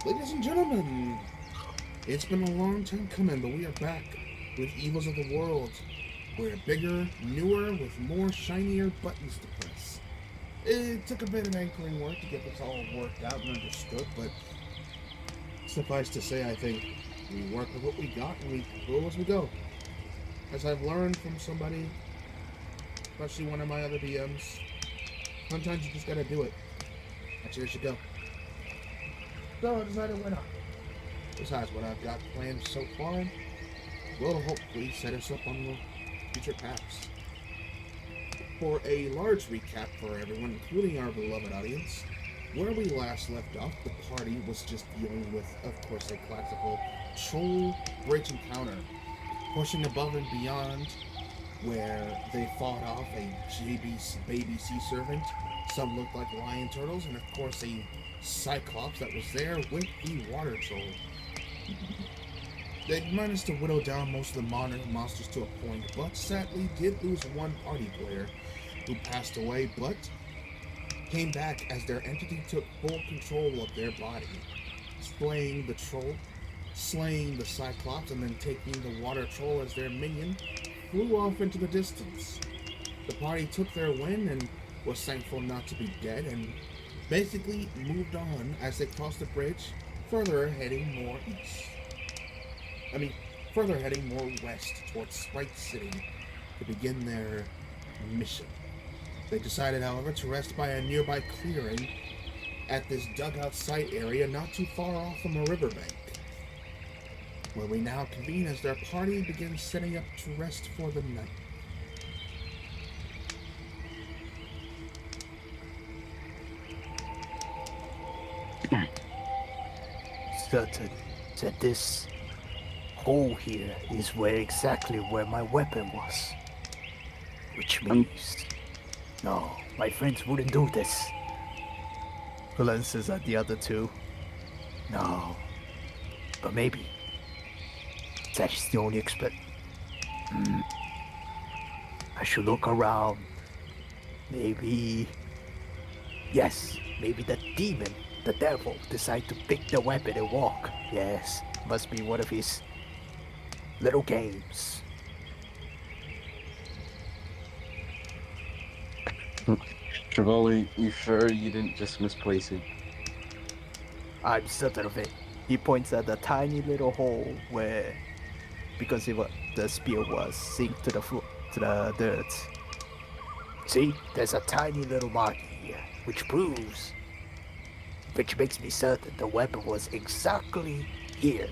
Ladies and gentlemen, it's been a long time coming, but we are back with Evils of the World. We're bigger, newer, with more shinier buttons to press. It took a bit of anchoring work to get this all worked out and understood, but suffice to say, I think we work with what we got and we go as we go. As I've learned from somebody, especially one of my other BMs, sometimes you just gotta do it. And cheers you go. So I decided why not. Besides what I've got planned so far, will hopefully set us up on the future paths. For a large recap for everyone, including our beloved audience, where we last left off, the party was just dealing with, of course, a classical troll bridge encounter, pushing above and beyond where they fought off a baby sea servant, some looked like lion turtles, and of course a cyclops that was there with the water troll. They managed to whittle down most of the monsters to a point, but sadly did lose one party player who passed away, but came back as their entity took full control of their body, slaying the troll, slaying the cyclops, and then taking the water troll as their minion, flew off into the distance. The party took their win and was thankful not to be dead, and basically moved on as they crossed the bridge, further heading more east. Further heading more west towards Sprite City to begin their mission. They decided, however, to rest by a nearby clearing at this dugout site area not too far off from a riverbank, where we now convene as their party begins setting up to rest for the night. So this hole here is exactly where my weapon was. Which means... No, my friends wouldn't do this. Glances at the other two. No. But maybe. That's the only I should look around. Maybe... Yes, maybe the demon, the devil, decide to pick the weapon and walk. Yes, must be one of his little games. Trevally, you sure you didn't just misplace it? I'm certain of it. He points at the tiny little hole where, because the spear was sink to the floor, to the dirt. See, there's a tiny little mark here, which makes me certain the weapon was exactly here.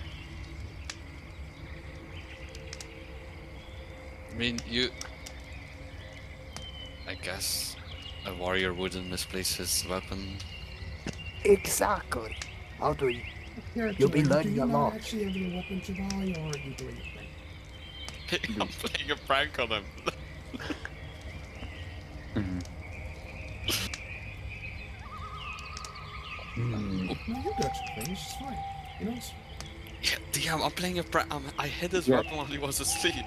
I mean, I guess a warrior wouldn't misplace his weapon. Exactly. How do you... You'll be learning a lot. Actually have your weapon, Chevalier, or are you doing it? I'm playing a prank on him. No, you got your thing. It's fine. You know, it's... Yeah, damn, I'm playing a prank. I hid his weapon while he was asleep.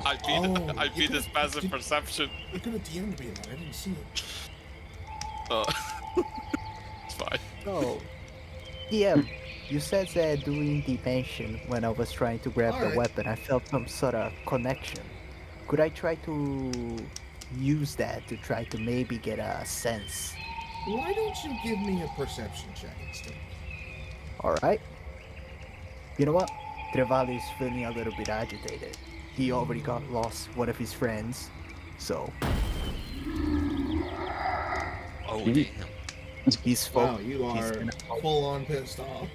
I beat his passive perception. You could have DM'd me that. I didn't see it. It's fine. Oh, DM, you said that during the pension, when I was trying to grab the weapon, I felt some sort of connection. Could I try to use that to try to maybe get a sense? Why don't you give me a perception check instead? Alright. You know what? Trevally is feeling a little bit agitated. He already got lost one of his friends, so... Oh, damn. He's wow, you are full-on pissed off.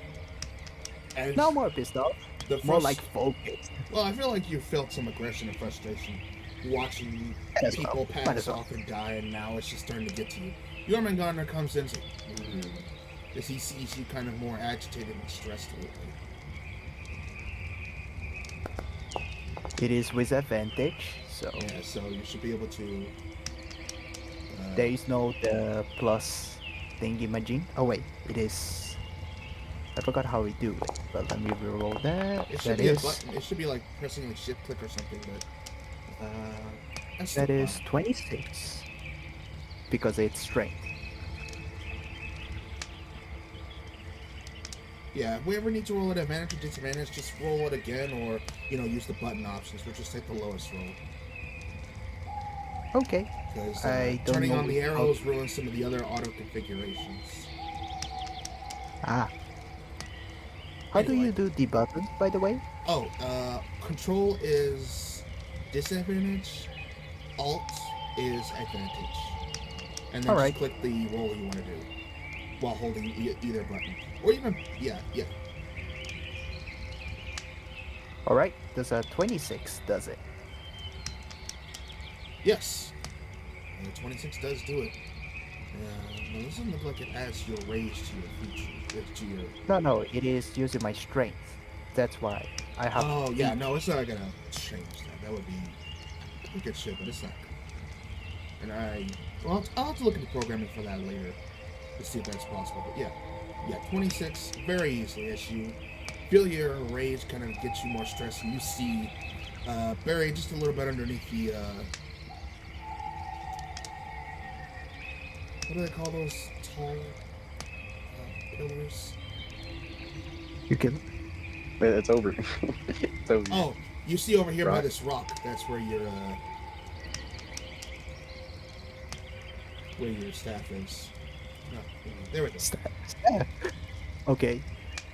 And no more pissed off. More like focused. Well, I feel like you felt some aggression and frustration watching people pass off and die, and now it's just starting to get to you. Jormungandr comes in as he sees you kind of more agitated and stressed lately. It is with advantage, so... Yeah, so you should be able to... there is no the plus thingy-majig. Oh wait, it is... I forgot how we do it, but let me reroll that. It should be a button. It should be like pressing like shift click or something, but... that is 26. Because it's strength. Yeah, if we ever need to roll at advantage or disadvantage, just roll it again, or use the button options, or just take the lowest roll. Okay. Because I don't turning know on the if- arrows ruins some of the other auto configurations. Ah. How do Anyway. you do the button, by the way? Oh, control is disadvantage, alt is advantage. And then Alright. just click the roll you want to do while holding either button. Or even, yeah. Alright, does a 26 does it? Yes. 26 does do it. No, this doesn't look like it adds your raise to your feature. To your... No, it is using my strength. That's why I have. Oh, yeah, 8. no, it's not gonna change that. That would be good shit, but it's not gonna. And I'll have to look at the programming for that later to see if that's possible. But yeah, 26 very easily as you feel your rage kind of gets you more stressed, and you see buried just a little bit underneath the what do they call those tall pillars? You can. Wait, it's over. It's over. Oh, you see over here by Rock. this rock. That's where your staff is. No, there it is. Okay.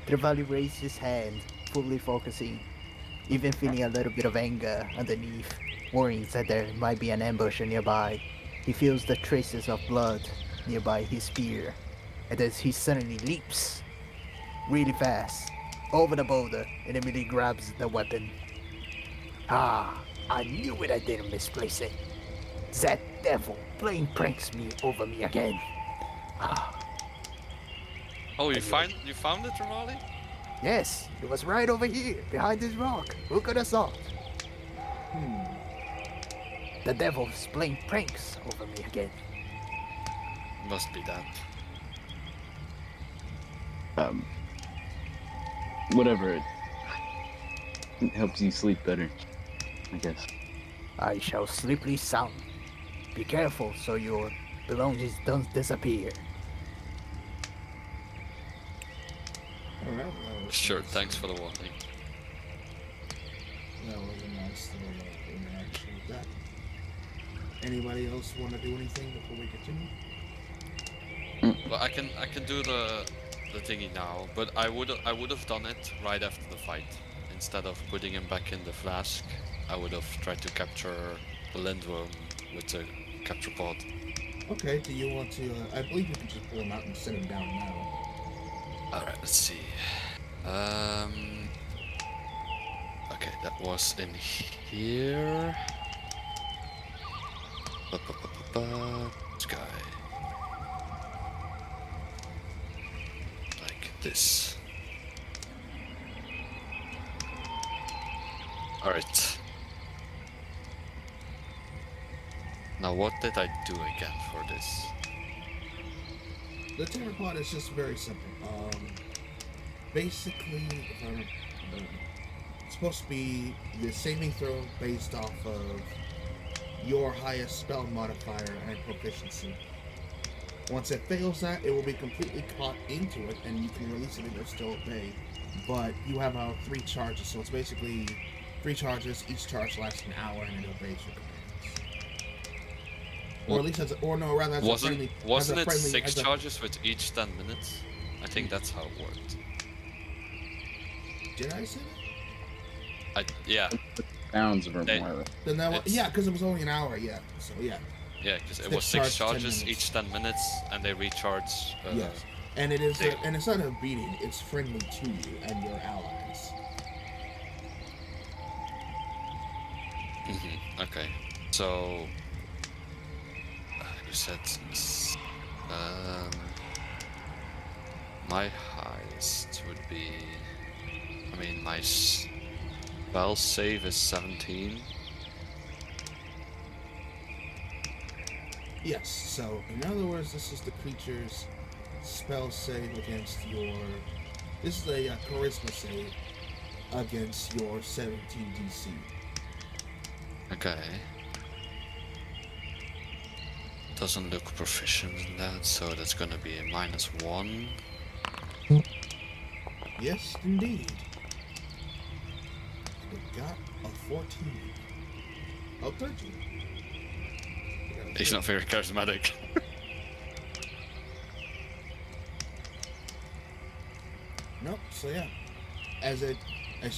Trevally raised his hand, fully focusing, even feeling a little bit of anger underneath, worrying that there might be an ambush nearby. He feels the traces of blood nearby his spear, and as he suddenly leaps really fast over the boulder and immediately grabs the weapon. Ah, I knew it, I didn't misplace it. That devil playing pranks over me again. Ah, Oh, you found it, Ramali? yes, it was right over here, behind this rock. Who could have thought? The devil's playing pranks over me again. Must be that. Whatever. It helps you sleep better, I guess. I shall sleeply sound. Be careful so your belongings don't disappear. Alright, Sure, thanks for the warning. That was a nice little interaction with that. Anybody else want to do anything before we continue? Well, I can do the thingy now, but I would have done it right after the fight. Instead of putting him back in the flask, I would have tried to capture the lindworm with the capture pod. Okay, do you want to, I believe you can just pull him out and set him down now. Alright, let's see. Okay, that was in here. This guy. Like this. Alright. Now what did I do again for this? The terror pod is just very simple. Basically, it's supposed to be the saving throw based off of your highest spell modifier and proficiency. Once it fails that, it will be completely caught into it, and you can release it and it'll still obey. But you have 3 charges, so it's basically 3 charges. Each charge lasts an hour, and it obeys your commands. Or at least as a, or no, rather as a friendly. Wasn't as a it friendly, 6 as a- charges with each 10 minutes? I think that's how it worked. Did I say that? Yeah, Sounds of They- more. Then that was, It's- yeah, because it was only an hour. Yeah, so yeah. yeah, because it 6 was 6 charge, 10 charges minutes. each 10 minutes, and they recharge. Yes, and it is, they- and it's not a beating. It's friendly to you and your allies. Okay, so you said my highest would be. I mean, my spell save is 17. Yes. So in other words, this is the creature's spell save against your. This is a charisma save against your 17 DC. Okay. Doesn't look proficient in that, so that's gonna be a -1. Yes, indeed. And it got a 14. Oh, 13. He's not very charismatic. Nope. So yeah, as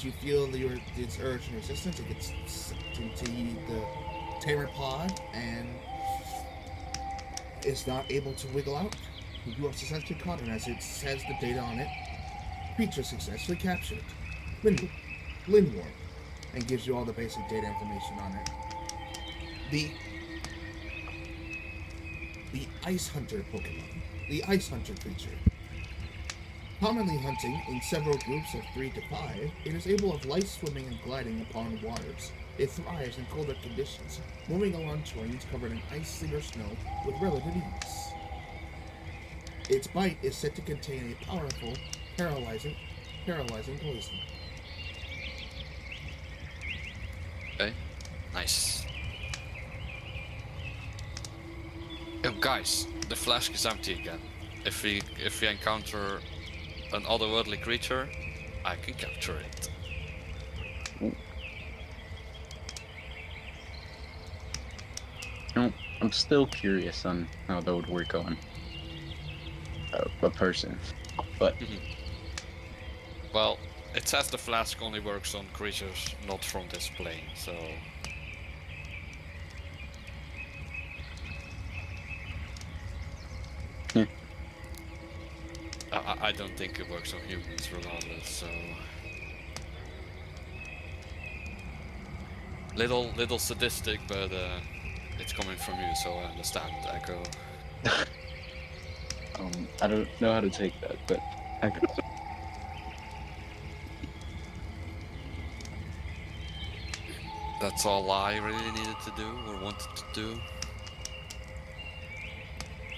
you feel its urge and resistance, it gets sucked into the tamer pod and is not able to wiggle out. You are successfully caught, and as it says the data on it, creature successfully captured. Linworm, and gives you all the basic data information on it. The Ice Hunter Pokemon, the Ice Hunter creature. Commonly hunting in several groups of 3 to 5, it is able of light swimming and gliding upon waters. It thrives in colder conditions, moving along terrains covered in ice or snow with relative ease. Its bite is said to contain a powerful, paralyzing poison. Okay, nice. Oh, guys, the flask is empty again. If we encounter an otherworldly creature, I can capture it. No, I'm still curious on how that would work on a person, but Well, it says the flask only works on creatures not from this plane, so... yeah. I don't think it works on humans regardless, so... Little sadistic, but it's coming from you, so I understand, Echo. I don't know how to take that, but I could. That's all I really needed to do, or wanted to do.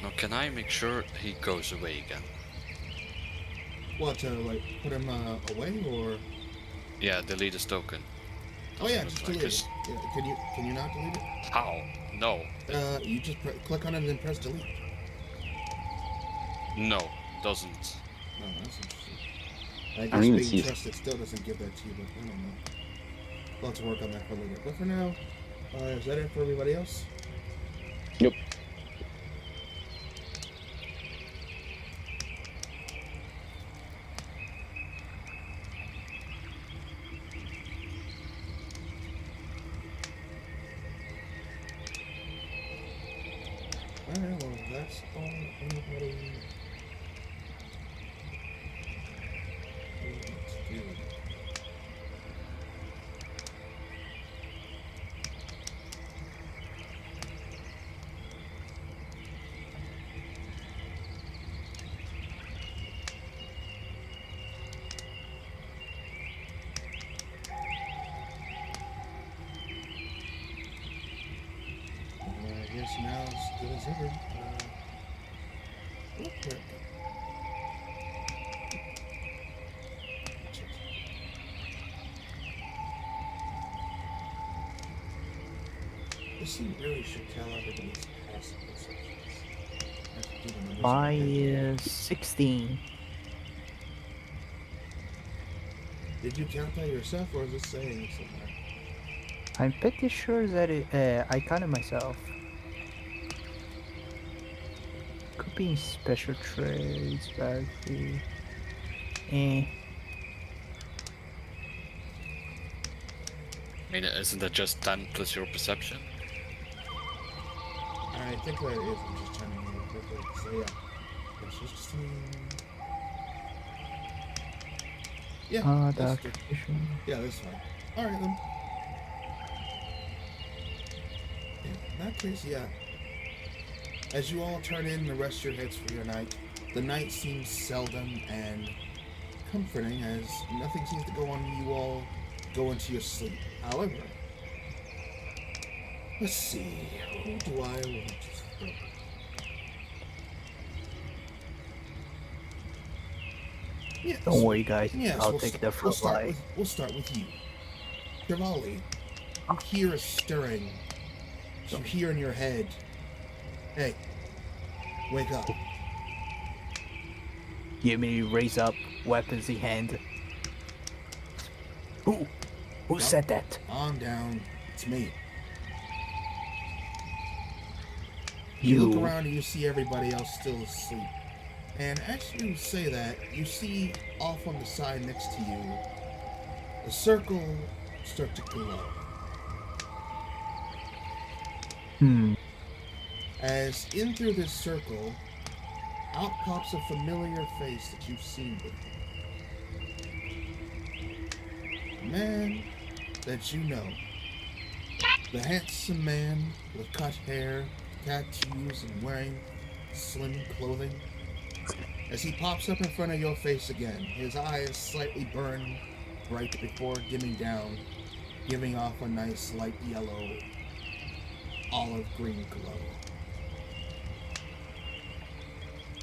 Now, can I make sure he goes away again? What, to like put him away, or? Yeah, delete his token. Oh yeah, Doesn't just look delete like it. Yeah, can you not delete it? How? No. You just click on it and then press delete. No, doesn't. Oh, that's interesting. I I guess don't even being see it. trusted still doesn't give that to you, but I don't know. We'll have to work on that for a little bit. But for now, is that it for everybody else? Yep. Alright, well, that's all anybody needs to do. I guess now as good as ever. Real quick. This thing really should tell everybody's past perceptions. I have to do the numbers My in my head. 16. Did you count that yourself, or is it saying somewhere? I'm pretty sure that I counted myself. Could be in special traits, value. Eh. I mean, isn't that just 10 plus your perception? I think that is. I'm just trying to remember quickly. So yeah. That's 16. Yeah, that's Dark good. vision. Yeah, that's fine. Alright then. In that case, yeah. As you all turn in to rest your heads for your night, the night seems seldom and comforting as nothing seems to go on when you all go into your sleep. However, let's see, who do I want to throw? Yeah, Don't worry, guys. yes, I'll take the front line. We'll start with you. Trevally, you hear a stirring. You hear in your head, hey, wake up. He immediately raise up, weapons in hand. Who said that? Calm down. It's me. You You look around and you see everybody else still asleep. And as you say that, you see off on the side next to you, the circle start to glow. As in through this circle, out pops a familiar face that you've seen before. A man that you know. The handsome man with cut hair, tattoos, and wearing slim clothing. As he pops up in front of your face again, his eyes slightly burn bright before dimming down, giving off a nice light yellow, olive green glow.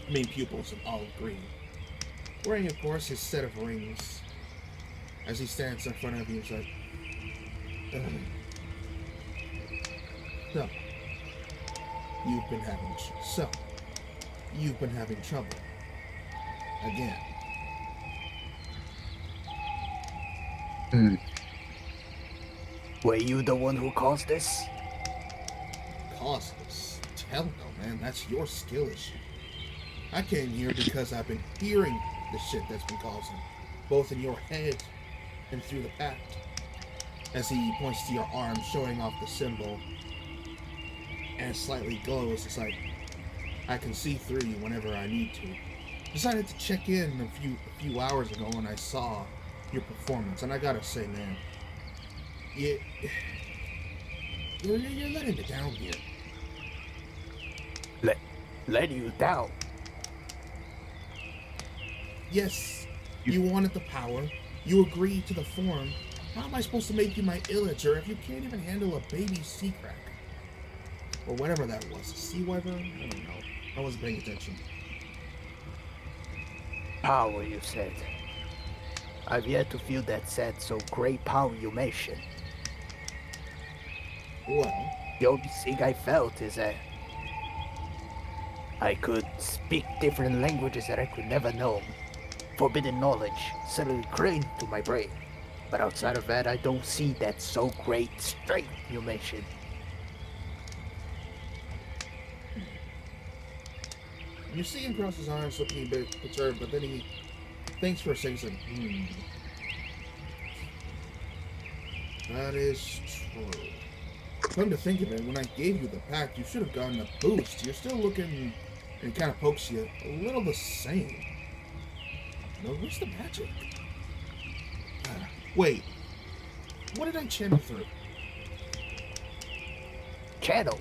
I mean pupils of olive green. Wearing, of course, his set of rings. As he stands in front of you, he's like, So, you've been having trouble. Again. Were you the one who caused this? Caused this? Hell no, man. That's your skill issue. I came here because I've been hearing the shit that's been causing, both in your head and through the pact. As he points to your arm, showing off the symbol, and it slightly glows. It's like, I can see through you whenever I need to. Decided to check in a few hours ago when I saw your performance, and I gotta say, man, you're letting me down here. Let you down? Yes, you wanted the power. You agreed to the form. How am I supposed to make you my illager if you can't even handle a baby sea crack? Or whatever that was. A sea wyvern? I don't know. I wasn't paying attention. Power, you said. I've yet to feel that said so great power you mentioned. Well, The only thing I felt is that I could speak different languages that I could never know. Forbidden knowledge suddenly came to my brain. But outside of that, I don't see that so great strength you mentioned. you see him cross his arms, looking a bit perturbed, but then he thinks for a second, like, That is true. Come to think of it, when I gave you the pack, you should have gotten a boost. You're still looking, and he kind of pokes you, a little the same. No, where's the magic? Wait, what did I channel through? Channel?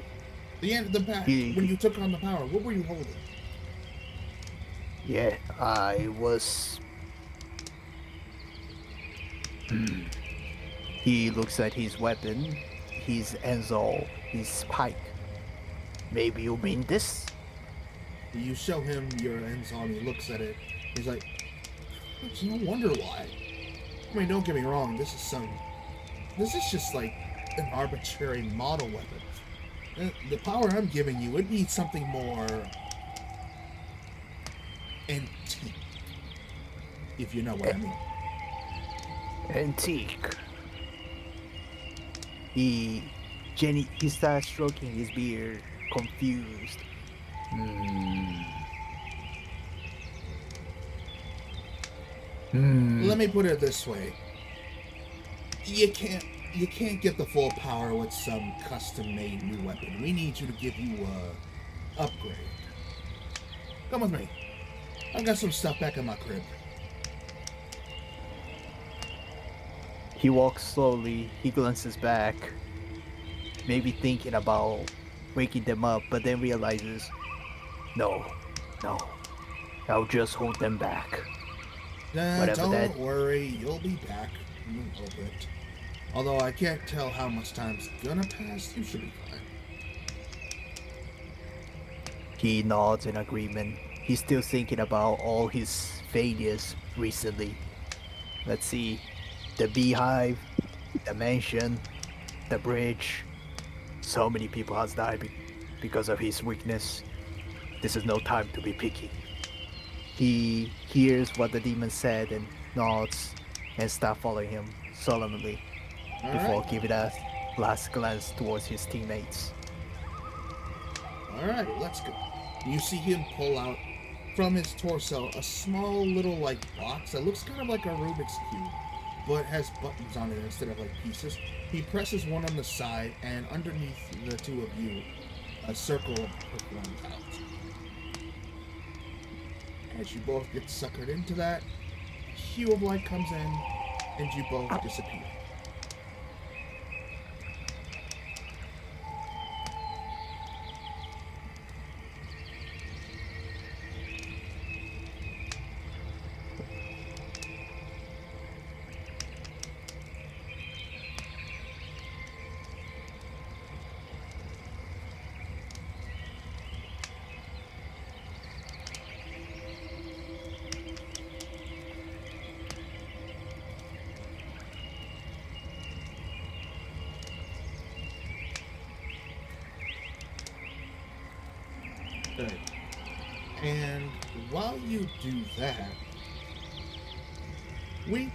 The end of the pack, when you took on the power, what were you holding? Yeah, I was... He looks at his weapon, his anvil, his pike. Maybe you mean this? You show him your anvil, and he looks at it. He's like, it's no wonder why. I mean, don't get me wrong, this is just like an arbitrary model weapon. The power I'm giving you would need something more antique, if you know what I mean. Antique. He starts stroking his beard, confused. Let me put it this way. You can't get the full power with some custom-made new weapon. We need you to give you a upgrade. Come with me. I've got some stuff back in my crib. He walks slowly, he glances back, maybe thinking about waking them up, but then realizes, no, I'll just hold them back. Don't worry, you'll be back in a little bit. Although I can't tell how much time's gonna pass, you should be fine. He nods in agreement. He's still thinking about all his failures recently. Let's see. The beehive, the mansion, the bridge. So many people has died because of his weakness. This is no time to be picky. He hears what the demon said and nods and starts following him solemnly All before right. giving a last glance towards his teammates. All right. Let's go. You see him pull out from his torso a small little like box that looks kind of like a Rubik's cube, but has buttons on it instead of like pieces. He presses one on the side, and underneath the two of you, a circle performs out. As you both get suckered into that, a hue of light comes in, and you both disappear. Good. And while you do that, we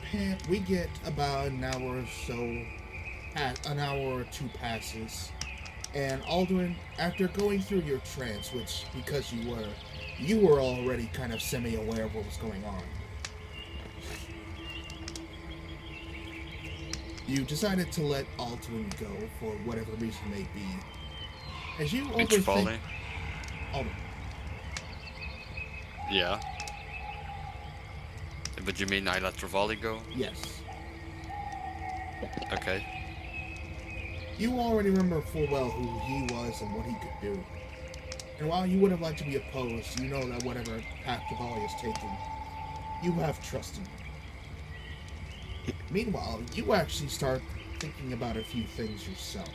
get about an hour or so, an hour or two passes, and Aldrin, after going through your trance, which because you were already kind of semi-aware of what was going on, you decided to let Aldrin go for whatever reason may be. As you Which overthink, volley? Aldrin, Yeah. But you mean I let Trevally go? yes. Okay. You already remember full well who he was and what he could do. And while you would have liked to be opposed, you know that whatever path Trevally is taking, you have trust in him. Meanwhile, you actually start thinking about a few things yourself.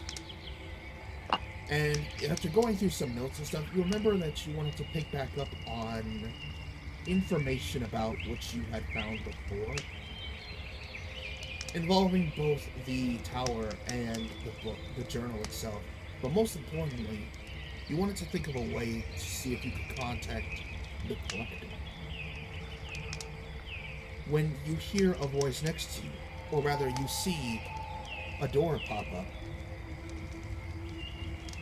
And after going through some notes and stuff, you remember that you wanted to pick back up on information about what you had found before, involving both the tower and the book, the journal itself. But most importantly, you wanted to think of a way to see if you could contact the collector. When you hear a voice next to you, or rather you see a door pop up,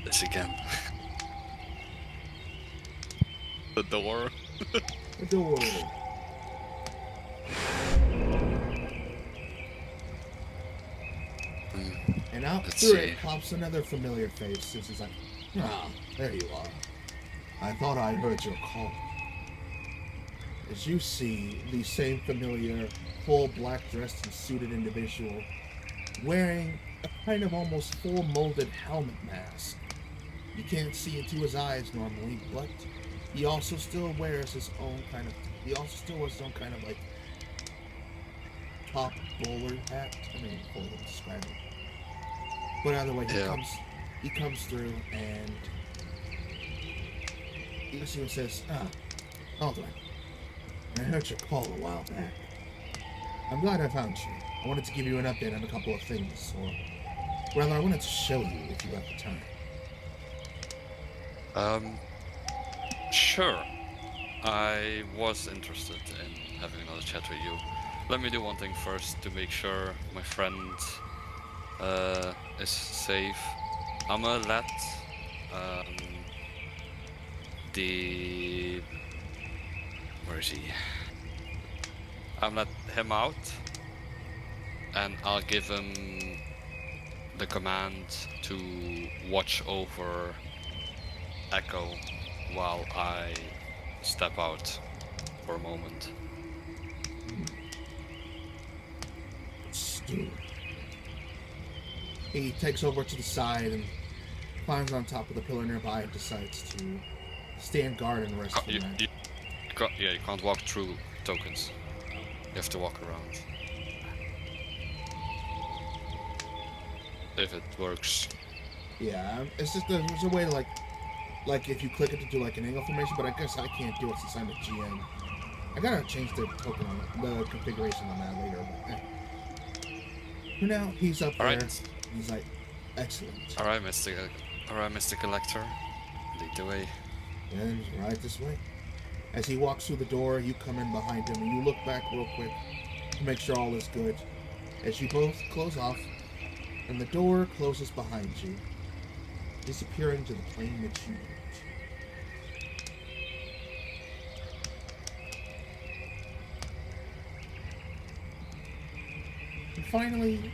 This again. The door. a door, and out Let's through see. it pops another familiar face. This is like, ah, there you are. I thought I heard your call. As you see the same familiar, full black dressed and suited individual wearing a kind of almost full molded helmet mask. You can't see into his eyes normally, but he also still wears his own kind of like top bowler hat. I mean, bowler to describe it. But either way, Yeah. he comes through and he says, hold on. I heard your call a while back. I'm glad I found you. I wanted to give you an update on a couple of things, or rather, I wanted to show you if you have the time. Sure. I was interested in having another chat with you. Let me do one thing first to make sure my friend is safe. I'm gonna let where is he? I'm let him out, and I'll give him the command to watch over Echo while I step out for a moment. Stu. He takes over to the side and climbs on top of the pillar nearby and decides to stand guard and rest for the night. You can't walk through tokens. You have to walk around. If it works. Yeah, it's just there's a way to like if you click it to do like an angle formation, but I guess I can't do it since I'm a GM. I gotta change the token on the configuration on that later. But, For now, he's up there. Alright. He's like, excellent. Alright, Mr. Collector. Lead the way. And right this way. As he walks through the door, you come in behind him and you look back real quick to make sure all is good. As you both close off, and the door closes behind you, disappearing to the plane that you moved. And finally,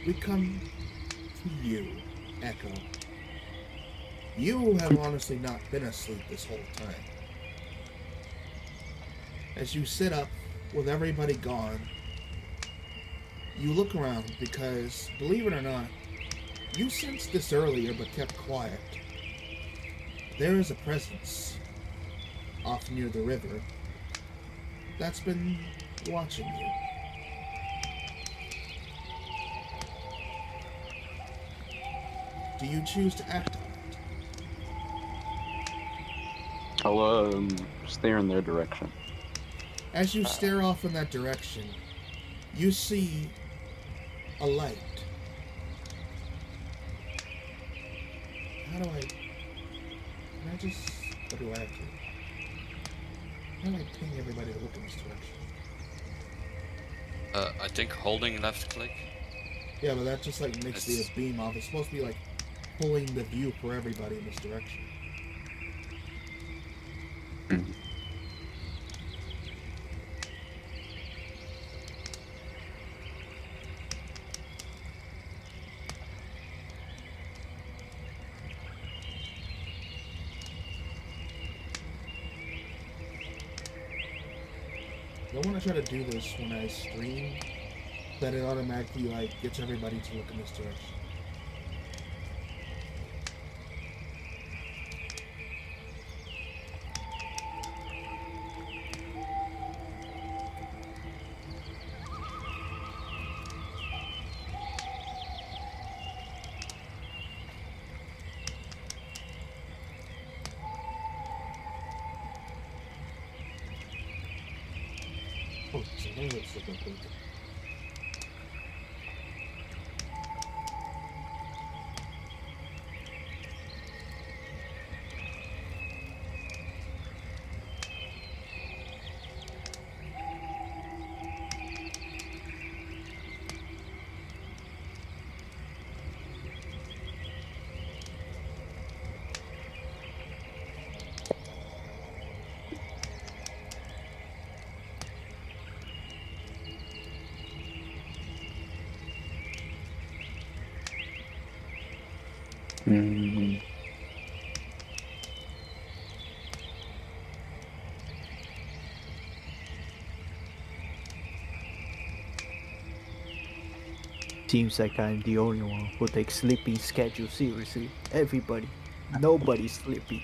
we come to you, Echo. You have honestly not been asleep this whole time. As you sit up with everybody gone, you look around because, believe it or not, you sensed this earlier but kept quiet. There is a presence off near the river that's been watching you. Do you choose to act on it? I'll stare in their direction. As you stare off in that direction, you see a light. How do I... Can I just... What do I have to... How do I ping everybody to look in this direction? I think holding left click. Yeah, but that just like makes the beam off. It's supposed to be like pulling the view for everybody in this direction. Mhm. I want to try to do this when I stream, that it automatically like gets everybody to look in this direction. Oh, so now let's look up. Mm. Seems like I'm the only one who takes sleeping schedule seriously. Everybody, nobody's sleeping.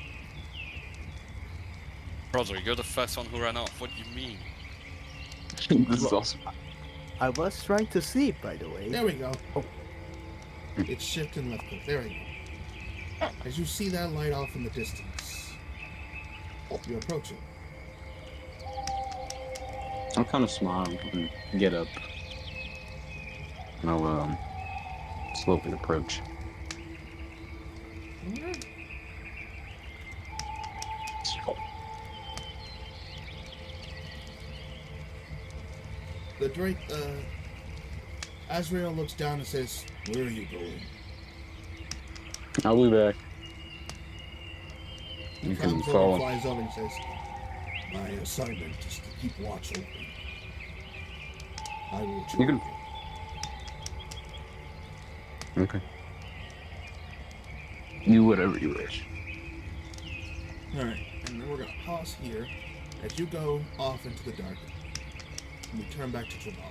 Brother, you're the first one who ran off. What do you mean? This is Well, awesome. I was trying to sleep, by the way. There we go. Oh. It's shift and left click. There we go. As you see that light off in the distance, you approach it. I'll kind of smile and get up. And I'll slowly approach. The Drake, Azrael looks down and says, "Where are you going?" I'll be back. He You can comes over, follow. flies over and says, "My assignment is to keep watch over you. I will join You can- you." Okay. You whatever you wish. Alright, and then we're gonna pause here as you go off into the dark. And we turn back to Jabal.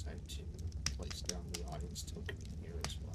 decide to place down the audience token here as well.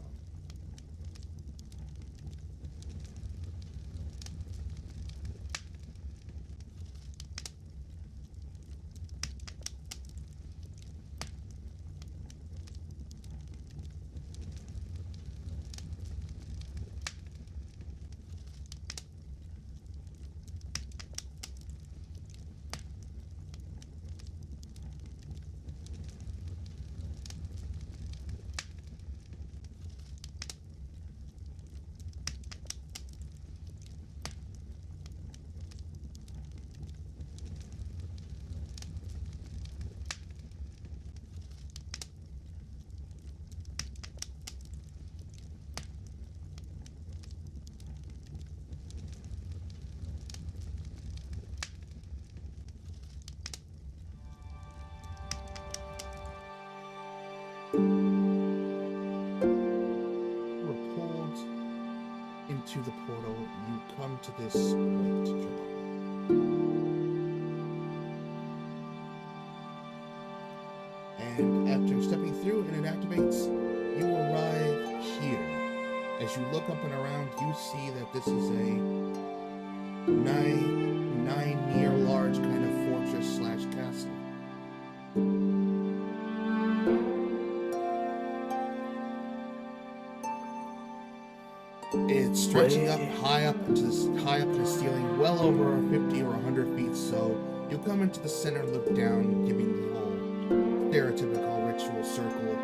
Into the portal, you come to this point, Jamal. And after stepping through and it activates, you arrive here. As you look up and around, you see that this is a nine-year large kind of fortress slash castle. It's stretching up high up to the ceiling, well over 50 or 100 feet. So you come into the center, look down, giving the whole stereotypical ritual circle.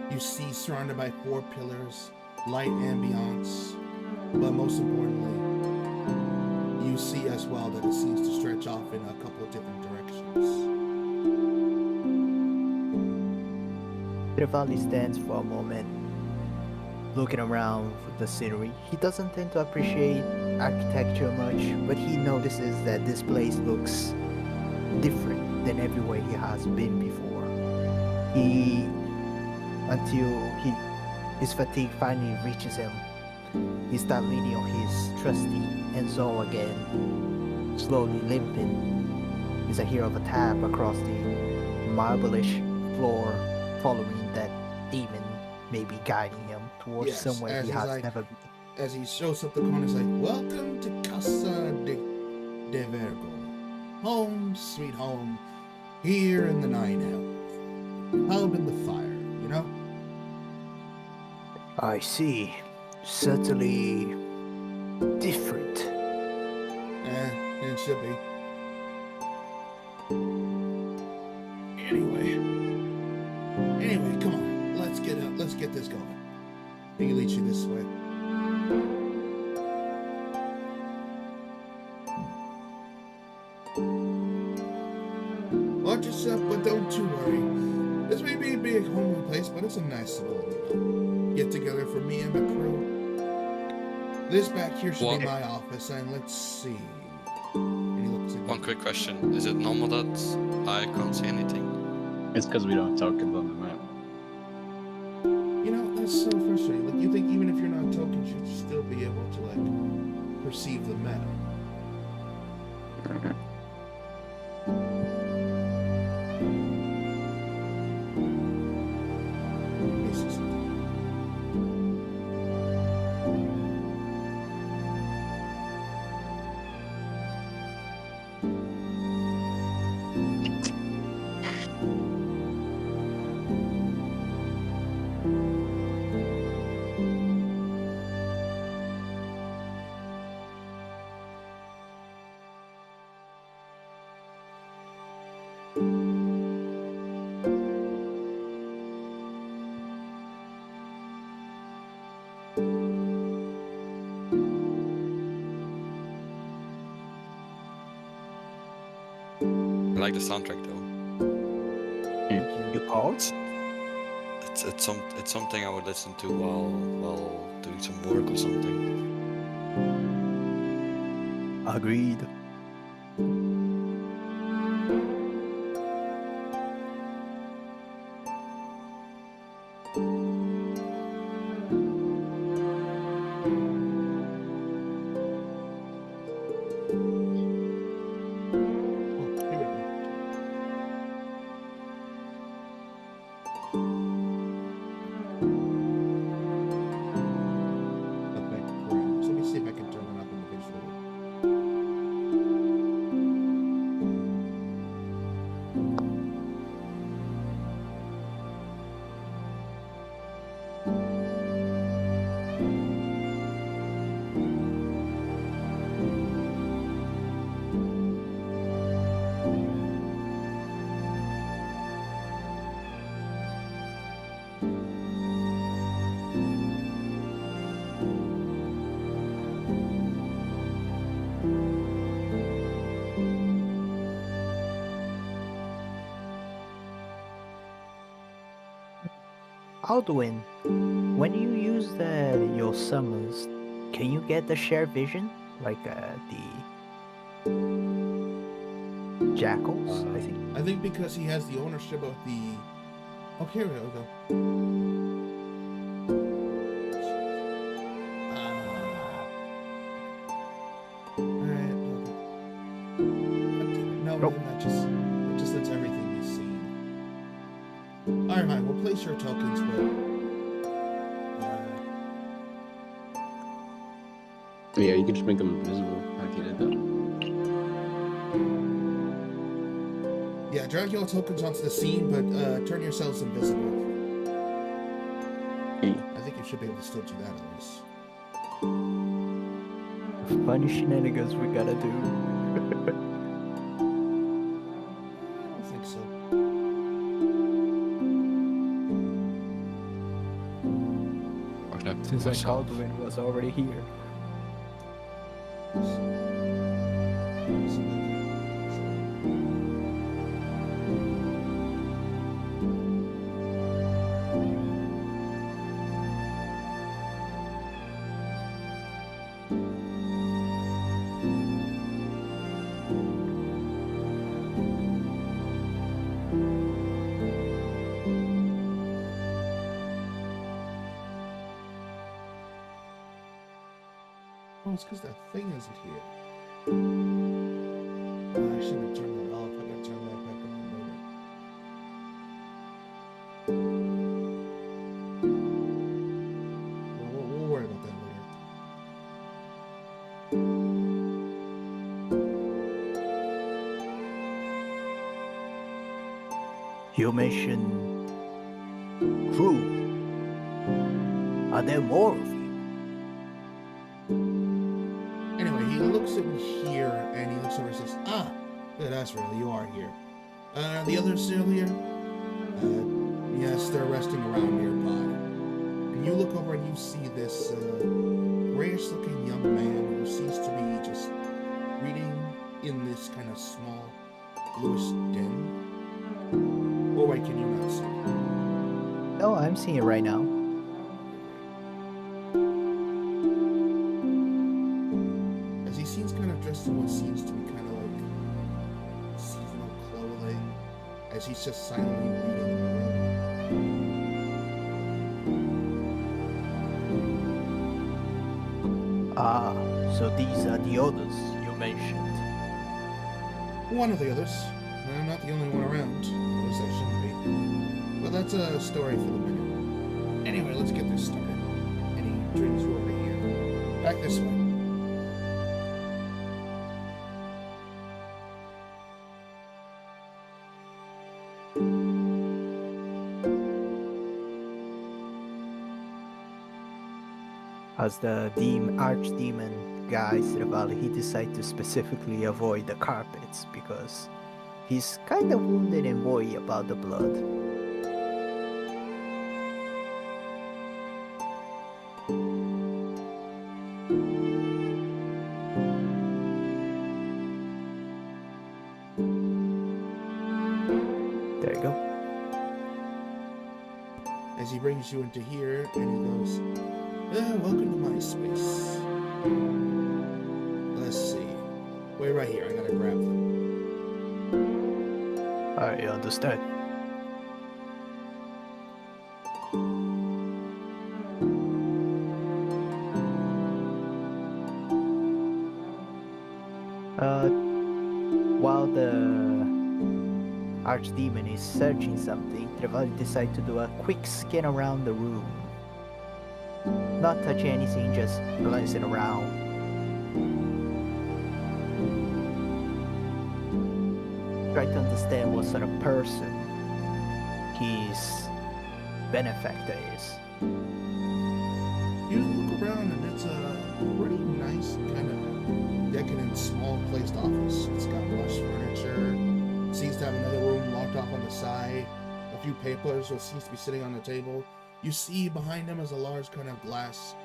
You see, surrounded by 4 pillars, light ambiance, but most importantly, you see as well that it seems to stretch off in a couple of different directions. Trevally stands for a moment, looking around the scenery. He doesn't tend to appreciate architecture much, but he notices that this place looks different than everywhere he has been before. Until his fatigue finally reaches him, he starts leaning on his trusty Enzo again, slowly limping. As I hear of a tap across the marble-ish floor, following that demon may be guiding him towards somewhere he has never been. As he shows up the corner, he's like, "Welcome to Casa de Vergo. Home, sweet home, here in the Nine Hells. Hub in the fire, you know?" I see. Certainly different. It should be. Anyway, come on. Let's get this going. He leads you this way. Watch yourself, but don't you worry. This may be a big homely place, but it's a nice little get together for me and my crew. This back here should be my office, and let's see. And he looks at One quick question. Is it normal that I can't see anything? It's because we don't talk about the map. You know, that's so frustrating. Like, you think even if you're not talking, you should still be able to, like, perceive the map. I like the soundtrack though. You called? It's something I would listen to while doing some work or something. Agreed. Alduin, when you use your summons, can you get the shared vision? Like the jackals, I think? I think because he has the ownership of the... Oh, here we go. Alright, okay. No, Nope. that just lets everything be seen. Alright, fine, we'll place your tokens where... Yeah, you can just make them invisible like you did that. Yeah, drag your tokens onto the scene, but turn yourselves invisible. Yeah. I think you should be able to still do that at least. Funny shenanigans we gotta do. I don't think so. Okay. Since like myself. Alduin was already here. Oh, it's because that thing isn't here. I shouldn't have turned that off. I gotta turn that back on later. We'll worry about that later. You mentioned crew. Are there more of you? Anyway, he looks at me here and he looks over and says, "Ah, yeah, that's real. You are here. The others still here? Yes, they're resting around nearby." And you look over and you see this grayish-looking young man who seems to be just reading in this kind of small bluish den. Or wait, can you not see? No, I'm seeing it right now. As he seems kind of dressed in what seems to be kind of like seasonal clothing, as he's just silently reading in the room. Ah, so these are the others you mentioned. One of the others. Not the only one around. At least that shouldn't be. But that's a story for the minute. Anyway, let's get this started. And he brings you over here. Back this way. As the archdemon guy said about it, he decided to specifically avoid the carpets because he's kind of wounded and worried about the blood. There you go. As he brings you into here, and he goes, welcome to my space. Let's see. Wait right here, I gotta grab them. I understand. While the archdemon is searching something, Trevally decides to do a quick scan around the room. Not touching anything, just glancing around. Try to understand what sort of person his benefactor is. You look around and it's a pretty nice kind of decadent small placed office. It's got lush furniture. Seems to have another room locked off on the side. A few papers that seems to be sitting on the table. You see behind him is a large kind of glass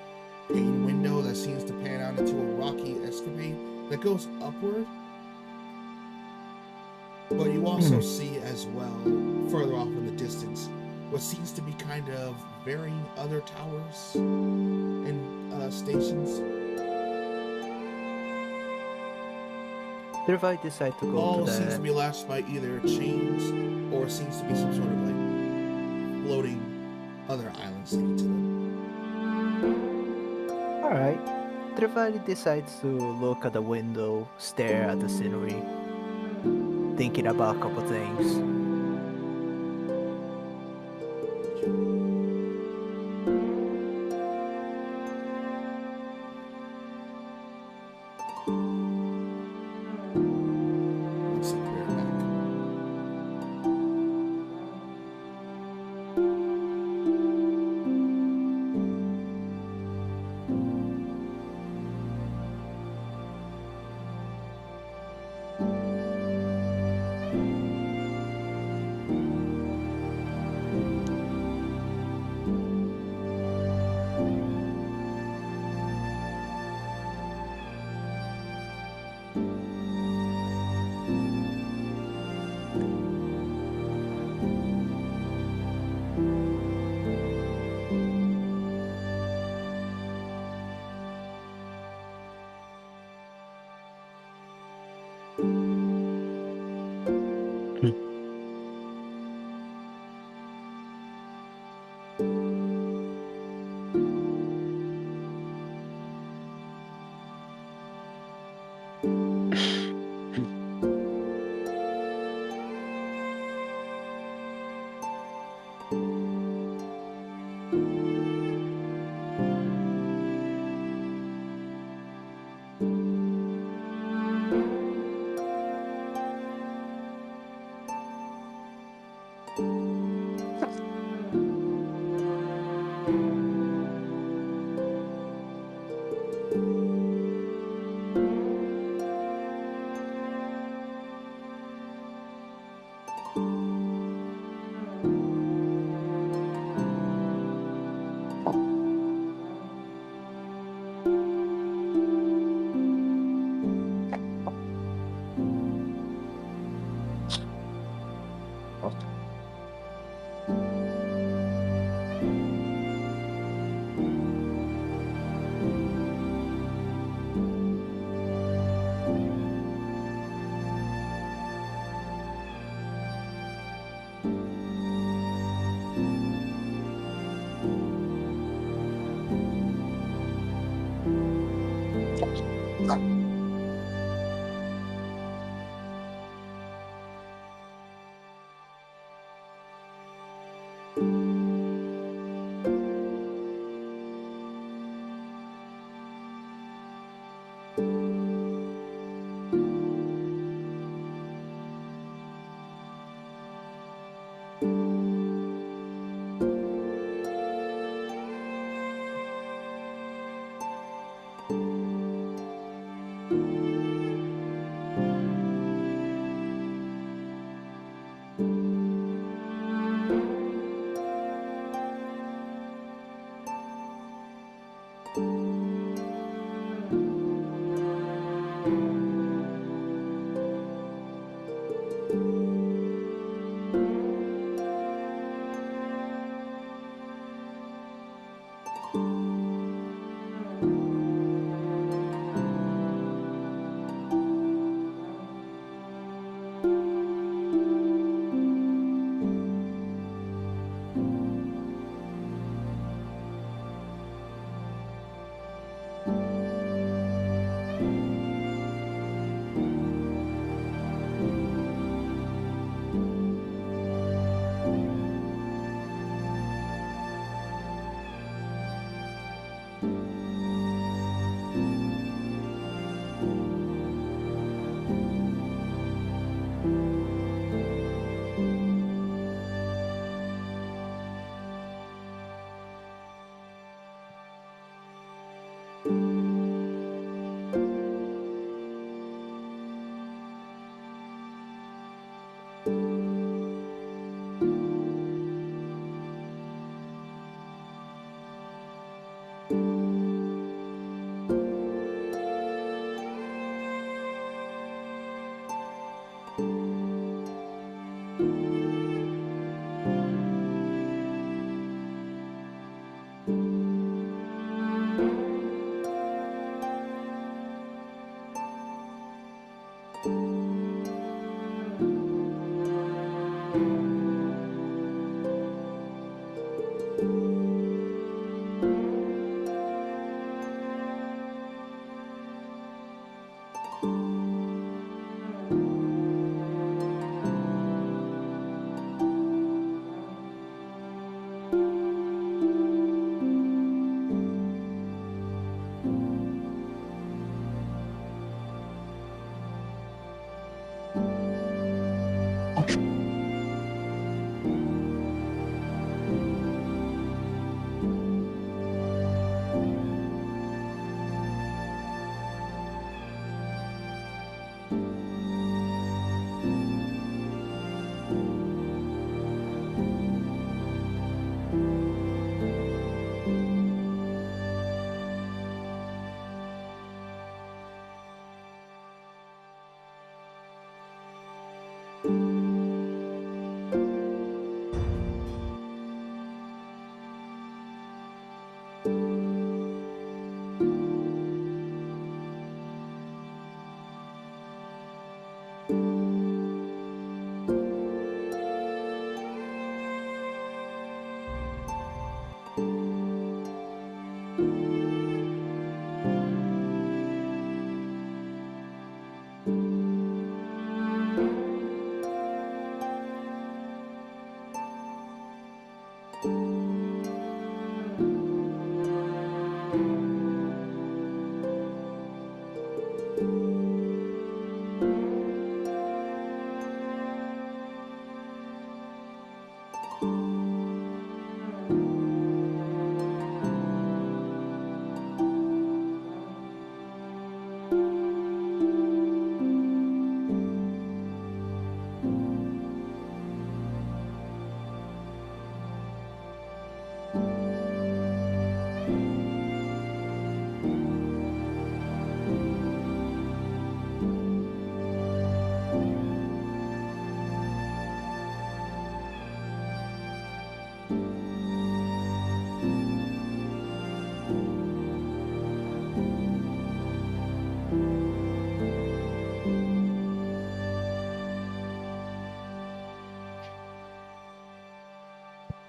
pane window that seems to pan out into a rocky escapade that goes upward. But you also see as well, further off in the distance, what seems to be kind of varying other towers and stations. If I decide to go All to seems the... to be lashed by either chains or seems to be some sort of like floating other islands sticking to them. Alright. Trevally decides to look at the window, stare at the scenery, thinking about a couple things. Let's see, we're back.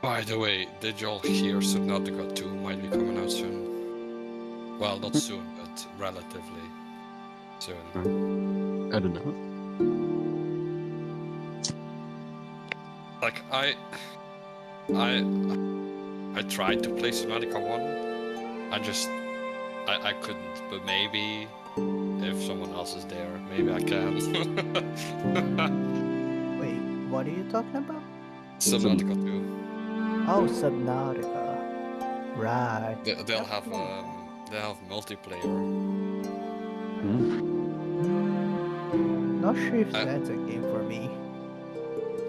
By the way, did y'all hear Subnautica 2 might be coming out soon? Well, not soon, but relatively soon. I don't know. Like I tried to play Subnautica 1. I couldn't, but maybe if someone else is there, maybe I can. Wait, what are you talking about? Subnautica 2. Oh, Subnautica. Right. They'll have multiplayer. Not sure if I- that's a game for me.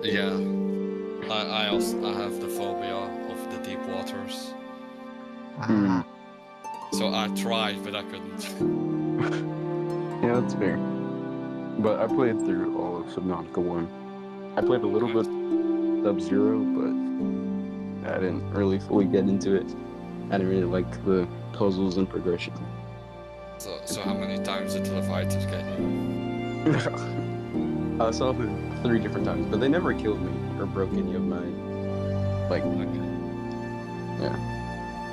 Yeah. I have the phobia of the deep waters. Ah, So I tried, but I couldn't. Yeah, that's fair. But I played through all of Subnautica 1. I played a little bit Sub-Zero, but I didn't really fully get into it. I didn't really like the puzzles and progression. So how many times did the fighters get you? I saw it 3 different times, but they never killed me or broke any of my, like, Okay.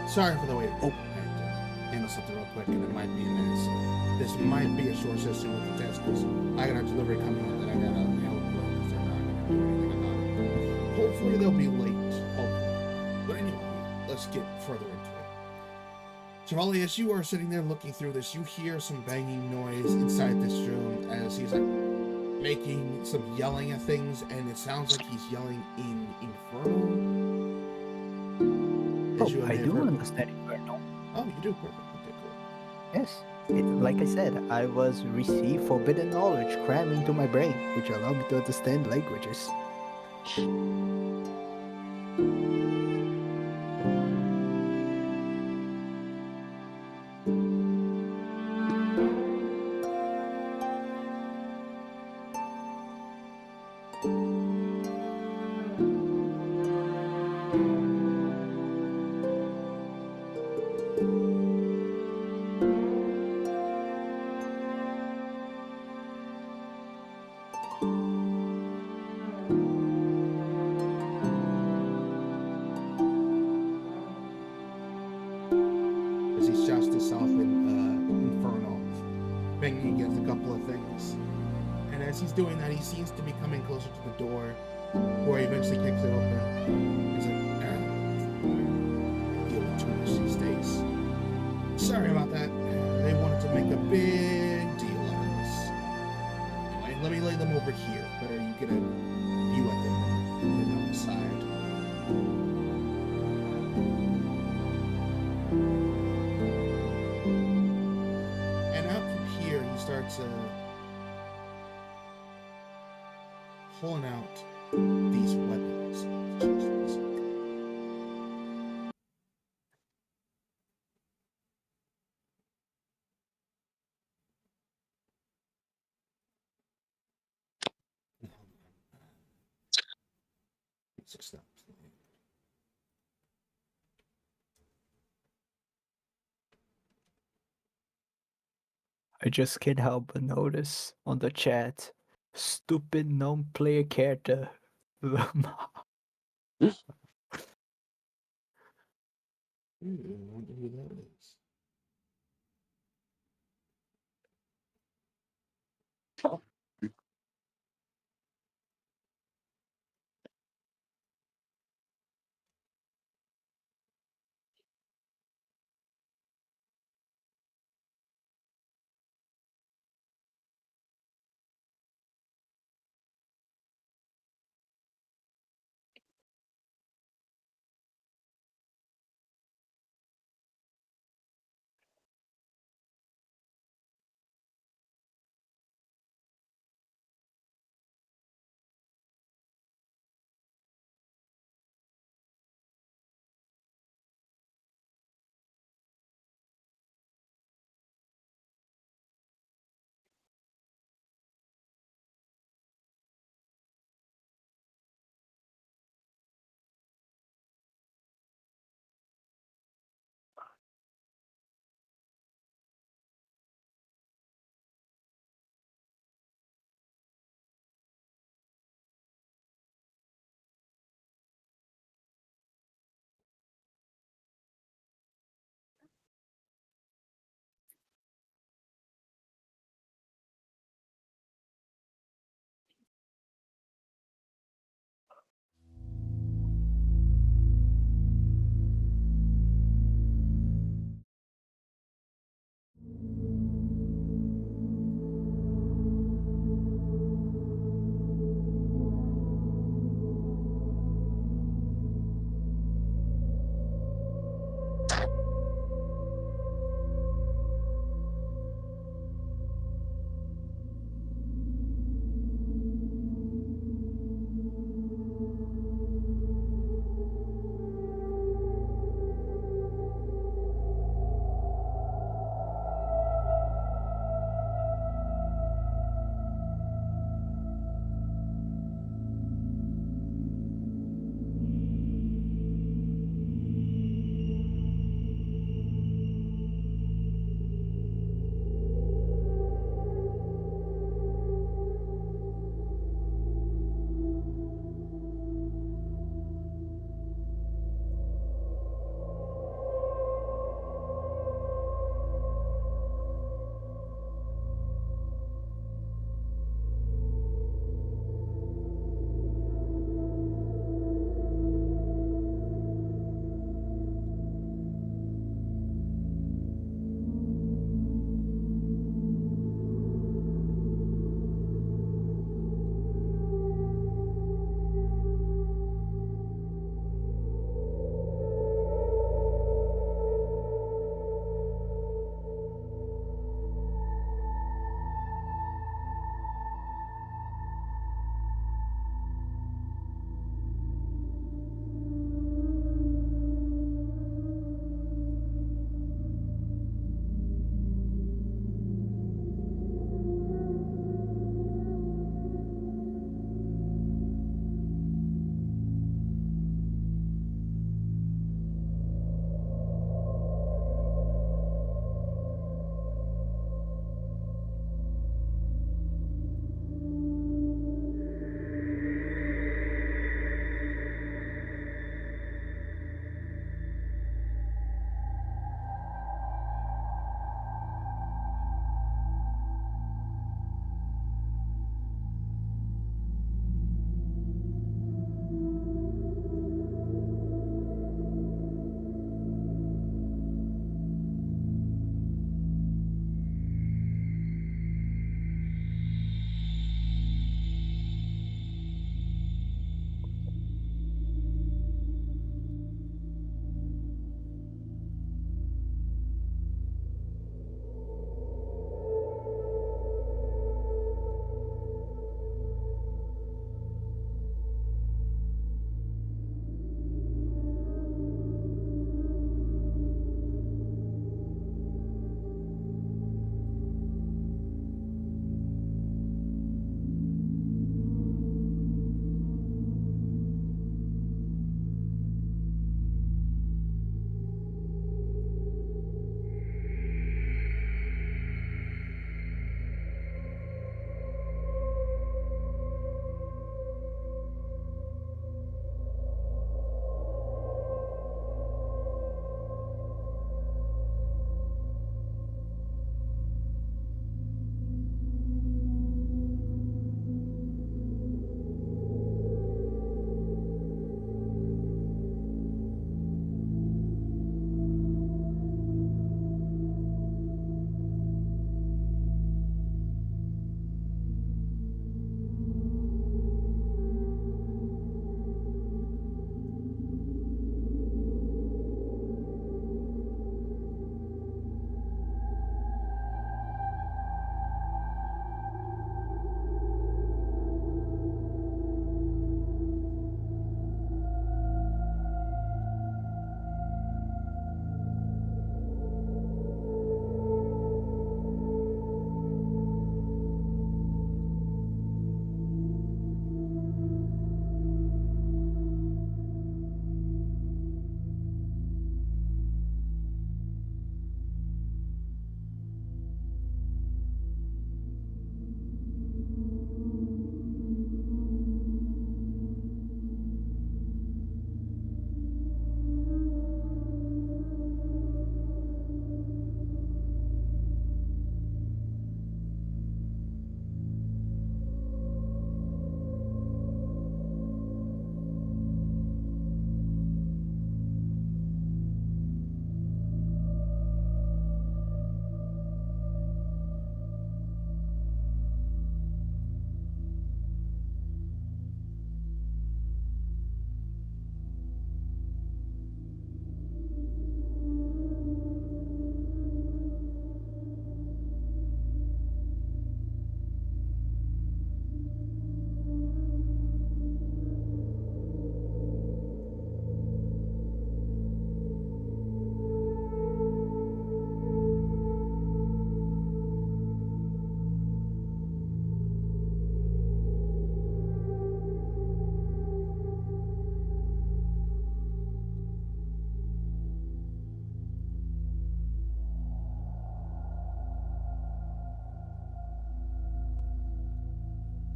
Sorry for the wait. Oh, I had to handle something real quick, and it might be a minute. So this might be a short session with the test because I got a delivery coming in that I gotta help with because they're not gonna do anything about it. Hopefully they'll be late. Hopefully. But anyway, let's get further into it. Chevalier, as you are sitting there looking through this, you hear some banging noise inside this room as he's like making some yelling at things, and it sounds like he's yelling in Infernal. oh, As you I may have do heard- understand Infernal. Oh, you do? Perfect. Okay, cool. Yes. Like I said, I was received forbidden knowledge crammed into my brain, which allowed me to understand languages. As he shouts this off in Infernal, banging against a couple of things. And as he's doing that, he seems to be coming closer to the door, where he eventually kicks it open. He's like, deal with too much these days. Sorry about that. They wanted to make a big deal out of this. Anyway, let me lay them over here. Better you get a view at them than outside. And out from here, he starts pulling out these weapons. I just can't help but notice on the chat, stupid non-player character. I wonder who that is.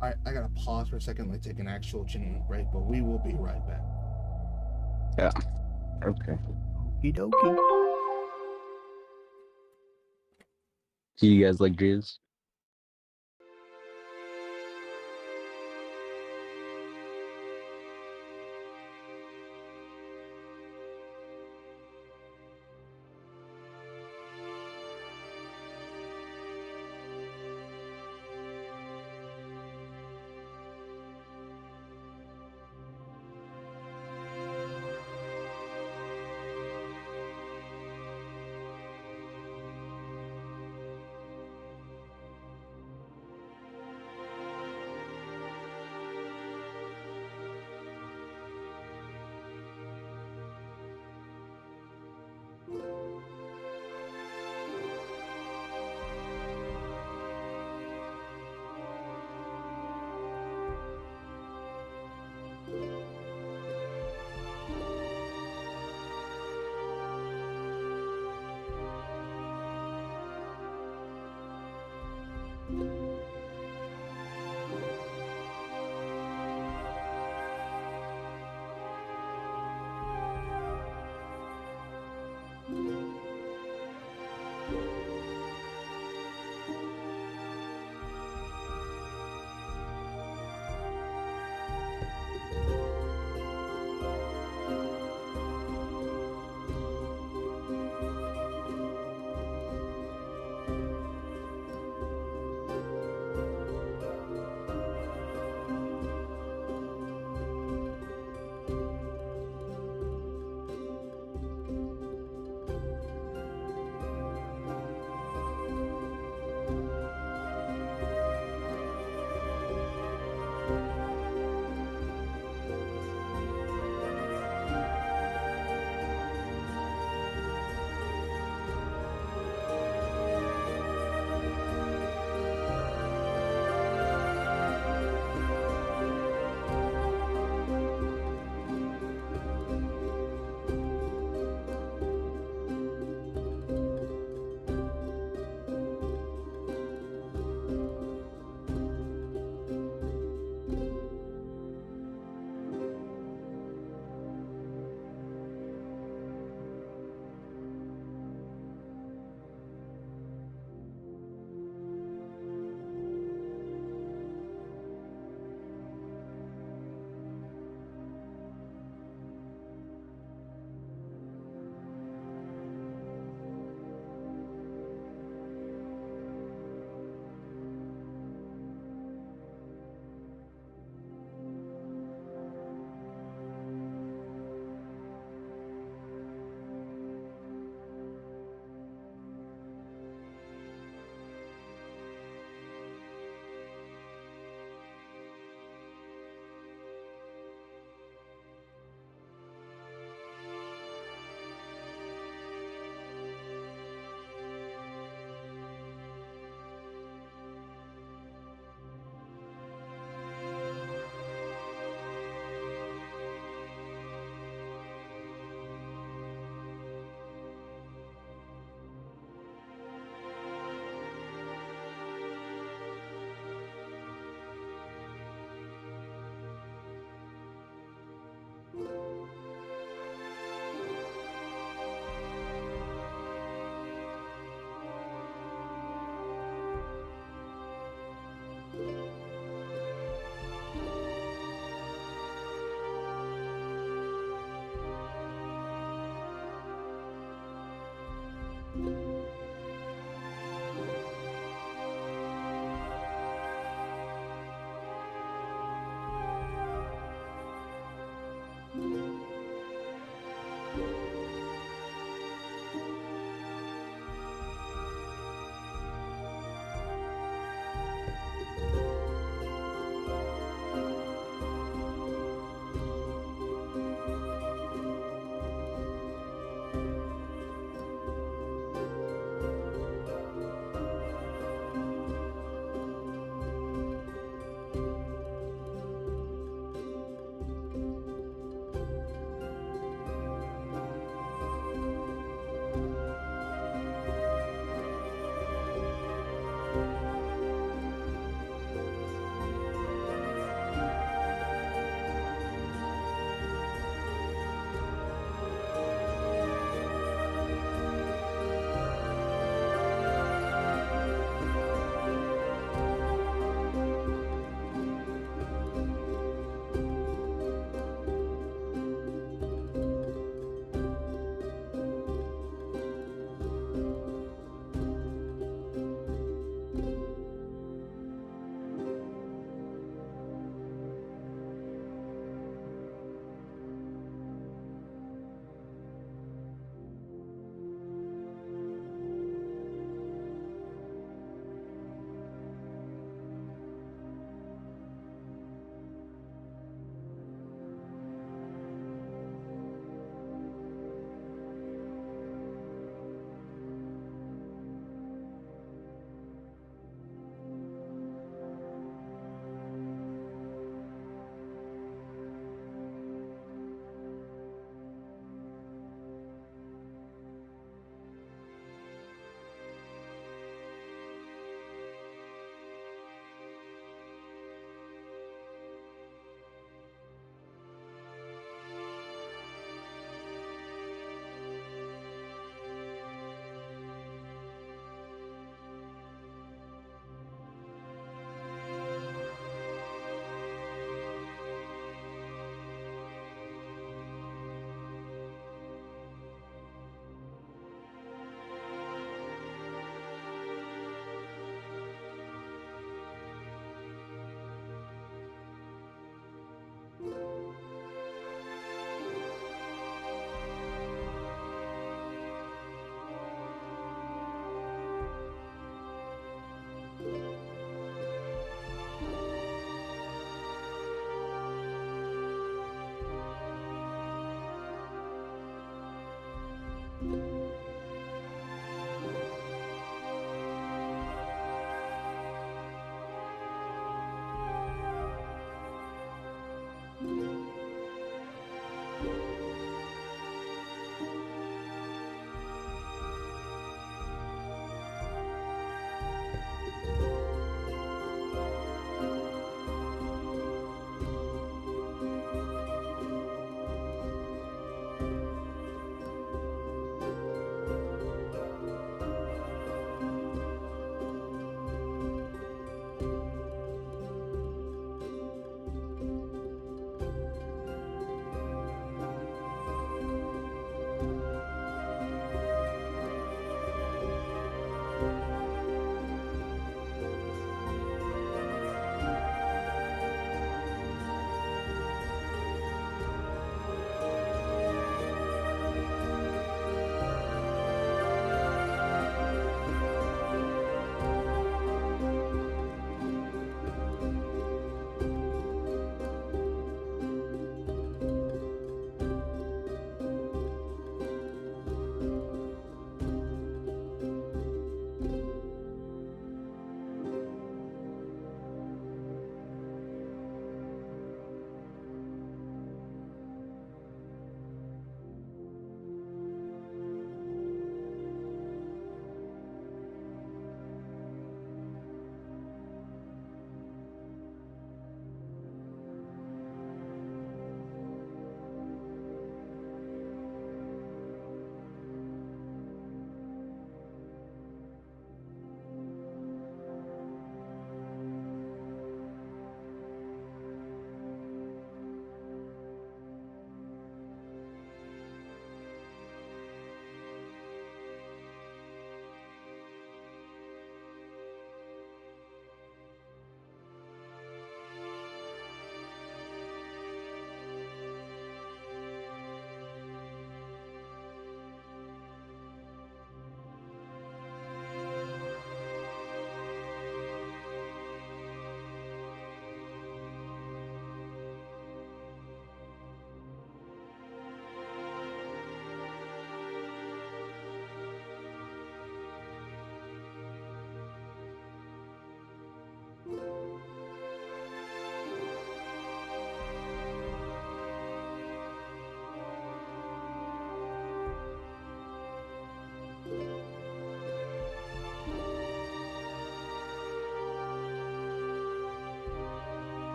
I gotta pause for a second, like take an actual genuine break, but we will be right back. Yeah. Okay. Okie dokie. Do you guys like jizz?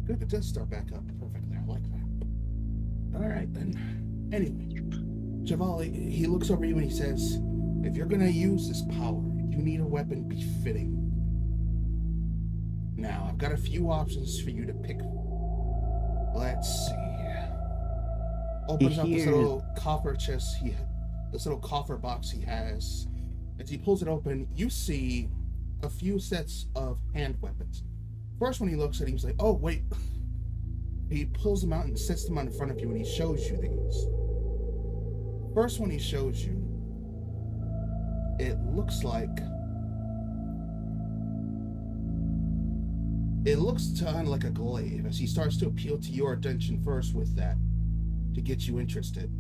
Good, it does start back up perfectly. I like that. All right, then. Anyway, Javali, he looks over you and he says, if you're going to use this power, you need a weapon befitting. Now, I've got a few options for you to pick. Let's see. Opens up this little coffer chest, this little coffer box he has. As he pulls it open, you see a few sets of hand weapons. First one he looks at, he's like, oh, wait. He pulls them out and sets them in front of you and he shows you these. First one he shows you, it looks kind of like a glaive, as he starts to appeal to your attention first with that to get you interested.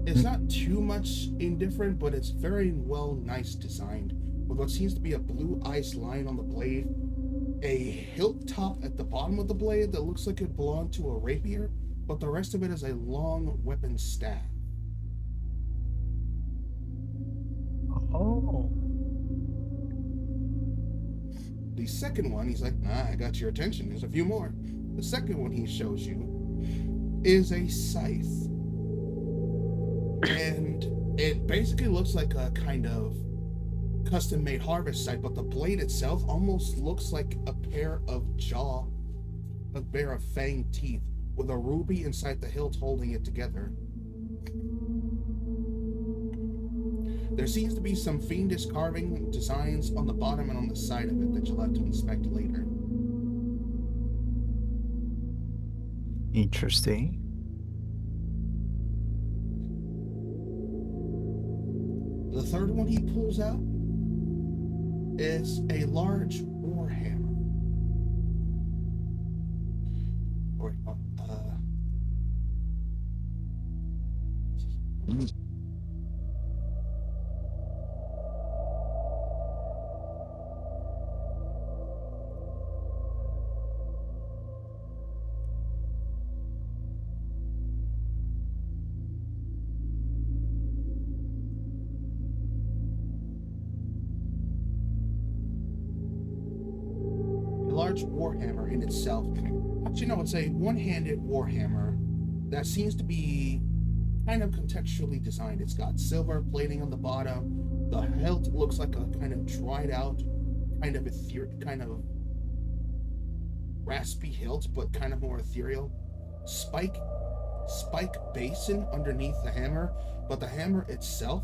It's not too much indifferent, but it's very nice designed, with what seems to be a blue ice line on the blade, a hilt top at the bottom of the blade that looks like it belonged to a rapier, but the rest of it is a long weapon staff. Oh. The second one, he's like, nah, I got your attention. There's a few more. The second one he shows you is a scythe. And it basically looks like a kind of custom-made harvest scythe, but the blade itself almost looks like a pair of fanged teeth with a ruby inside the hilt holding it together. There seems to be some fiendish carving designs on the bottom and on the side of it that you'll have to inspect later. Interesting. The third one he pulls out is a large war hammer. Large warhammer in itself. Actually, no, it's a one-handed warhammer that seems to be kind of contextually designed. It's got silver plating on the bottom. The hilt looks like a kind of dried out, kind of raspy hilt, but kind of more ethereal. Spike basin underneath the hammer, but the hammer itself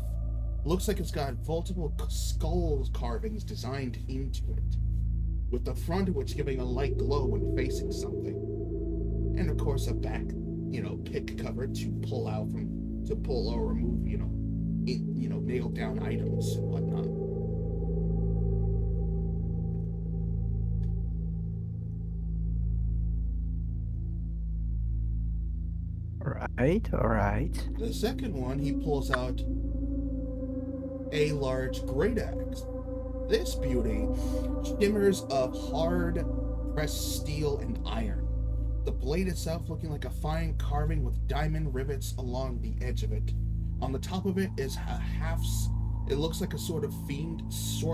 looks like it's got multiple skull carvings designed into it, with the front of which giving a light glow when facing something. and of course a back, pick cover to pull or remove, nailed down items and whatnot. All right. The second one, he pulls out a large great axe. This beauty shimmers of hard pressed steel and iron. The blade itself looking like a fine carving with diamond rivets along the edge of it. On the top of it is it looks like a sort of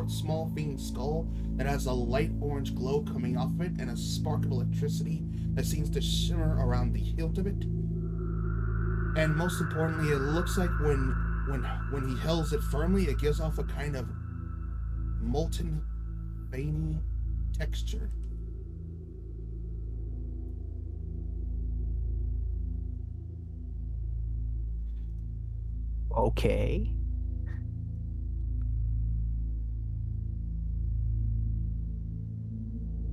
small fiend skull that has a light orange glow coming off of it and a spark of electricity that seems to shimmer around the hilt of it. And most importantly, it looks like when he holds it firmly, it gives off a kind of molten, veiny texture. Okay.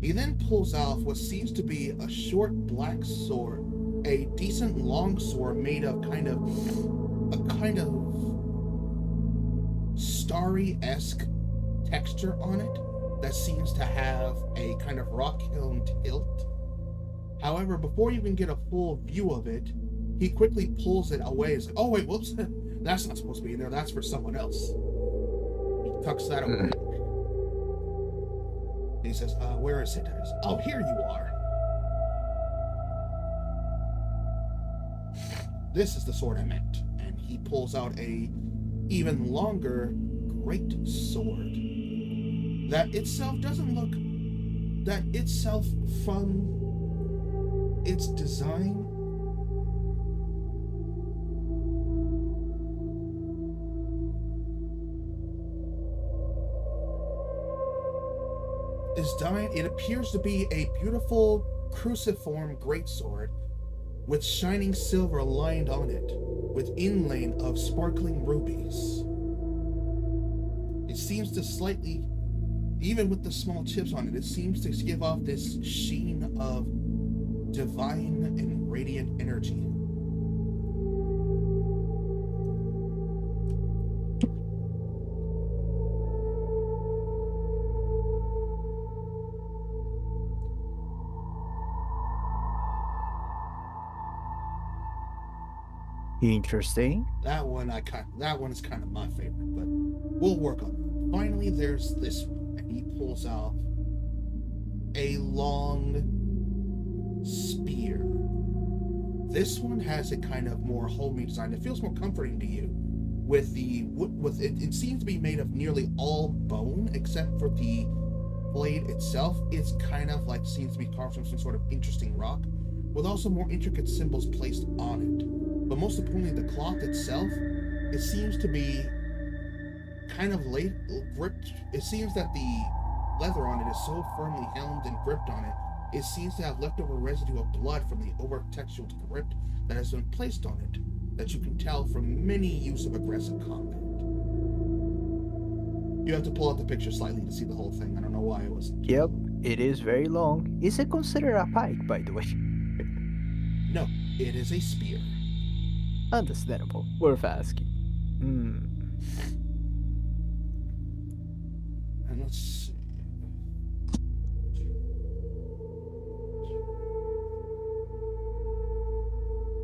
He then pulls off what seems to be a short black sword, a decent long sword made of a kind of starry-esque texture on it that seems to have a kind of rock-hewn hilt. However, before you can get a full view of it, he quickly pulls it away. He's like, oh wait, whoops, that's not supposed to be in there, that's for someone else. He tucks that away. He says, where is it? Oh, here you are. This is the sword I meant. And he pulls out a even longer great sword. That itself from its design, it appears to be a beautiful cruciform greatsword with shining silver lined on it, with inlay of sparkling rubies. It seems to slightly, even with the small chips on it, it seems to give off this sheen of divine and radiant energy. Interesting. That one is kind of my favorite, but we'll work on it. Finally, there's this one, and he pulls out a long spear. This one has a kind of more homey design. It feels more comforting to you. It seems to be made of nearly all bone, except for the blade itself. It's kind of like seems to be carved from some sort of interesting rock, with also more intricate symbols placed on it. But most importantly, the cloth itself, it seems to be kind of gripped. It seems that the leather on it is so firmly helmed and gripped on it, it seems to have leftover residue of blood from the over-textured grip that has been placed on it, that you can tell from many use of aggressive combat. You have to pull out the picture slightly to see the whole thing. I don't know why it was. Yep, it is very long. Is it considered a pike, by the way? No, it is a spear. Understandable. Worth asking. And let's see.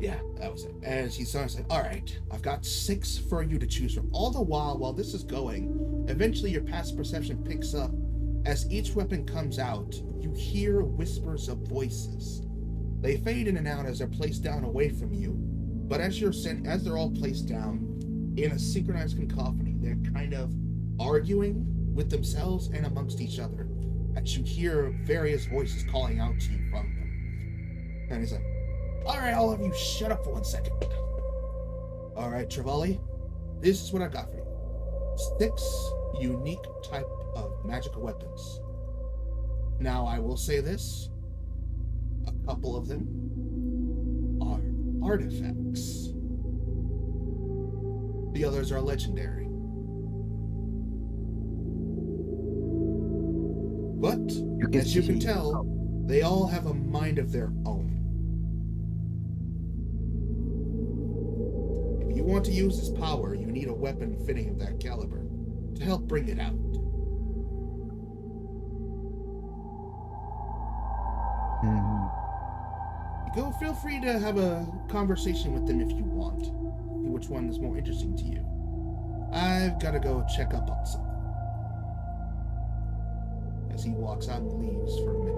Yeah, that was it. As he starts like, all right, I've got 6 for you to choose from. All the while this is going, eventually your passive perception picks up. As each weapon comes out, you hear whispers of voices. They fade in and out as they're placed down away from you. But as they're all placed down in a synchronized cacophony, they're kind of arguing with themselves and amongst each other. As you hear various voices calling out to you from them. And he's like, all right, all of you, shut up for 1 second. All right, Trevally, this is what I got for you. 6 unique type of magical weapons. Now, I will say this. A couple of them are artifacts. The others are legendary. But, as you can tell, they all have a mind of their own. want to use this power, you need a weapon fitting of that caliber to help bring it out. Go, feel free to have a conversation with them if you want. See which one is more interesting to you. I've got to go check up on something. As he walks out and leaves for a minute.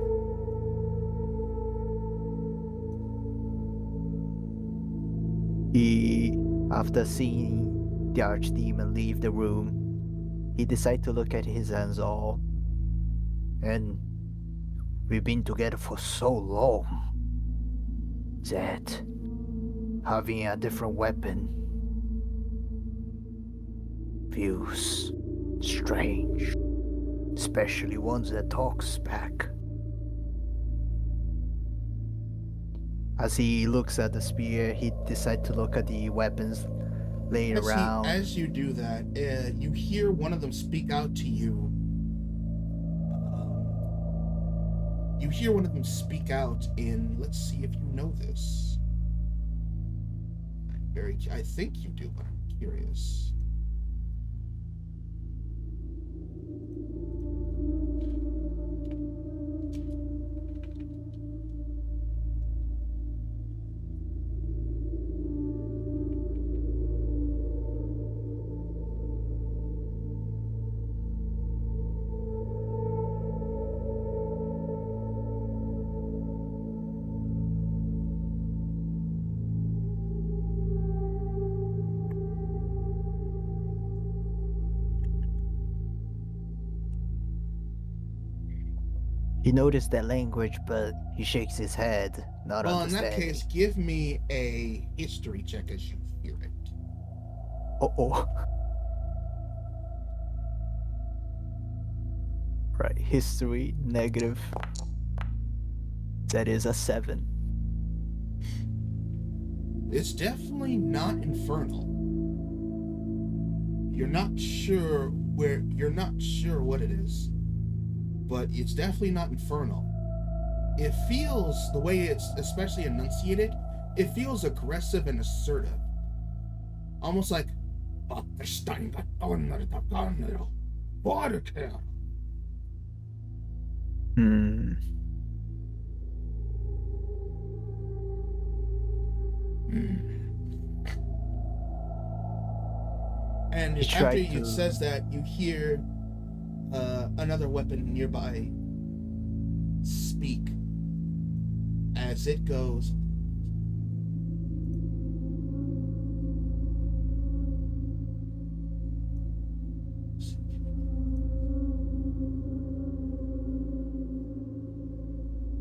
After seeing the archdemon leave the room, he decides to look at his Anzal. And we've been together for so long that having a different weapon feels strange, especially ones that talks back. As he looks at the spear, he decides to look at the weapons laying around. As you do that, you hear one of them speak out to you. You hear one of them speak out in, let's see if you know this. I think you do, but I'm curious. He noticed that language, but he shakes his head, not understanding. In that case, give me a history check as you hear it. Uh-oh. Right, history, negative. That is a 7. It's definitely not infernal. You're not sure what it is, but it's definitely not infernal. It feels, the way it's especially enunciated, it feels aggressive and assertive. Almost like, And after it says that, you hear another weapon nearby speak as it goes.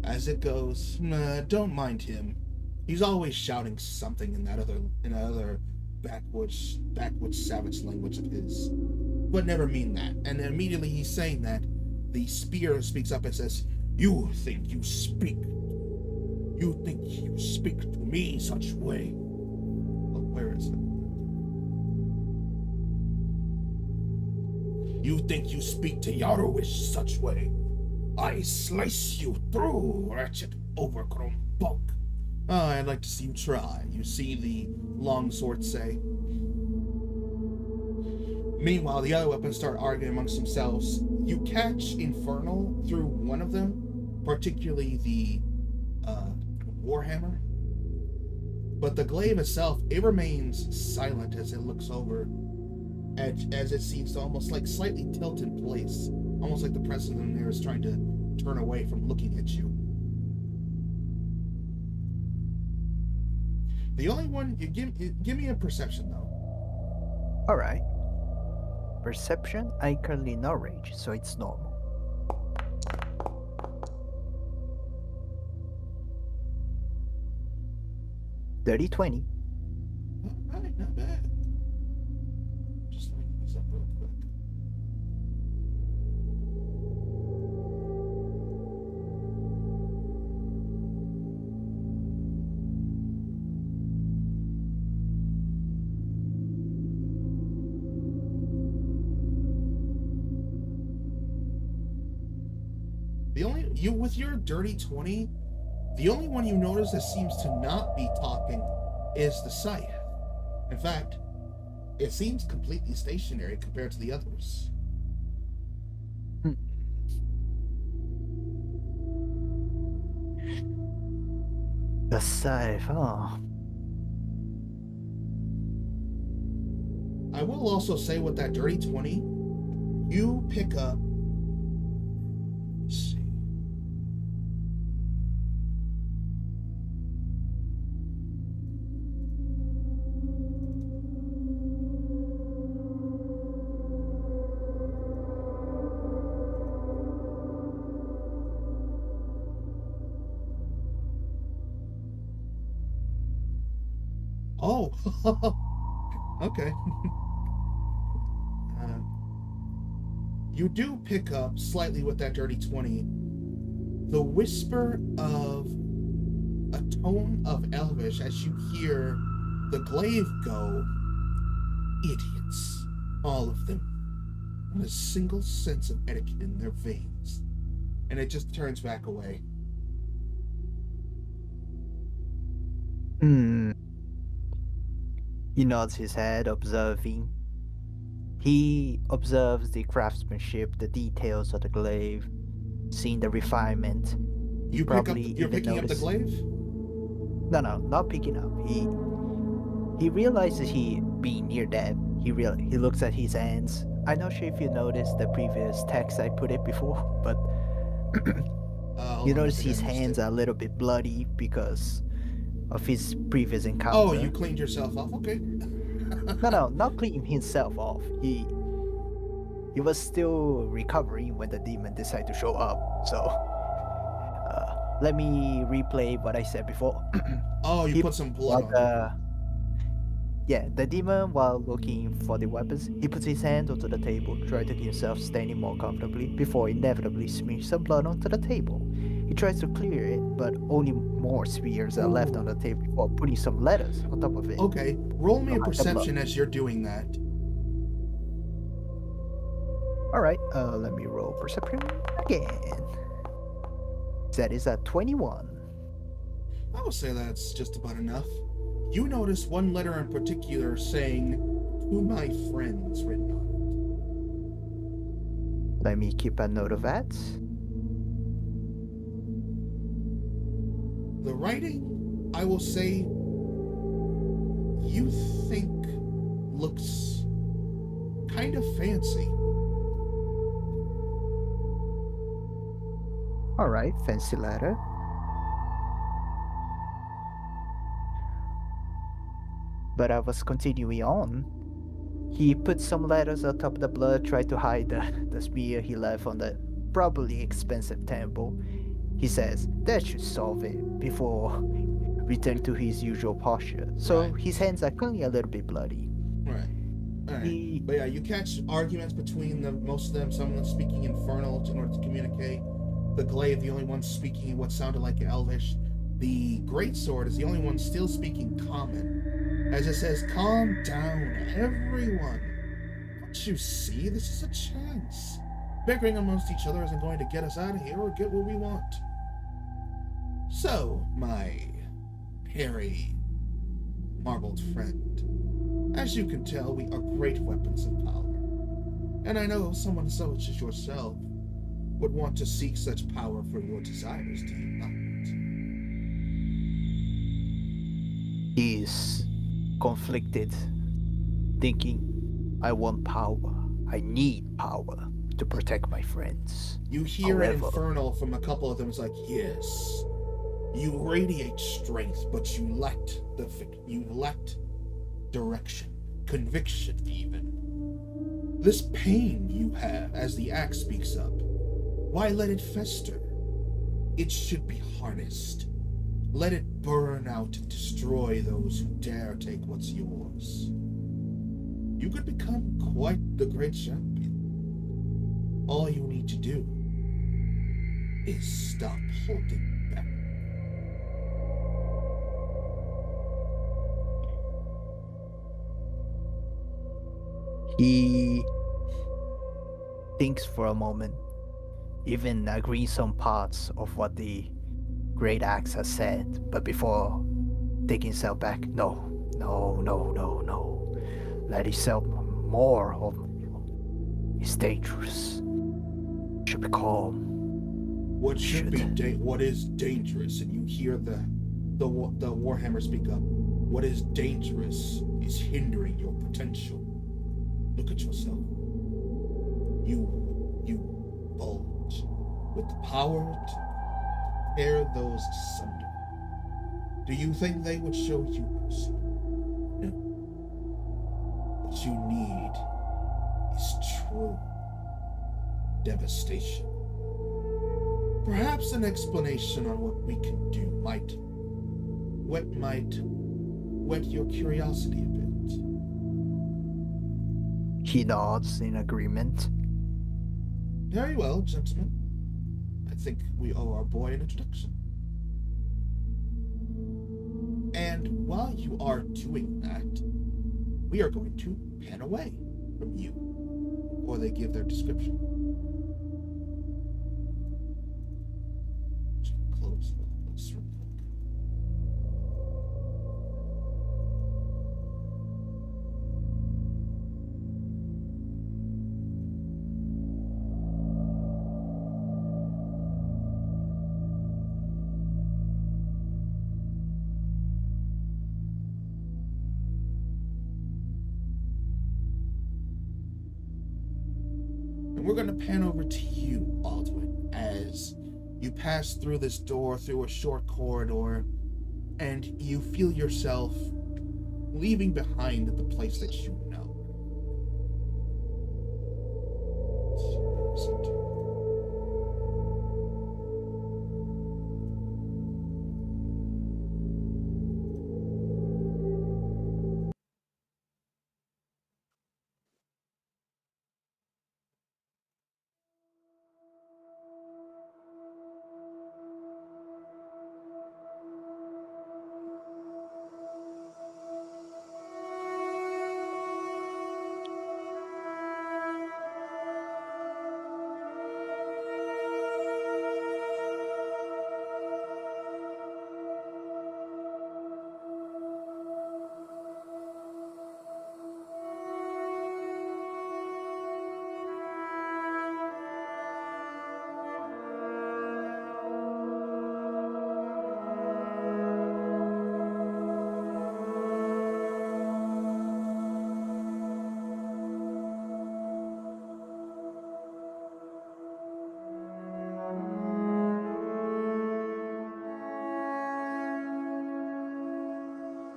As it goes, don't mind him. He's always shouting something in that other backwoods savage language of his. But never mean that. And immediately he's saying that, the spear speaks up and says, You think you speak to me such way. Well, where is it? You think you speak to Yarowish such way. I slice you through, wretched, overgrown bulk. Oh, I'd like to see you try. You see the longsword say. Meanwhile, the other weapons start arguing amongst themselves. You catch Infernal through one of them, particularly the Warhammer. But the glaive itself, it remains silent as it looks over, as it seems to almost like slightly tilt in place. Almost like the president there is trying to turn away from looking at you. The only one, give me a perception though. Alright. Perception, I currently no rage, so it's normal. Dirty 20. Alright, not bad. Just looking this up real quick. With your dirty 20, the only one you notice that seems to not be talking is the scythe. In fact, it seems completely stationary compared to the others. The scythe, huh? I will also say with that dirty 20, you pick up. Let's see. Oh, okay. You do pick up slightly with that dirty 20 the whisper of a tone of Elvish as you hear the glaive go, idiots, all of them, with a single sense of etiquette in their veins. And it just turns back away. He nods his head, observing. He observes the craftsmanship, the details of the glaive, seeing the refinement. You're picking up the glaive? No, not picking up. He realizes he being near death. He looks at his hands. I'm not sure if you noticed the previous text I put it before, but you notice his hands are a little bit bloody because of his previous encounter. Oh, you cleaned yourself off? Okay. No, not cleaning himself off. He was still recovering when the demon decided to show up. So, let me replay what I said before. Oh, you put some blood on. Yeah, the demon, while looking for the weapons, he puts his hand onto the table, trying to get himself standing more comfortably before inevitably smears some blood onto the table. He tries to clear it, but only more spears are left on the table before putting some letters on top of it. Okay, roll me a perception as you're doing that. Alright, let me roll perception again. That is a 21. I will say that's just about enough. You notice one letter in particular saying, "To my friends," written on it. Let me keep a note of that. The writing, I will say, you think looks kind of fancy. Alright, fancy letter. But I was continuing on. He put some letters on top of the blood, tried to hide the smear he left on the probably expensive temple. He says that should solve it before returning to his usual posture. So his hands are clearly a little bit bloody. Right. Alright. But yeah, you catch arguments between most of them, some of them speaking Infernal in order to communicate. The glaive, the only one speaking what sounded like Elvish. The greatsword is the only one still speaking Common. As it says, "Calm down, everyone. Don't you see? This is a chance. Bickering amongst each other isn't going to get us out of here or get what we want. So, my hairy, marbled friend, as you can tell, we are great weapons of power. And I know someone such as yourself would want to seek such power for your desires, do you not?" He's conflicted, thinking, I want power. I need power to protect my friends. You hear an Infernal from a couple of them. It's like, yes, you radiate strength, but you lacked direction, conviction even. This pain you have, as the axe speaks up, why let it fester? It should be harnessed. Let it burn out and destroy those who dare take what's yours. You could become quite the great champion. All you need to do is stop holding back. He thinks for a moment, even agrees on parts of what the Great Axe has said, but before taking himself back, no, No. Let yourself more of is dangerous. Should be calm. What what is dangerous? And you hear the Warhammer speak up. What is dangerous is hindering your potential. Look at yourself. You bulge with the power to tear those asunder. Do you think they would show you mercy? No. What you need is true devastation. Perhaps an explanation on what we can do might whet your curiosity a bit. He nods in agreement. Very well, gentlemen. I think we owe our boy an introduction. And while you are doing that, we are going to pan away from you before they give their description. Just close this real quick. And we're going to pan over to you, Aldwin, as you pass through this door, through a short corridor, and you feel yourself leaving behind the place that you know.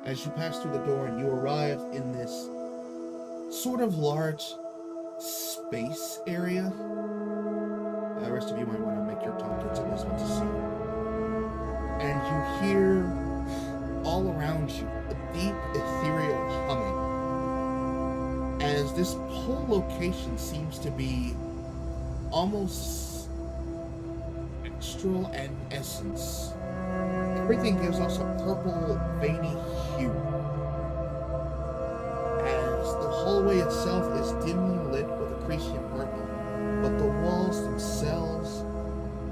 As you pass through the door, you arrive in this sort of large space area. The rest of you might want to make your tokens on this one to see. And you hear all around you a deep ethereal humming, as this whole location seems to be almost astral and essence. Everything gives us a purple, veiny hue, as the hallway itself is dimly lit with a Cretan purple, but the walls themselves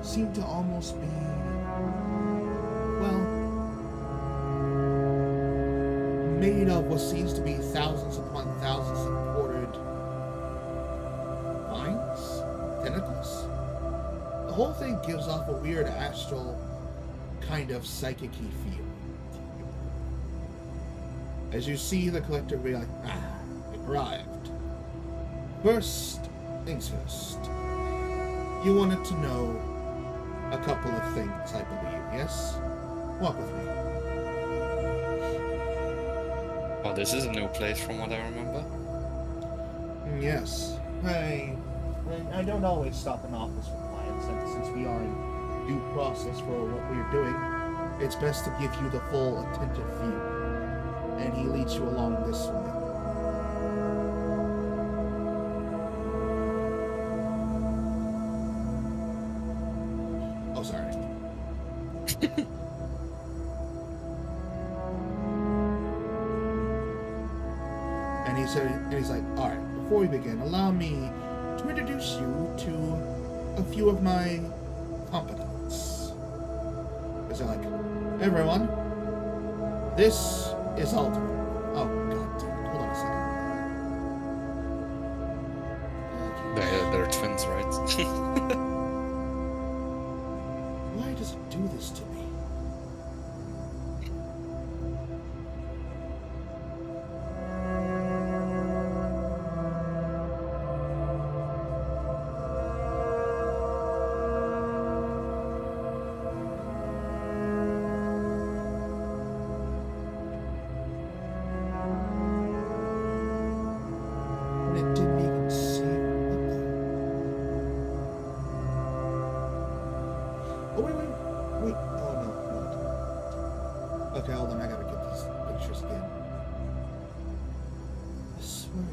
seem to almost be, well, made of what seems to be thousands upon thousands of imported vines, tentacles. The whole thing gives off a weird astral kind of psychic-y feel. As you see the collector be like, it arrived. First things first. You wanted to know a couple of things, I believe, yes? Walk with me. Oh, this is a new place from what I remember. Yes. I don't always stop in office for clients, and since we are in due process for what we are doing, it's best to give you the full attentive view. And he leads you along this way. Oh, sorry. And he's like, all right, before we begin, allow me to introduce you to a few of my competence. Because they're like, everyone, this is Aldrin. Oh, god damn it. Hold on a second. They're twins, right? Why does it do this to me? And it didn't even see what the... Oh, wait. Oh, no. Okay, hold on. I gotta get these pictures again. I swear.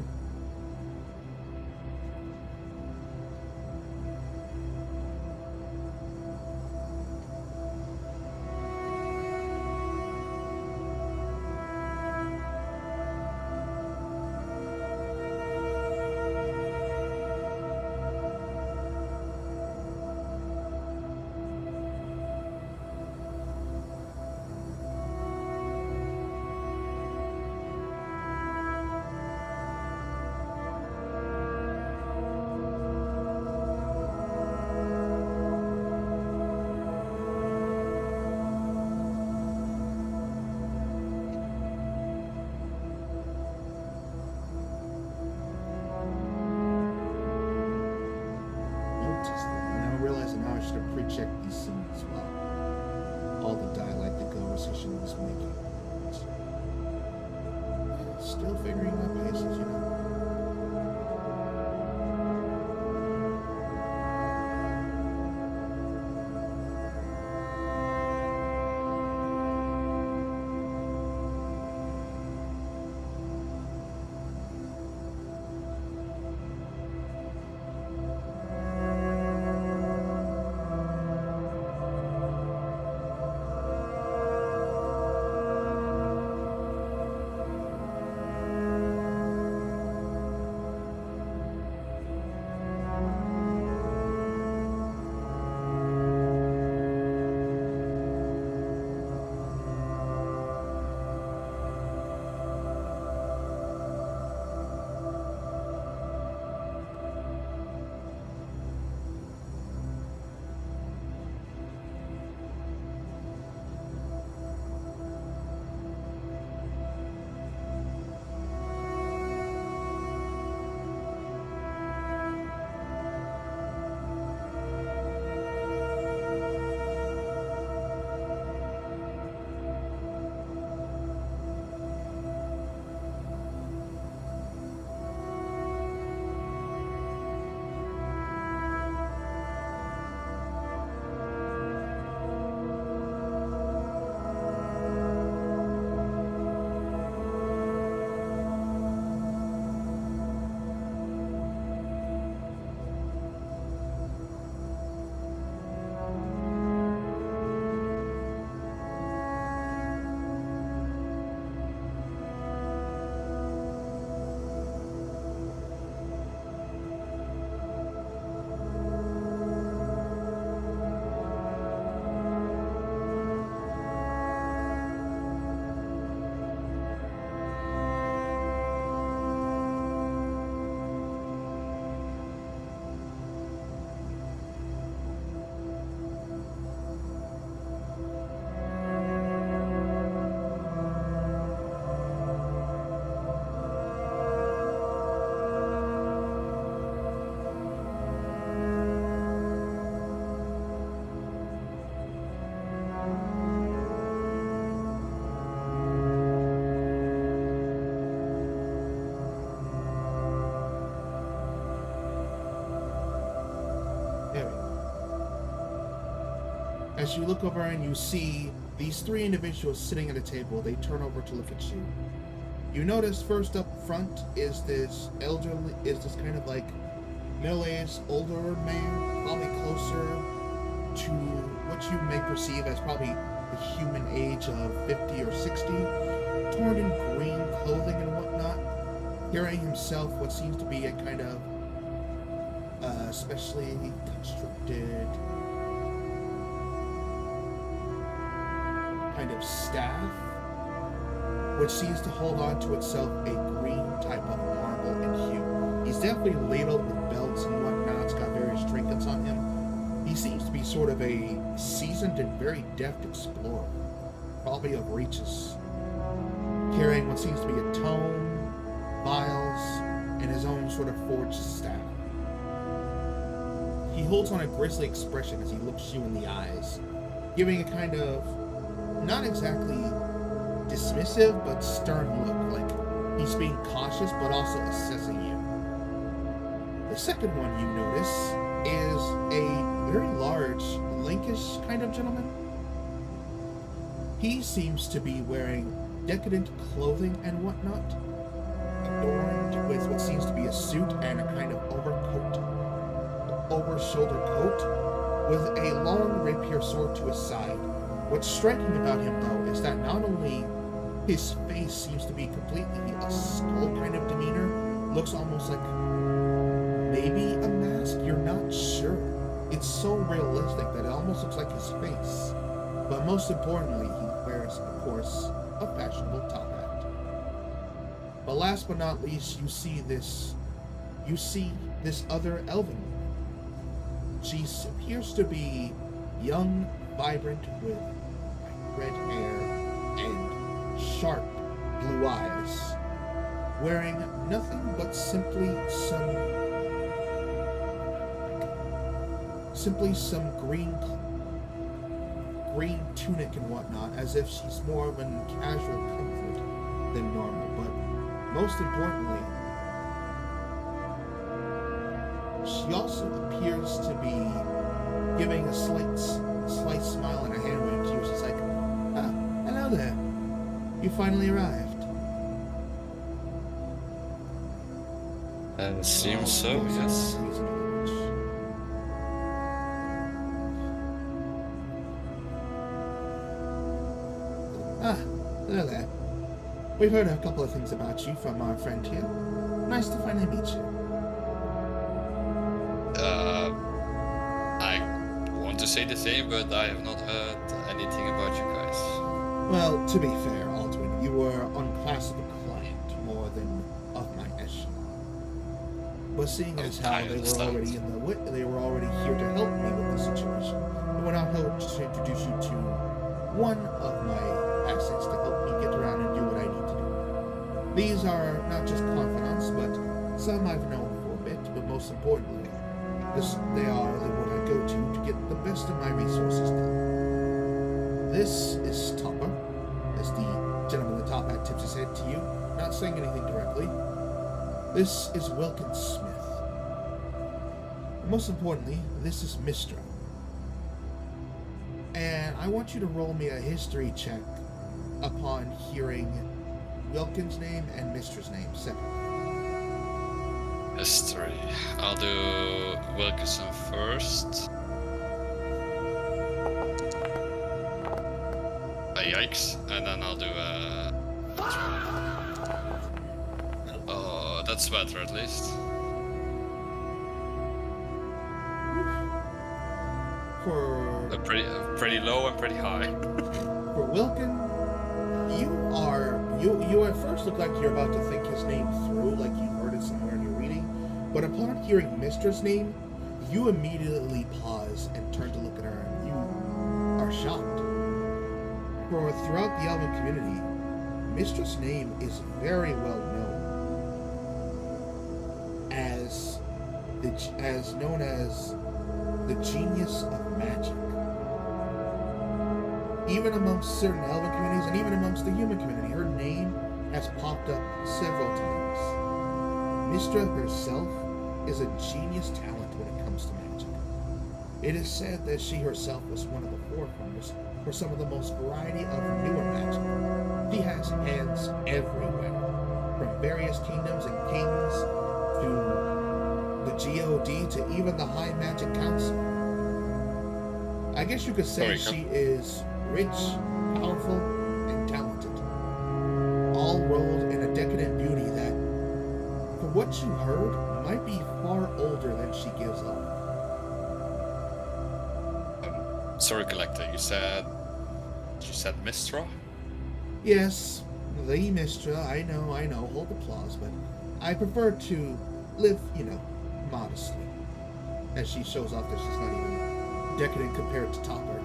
Noticed that. Now I realize that now I should have pre-checked these scenes as well. All the dialectic conversation was making. Still figuring out bases, you know. There we go. As you look over and you see these three individuals sitting at a table, they turn over to look at you. You notice first up front is this kind of like middle-aged, older man, probably closer to what you may perceive as probably the human age of 50 or 60, torn in green clothing and whatnot, carrying himself what seems to be a kind of specially constructed kind of staff. which seems to hold on to itself a green type of marble in hue. He's definitely ladled with belts and whatnot. It's got various trinkets on him. He seems to be sort of a seasoned and very deft explorer, probably of reaches, carrying what seems to be a tome, vials, and his own sort of forged staff. He holds on a grisly expression as he looks you in the eyes, giving a kind of, not exactly dismissive, but stern look, like he's being cautious but also assessing you. The second one you notice is a very large, linkish kind of gentleman. He seems to be wearing decadent clothing and whatnot, adorned with what seems to be a suit and a kind of over-shoulder coat, with a long rapier sword to his side. What's striking about him, though, is that not only his face seems to be completely a skull kind of demeanor, looks almost like maybe a mask, you're not sure. It's so realistic that it almost looks like his face. But most importantly, he wears, of course, a fashionable top hat. But last but not least, you see this other elven woman. She appears to be young, vibrant, with red hair and sharp blue eyes, wearing nothing but simply some green tunic and whatnot, as if she's more of an casual comfort than normal. But most importantly, she also appears to be giving a slight smile and a hand wave to you. She's like, "Ah, hello there. You finally arrived." Seems so, yes. Ah, hello there. We've heard a couple of things about you from our friend here. Nice to finally meet you. I want to say the same, but I have not heard anything about you guys. Well, to be fair, Aldwin, you were unclassical client more than of my echelon. But seeing as how they were already here to help me with the situation, it would not help to introduce you to one of my assets to help me get around and do what I need to do. These are not just confidants, but some I've known for a bit, but most importantly, they are what I go to get the best of my resources done. This is Topper, as the gentleman in the top hat tips his head to you, not saying anything directly. This is Wilkins Smith. And most importantly, this is Mistra. And I want you to roll me a history check upon hearing Wilkins' name and Mistra's name separately. History. I'll do Wilkinson first. Yikes. And then I'll do oh, that's better at least. For Pretty low and pretty high. For Wilkin, you at first look like you're about to think his name through, like you heard it somewhere in your reading, but upon hearing Mistra's name, you immediately pause and turn to look at her, and you are shocked. For throughout the Elven community, Mistra's name is very well known as known as the genius of magic. Even amongst certain Elven communities, and even amongst the human community, her name has popped up several times. Mistra herself is a genius talent when it comes to magic. It is said that she herself was one of the forerunners for some of the most variety of newer magic. She has hands everywhere, from various kingdoms and kings to the GOD to even the High Magic Council. I guess you could say she is rich, powerful, and talented, all rolled in a decadent beauty that, for what you heard, might be far older than she gives off. Sorry, Collector, you said Mistra? Yes, The Mistra, I know, hold applause, but I prefer to live, modestly. As she shows off that she's not even decadent compared to Topper.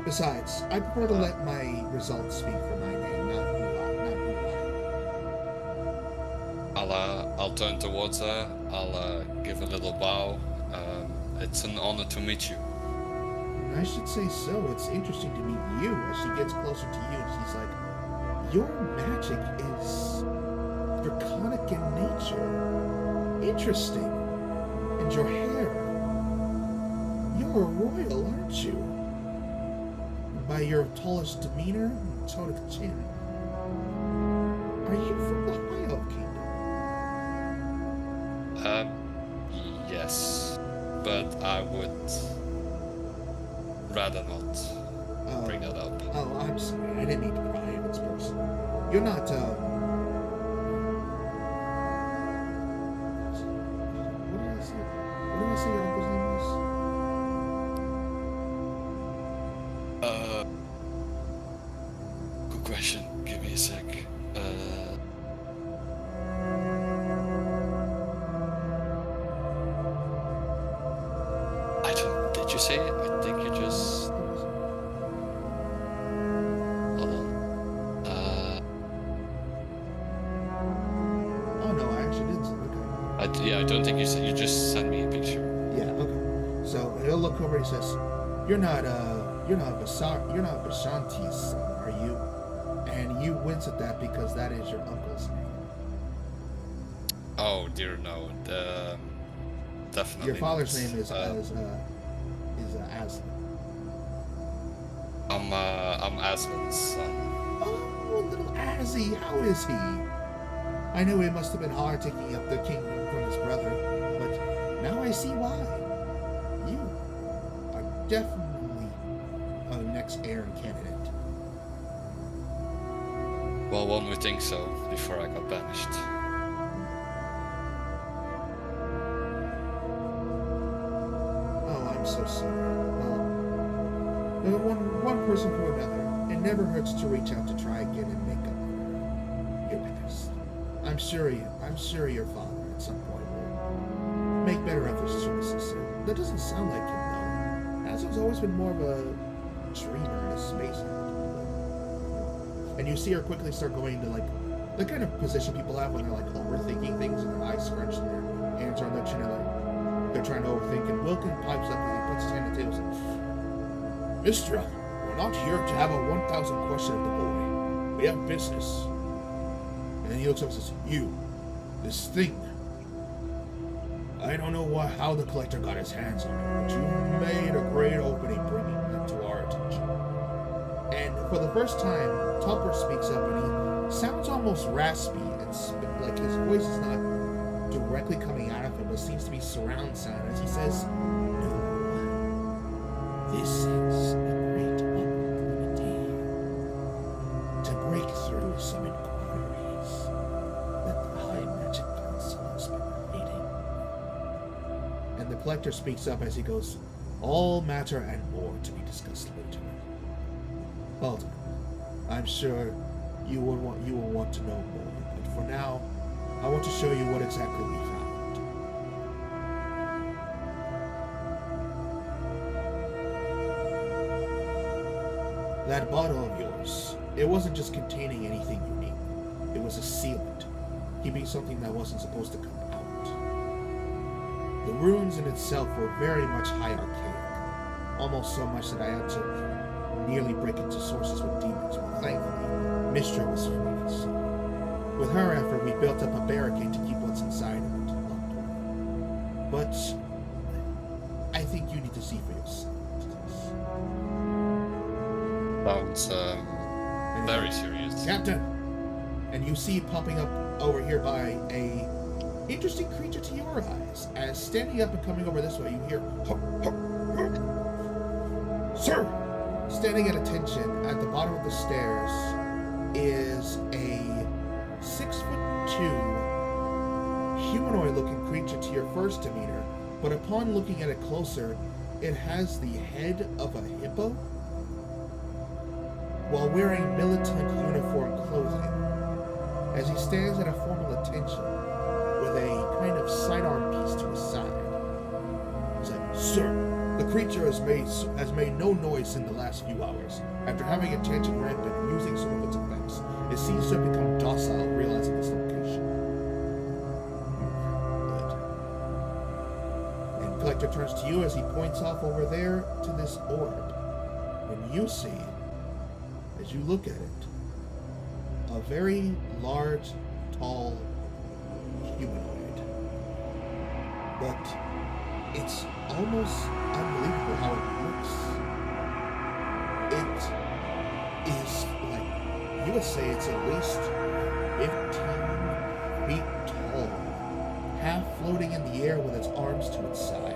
Besides, I prefer to let my results speak for my name, not who I'll turn towards her. I'll give a little bow. It's an honor to meet you. I should say so. It's interesting to meet you. As she gets closer to you, she's like, your magic is draconic in nature. Interesting. And your hair. You're a royal, aren't you? By your tallest demeanor and tone of chin. Are you from the High Elf Kingdom? Yes. But I would rather not bring that up. Oh, I'm sorry. I didn't mean to pry if it's personal. You're not, what did I say? What did I say your uncle's name was? Good question. Give me a sec. I don't. Did you say it? I think you just. Hold on. Oh no, I actually didn't say. Okay. I don't think you said. You just sent me a picture. Yeah. Okay. So he'll look over and he says, "You're not Bashanti's son, are you?" And you wince at that because that is your uncle's name. Oh dear, no. Definitely. Your father's not. name is Aslan. I'm Aslan's son. Oh, little Azzy, how is he? I know it must have been hard taking up the kingdom from his brother, but now I see why. You are definitely a next heir candidate. Well, one would think so before I got banished. Oh, I'm so sorry. Well, one person to another, it never hurts to reach out to try again and make up for your past. I'm sure your father at some point will make better efforts to assist him. That doesn't sound like him though. Aslan's always been more of a dreamer and a space nerd. And you see her quickly start going to like the kind of position people have when they're like overthinking things and their eyes scrunched and their hands are on their chin and like they're trying to overthink. And Wilkin pipes up and he puts his hand on the table and says, Mistra, we're not here to have a 1,000 question of the boy. We have business. And then he looks up and says, you, this thing. I don't know how the collector got his hands on it, but you made a great opening bringing that to our attention. And for the first time, Topper speaks up and he sounds almost raspy and like his voice is not directly coming out of him, but seems to be surround sound as he says, no, this is a great opportunity to break through some inquiries that the High Magic Council has been reading. And the collector speaks up as he goes, all matter and more to be discussed later. Well done. I'm sure you will want to know more, but for now, I want to show you what exactly we found. That bottle of yours, it wasn't just containing anything unique. It was a sealant, keeping something that wasn't supposed to come out. The runes in itself were very much high archaic, almost so much that I had to nearly break into sources with demons, but thankfully, Mistra was free. So with her effort, we built up a barricade to keep what's inside of it locked away. But I think you need to see for yourself. Sounds very serious. Captain! And you see popping up over here by a interesting creature to your eyes. As standing up and coming over this way, you hear, Sir! Standing at attention at the bottom of the stairs is a 6'2" humanoid-looking creature to your first demeanor, but upon looking at it closer, it has the head of a hippo. while wearing militant uniform clothing, as he stands at a formal attention with a kind of sidearm piece to his side. He's like, "Sir, the creature has made no noise in the last few hours. After having attention rampant and using some of its effects, it seems to have become docile, realizing its location." Good. And Collector turns to you as he points off over there to this orb. And you see, as you look at it, a very large, tall humanoid. But it's almost unbelievable how it looks. It is like, you would say it's at least 15 feet tall, half floating in the air with its arms to its side.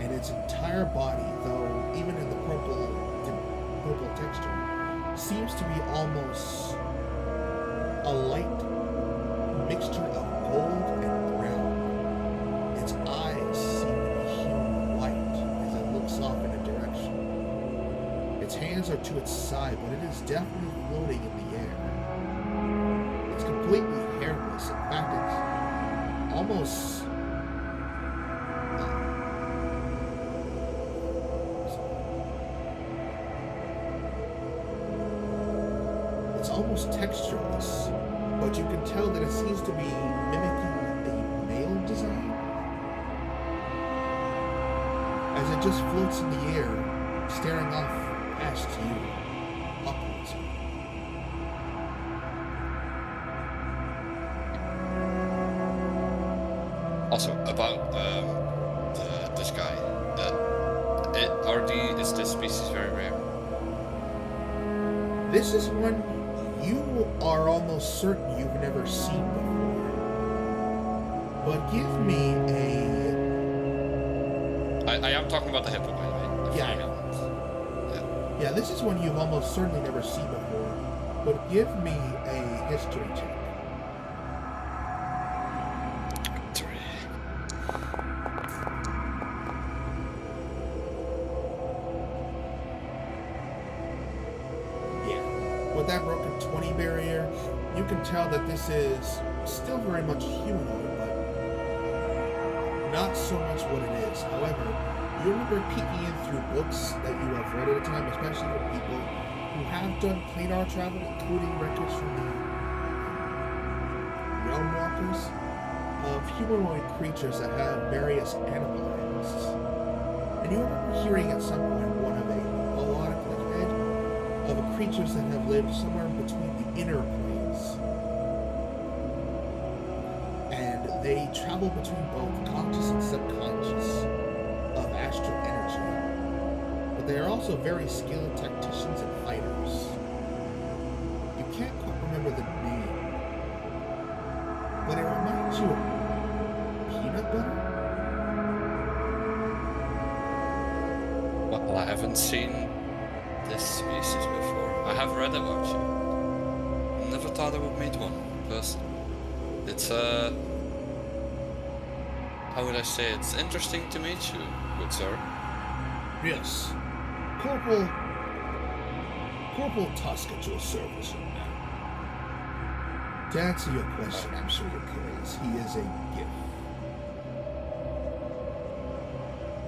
And its entire body, though even in the purple texture, seems to be almost a light mixture of gold and brown. Its eyes seem to be hewn white as it looks off in a direction. Its hands are to its side, but it is definitely floating in the air. It's completely hairless. In fact, it's almost textureless, but you can tell that it seems to be mimicking a male design, as it just floats in the air, staring off past you, upwards. Also, about this guy, is this species very rare? This is one you are almost certain you've never seen before. But give me I am talking about the hippo, by the way. Yeah, I know. Yeah, this is one you've almost certainly never seen before. But give me a history check. With that broken 20 barrier, you can tell that this is still very much humanoid, but not so much what it is. However, you remember peeking in through books that you have read at a time, especially for people who have done planar travel, including records from the realm walkers, of humanoid creatures that have various animal heads. And you remember hearing at some point one of a melodic head of creatures that have lived somewhere between the inner planes. And they travel between both conscious and subconscious of astral energy. But they are also very skilled tacticians and fighters. You can't quite remember the name, but it reminds you of peanut butter? Well, I haven't seen this species before. I have read about you. Never thought I would meet one person. It's how would I say? It's interesting to meet you, good sir. Yes. Corporal Tusk at your service, young man. To answer your question, I'm sure you're curious. He is a gift.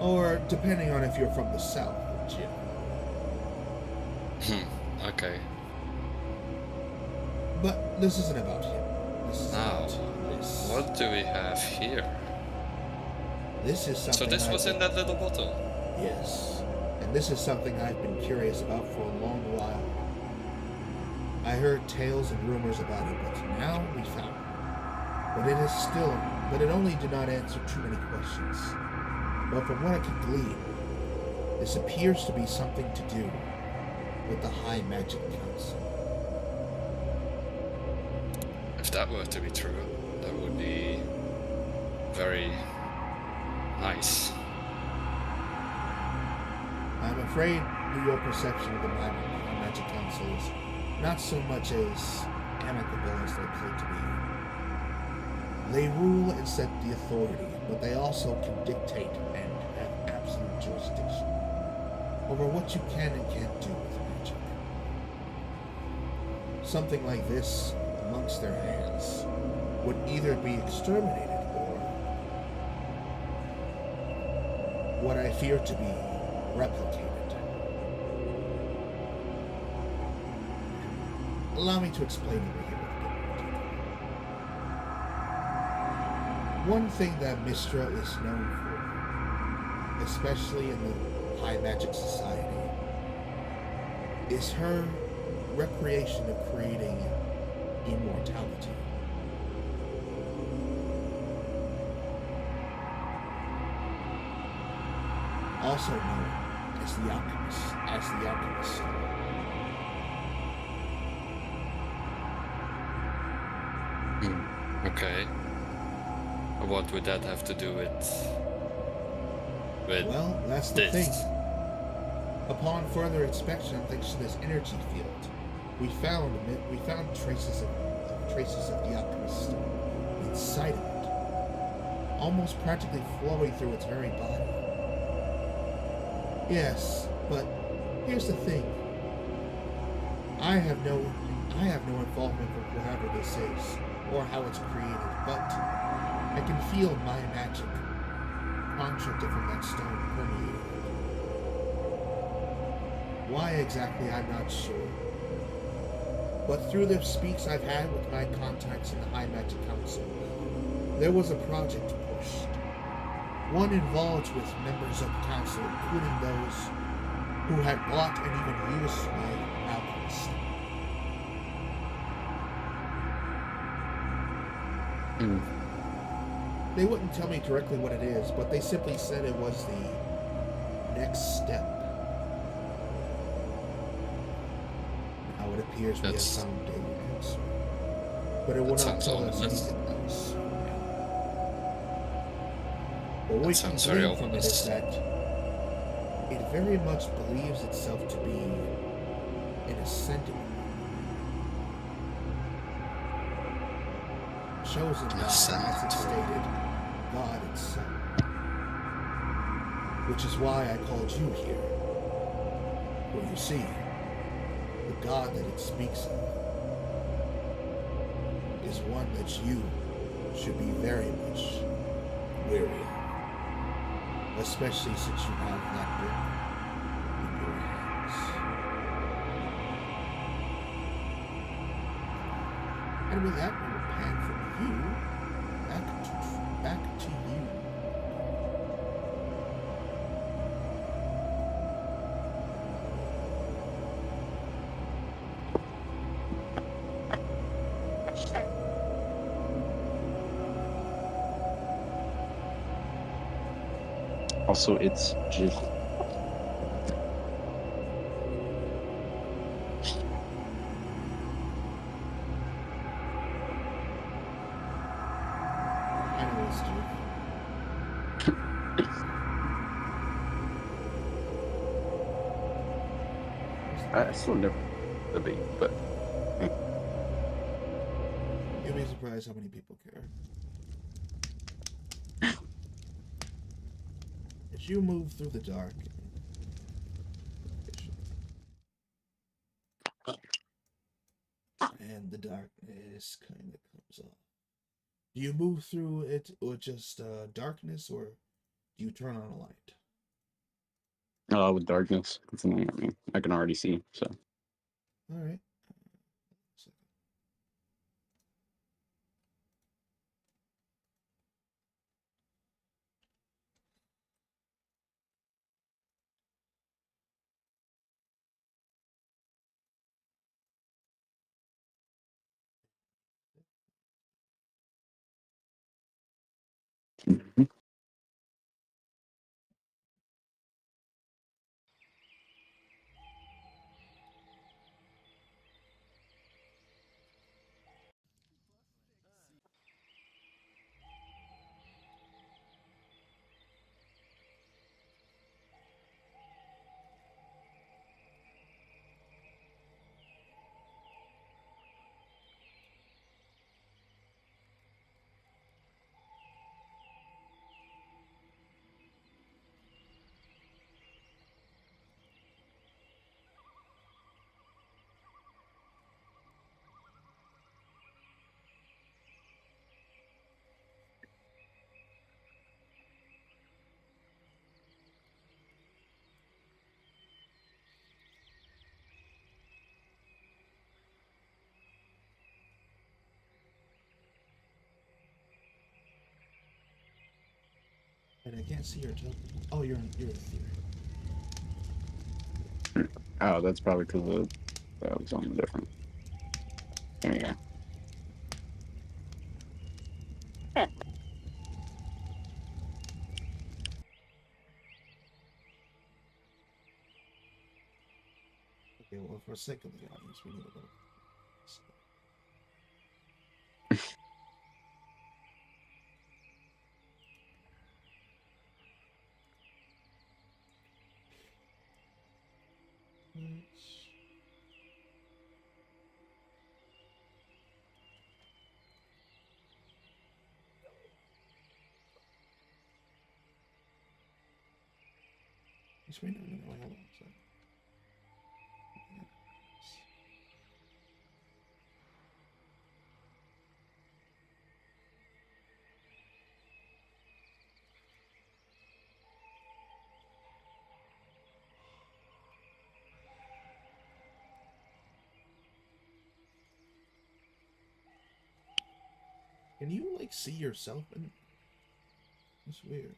Or, depending on if you're from the south, Jim. Okay. But this isn't about him. This is Now, about this. what do we have here? This is something. So this was in that little bottle? Yes. And this is something I've been curious about for a long while. I heard tales and rumors about it, but now we found it. But it only did not answer too many questions. But from what I could glean, this appears to be something to do with the High Magic Council. If that were to be true, that would be very nice. I'm afraid your perception of the High Magic Council is not so much as amicable as they claim to be. They rule and set the authority, but they also can dictate and have absolute jurisdiction over what you can and can't do with magic. something like this amongst their hands would either be exterminated or what I fear to be replicated. Allow me to explain over here with a bit more detail. One thing that Mistra is known for, especially in the High Magic Society, is her recreation of creating immortality. Also known as the Alchemist. Okay. What would that have to do with Well, that's the this? thing. Upon further inspection thanks to this energy field, we found traces of the Alchemist inside of it, almost practically flowing through its very body. Yes, but here's the thing. I have no involvement with whatever this is or how it's created, but I can feel my magic constructed from that stone permeating it. Why exactly, I'm not sure. But through the speaks I've had with my contacts in the High Magic Council, there was a project pushed. One involved with members of the council, including those who had bought and even used my alchemist. They wouldn't tell me directly what it is, but they simply said it was the next step. Now it appears we have found an answer, but it will not tell us anything else. But what we can glean from it is that it very much believes itself to be an ascendant, chosen by, as it stated, God itself. Which is why I called you here. For you see, the God that it speaks of is one that you should be very much wary of. Especially since you have that book in your hands. And with that, we will pan from you back to you. Also, it's just I know it's true. I still never debate, but You'll be surprised how many people care. As you move through the dark, and the darkness kind of comes off. Do you move through it with just darkness, or do you turn on a light? with darkness, it's something I can already see. So All right. I can't see your token. Oh, you're the theory. Oh, that's probably because that was something different. There you go. Okay, well, for the sake of the audience, we need a little. Just wait, no, hold on a second. Can you like see yourself in? That's weird.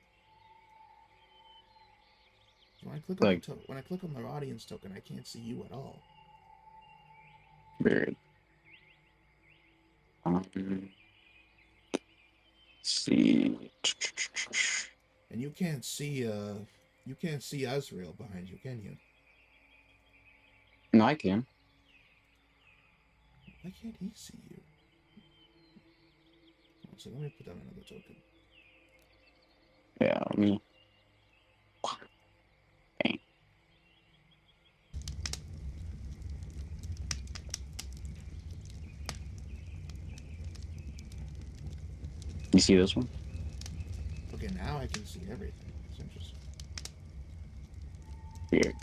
When I click on Like, when I click on the audience token, I can't see you at all. weird. Let's see. And you can't see Azrael behind you, can you? No, I can. Why can't he see you? So let me put down another token. Yeah, let me. Dang. You see this one? Okay, now I can see everything. It's interesting. Weird.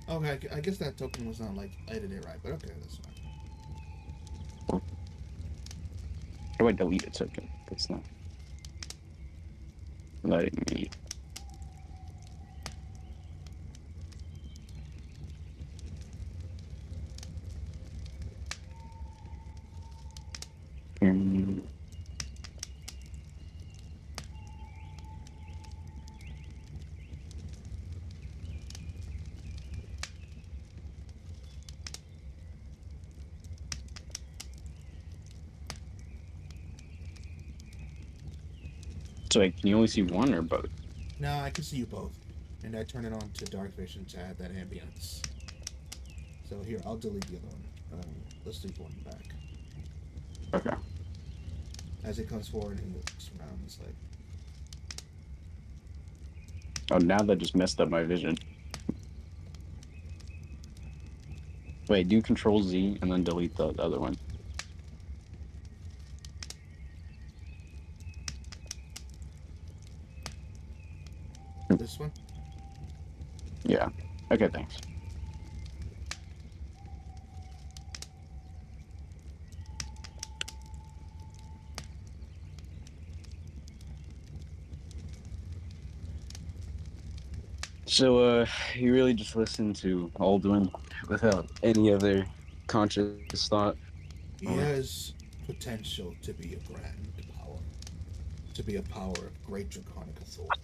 Okay, I guess that token was not like edited right, but okay, that's fine. How do I delete a token? It's not letting me. So wait, can you only see one or both? No, I can see you both. And I turn it on to dark vision to add that ambience. So here, I'll delete the other one. Let's leave one back. Okay. As it comes forward and looks around, it's like, Oh, now that just messed up my vision. Wait, do Control Z and then delete the other one. this one? Yeah. Okay, thanks. So, you really just listen to Alduin without any other conscious thought? He has potential to be a grand power. To be a power of great draconic authority.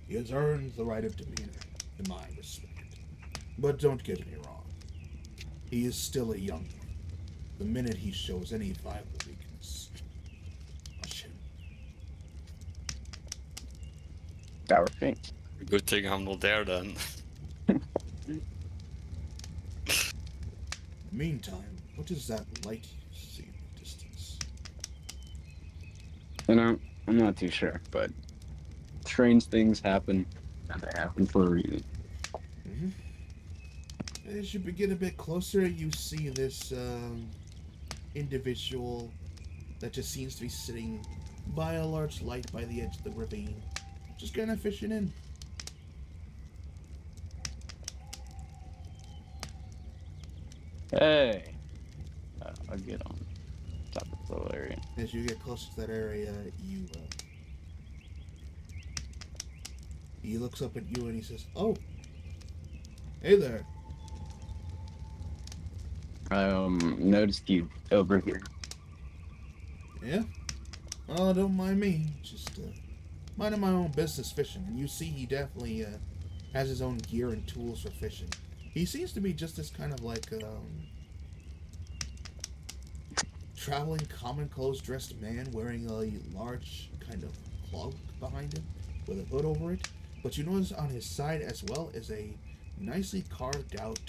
He has earned the right of demeanor, in my respect. But don't get me wrong. He is still a young one. The minute he shows any viable weakness, crush him. Our thing. Good thing I'm not there then. In the meantime, what is that light you see in the distance? You know, I'm not too sure, but strange things happen, and they happen for a reason. Mm-hmm. As you begin a bit closer, you see this individual that just seems to be sitting by a large light by the edge of the ravine, just kind of fishing in. Hey, I'll get on top of the little area. As you get closer to that area, he looks up at you and he says, "Oh, hey there." Noticed you over here. Yeah? Oh, don't mind me. Just minding my own business fishing, and you see he definitely has his own gear and tools for fishing. He seems to be just this kind of like traveling common clothes dressed man wearing a large kind of cloak behind him with a hood over it. But you notice on his side as well is a nicely carved out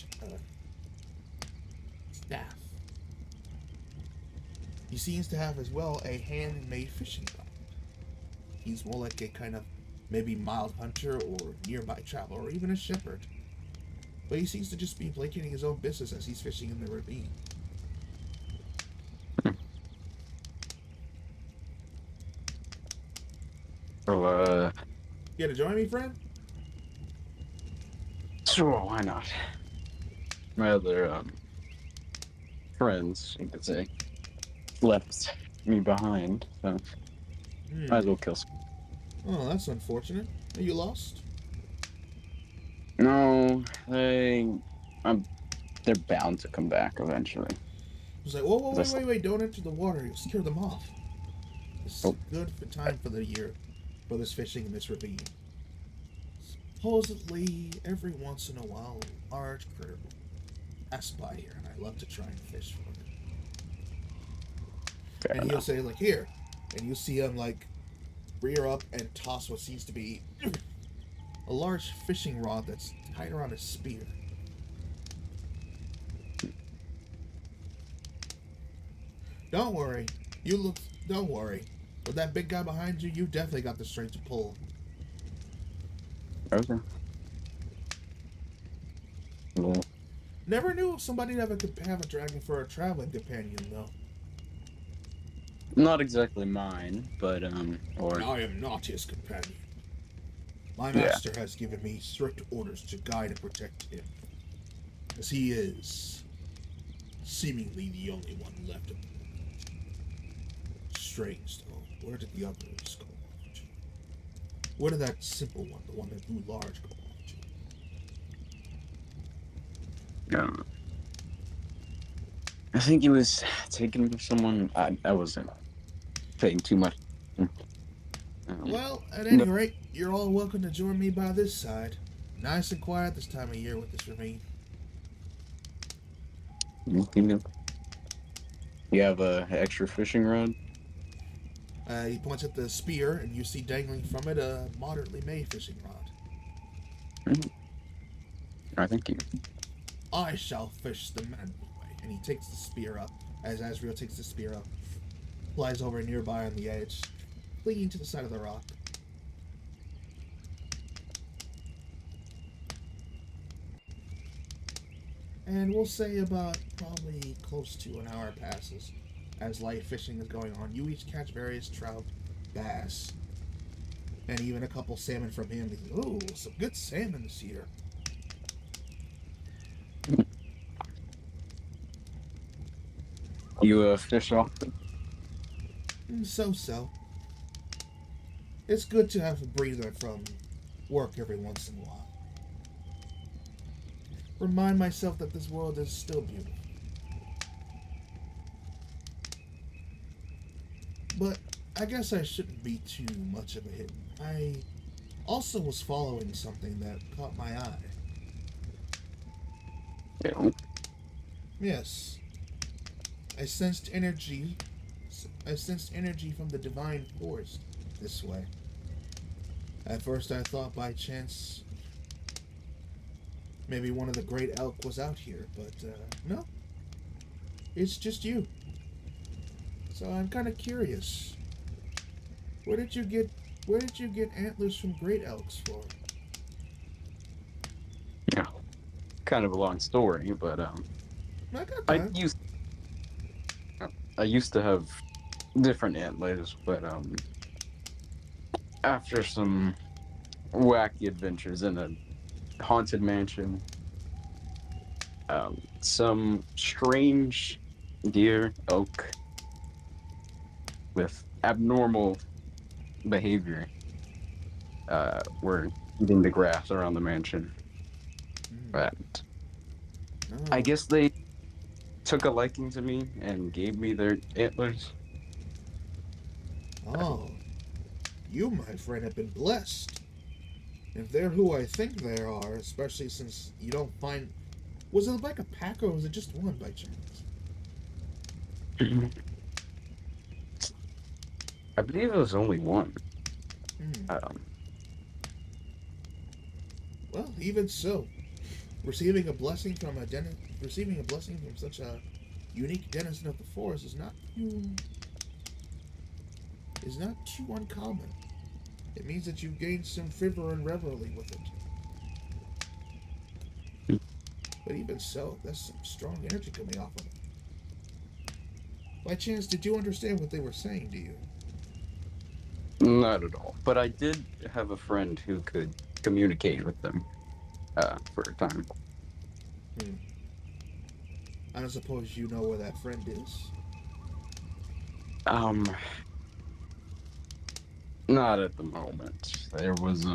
staff. He seems to have as well a handmade fishing rod. He's more like a kind of maybe mild hunter or nearby traveler or even a shepherd. But he seems to just be placating his own business as he's fishing in the ravine. So, You to join me, friend? sure, why not? My other, friends, you could say, left me behind, so might as well kill some. Oh, that's unfortunate. Are you lost? No, they're bound to come back eventually. He's like, whoa, whoa, 'Cause I wait, don't enter the water. You'll scare them off. This is Oh. a good time for the year for this fishing in this ravine. Supposedly, every once in a while, a large critter will pass by here, and I love to try and fish for it. Fair And he'll enough. say, like, here. And you see him, like, rear up and toss what seems to be a large fishing rod that's tied around a spear. Don't worry. Don't worry. With that big guy behind you, you definitely got the strength to pull. Okay. Well, Never knew somebody could have a dragon for a traveling companion, though. not exactly mine, but, or, I am not his companion. My Yeah. master has given me strict orders to guide and protect him, as he is seemingly the only one left of the world. Strange, though. Where did the others go off to? Where did that simple one, the one that grew large, go off to? I think he was taken with someone. I wasn't paying too much. Well, at No, any rate, you're all welcome to join me by this side. Nice and quiet this time of year with this ravine. you have a extra fishing rod? He points at the spear, and you see dangling from it a moderately made fishing rod. I thank you. I shall fish the manly way. And he takes the spear up, as Asriel takes the spear up, flies over nearby on the edge, clinging to the side of the rock. And we'll say about probably close to an hour passes as light fishing is going on. You each catch various trout, bass, and even a couple salmon from him. He's like, ooh, some good salmon this year. You fish often? So. It's good to have a breather from work every once in a while. Remind myself that this world is still beautiful. But I guess I shouldn't be too much of a hit. I also was following something that caught my eye. Yeah. Yes. I sensed energy from the divine forest this way. At first I thought by chance maybe one of the great elk was out here, but no. It's just you. So I'm kind of curious. Where did you get antlers from great elks for? Yeah. Kind of a long story, but I got I that. used to have different antlers, but after some wacky adventures in a haunted mansion, some strange deer elk with abnormal behavior were eating the grass around the mansion. But I Oh. guess they took a liking to me and gave me their antlers. Oh. You, my friend, have been blessed. If they're who I think they are, especially since you don't find... Was it like a pack or was it just one by chance? I believe it was only one. Hmm. Um, Well, even so, receiving a blessing from such a unique denizen of the forest is not too uncommon. It means that you've gained some favor and revelry with it. But even so, there's some strong energy coming off of it. By chance, did you understand what they were saying, do you? Not at all. But I did have a friend who could communicate with them for a time. Hmm. I don't suppose you know where that friend is? Um, Not at the moment. There was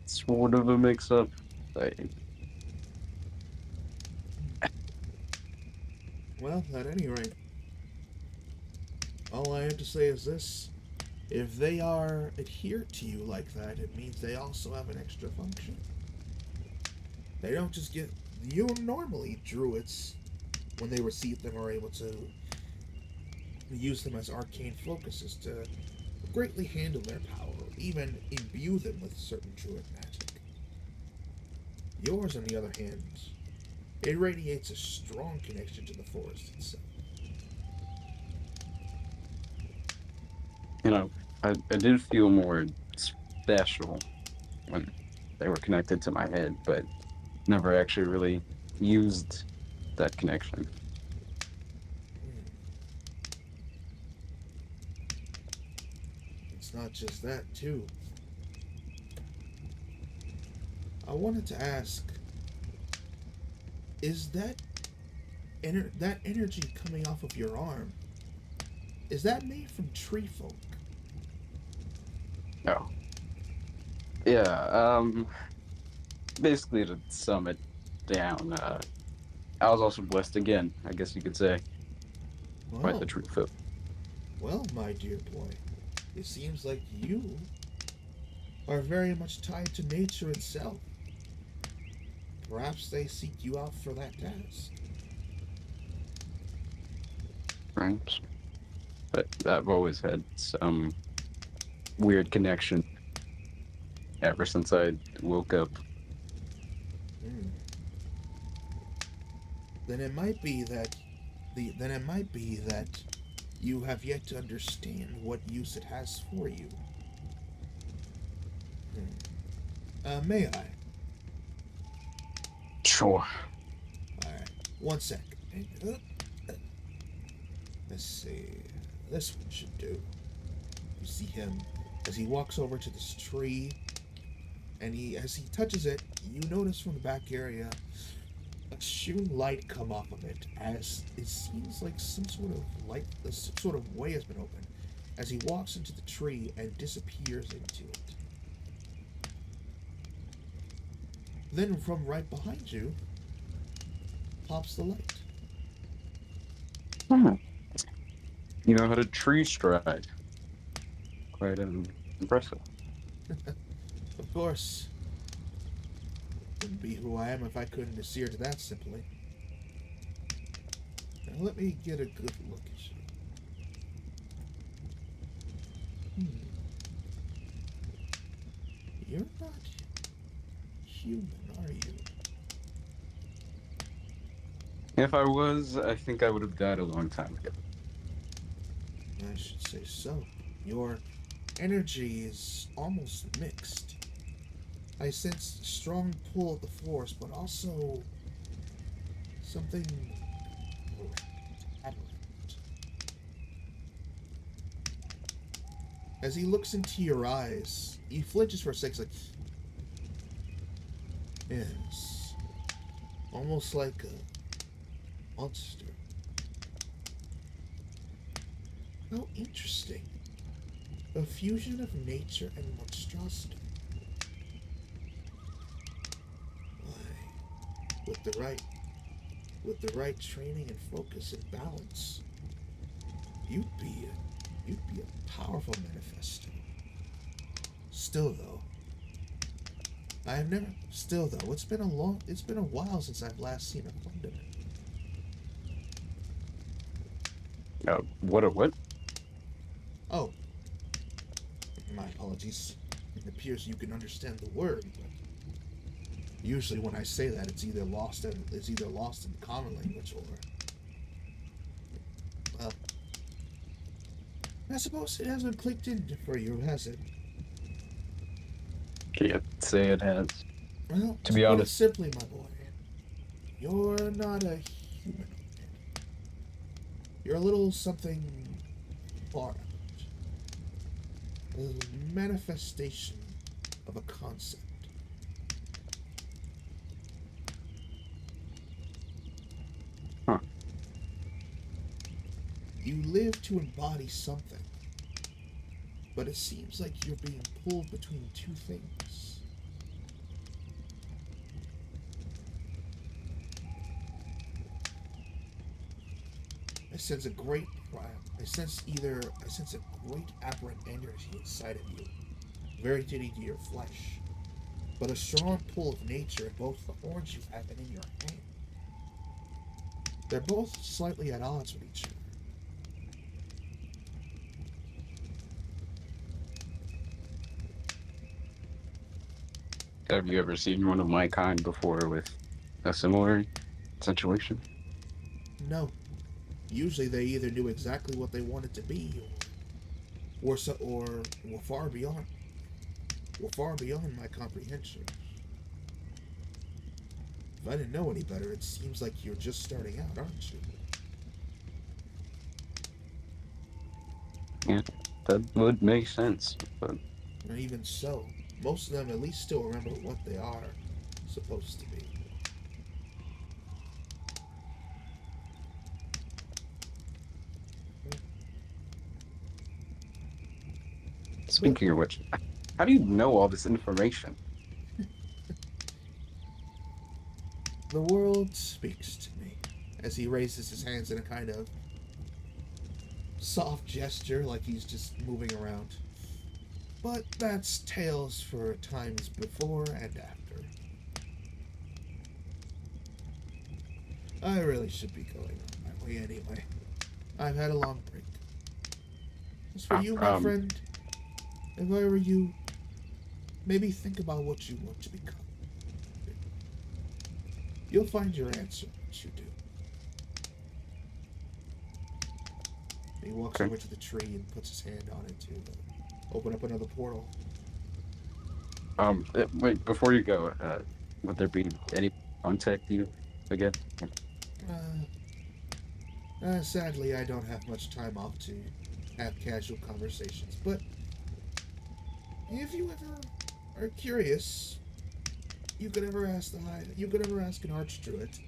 sort of a mix-up. I, Well, at any rate, all I have to say is this. If they are adhered to you like that, it means they also have an extra function. They don't just get... You normally, druids, when they receive them, are able to use them as arcane focuses to greatly handle their power, even imbue them with certain druid magic. Yours, on the other hand, it radiates a strong connection to the forest itself. you know, I did feel more special when they were connected to my head, but never actually really used that connection. Hmm. It's not just that, too. I wanted to ask, is that energy coming off of your arm, is that made from tree folk? Oh, yeah. Basically to sum it down, I was also blessed again, I guess you could say, by the Well, true folk. well, my dear boy, it seems like you are very much tied to nature itself. Perhaps they seek you out for that task. Right? But I've always had some weird connection ever since I woke up. Hmm. Then it might be that then it might be that you have yet to understand what use it has for you. May I? Sure. Alright. One sec. Let's see. This one should do. You see him as he walks over to this tree, and as he touches it, you notice from the back area a shooting light come off of it, as it seems like some sort of light, some sort of way has been opened, as he walks into the tree and disappears into it. Then from right behind you pops the light. Hmm. You know how to tree stride. Quite impressive. Of course, wouldn't be who I am if I couldn't adhere to that simply. Now let me get a good look at you. You're not human, are you? If I was, I think I would have died a long time ago. I should say so. Your energy is almost mixed. I sense strong pull of the force, but also something aberrant. As he looks into your eyes, he flinches for a second, like, yes, almost like a monster. How interesting. A fusion of nature and monstrosity. Why, with the right training and focus and balance, you'd be You'd be a powerful manifesto. Still though, I have never. Still though, it's been a while since I've last seen a fundament. What? Oh, my apologies. It appears you can understand the word, but usually when I say that, it's either lost in common language or, well, I suppose it hasn't clicked in for you, has it? Can't say it has. Well, To be put it honest. simply, my boy, you're not a humanoid. You're a little something far out. A manifestation of a concept. Huh. You live to embody something, but it seems like you're being pulled between two things. I sense a great pride. I sense a great aberrant energy inside of you, very titty to your flesh, but a strong pull of nature in both the horns you have and in your hand. They're both slightly at odds with each other. Have you ever seen one of my kind before with a similar situation? No. Usually they either knew exactly what they wanted to be or were far beyond my comprehension. If I didn't know any better, it seems like you're just starting out, aren't you? Yeah, that would make sense. But And even so, most of them at least still remember what they are supposed to be. But speaking of which, how do you know all this information? the world speaks to me as he raises his hands in a kind of soft gesture like he's just moving around. But that's tales for times before and after. I really should be going on my way anyway. I've had a long break. As for you, my friend, if I were you, maybe think about what you want to become. You'll find your answer once you do. He walks Okay. over to the tree and puts his hand on it to open up another portal. Wait, before you go, would there be any contact you again? Sadly, I don't have much time off to have casual conversations, but if you ever are curious, you could ever ask an archdruid.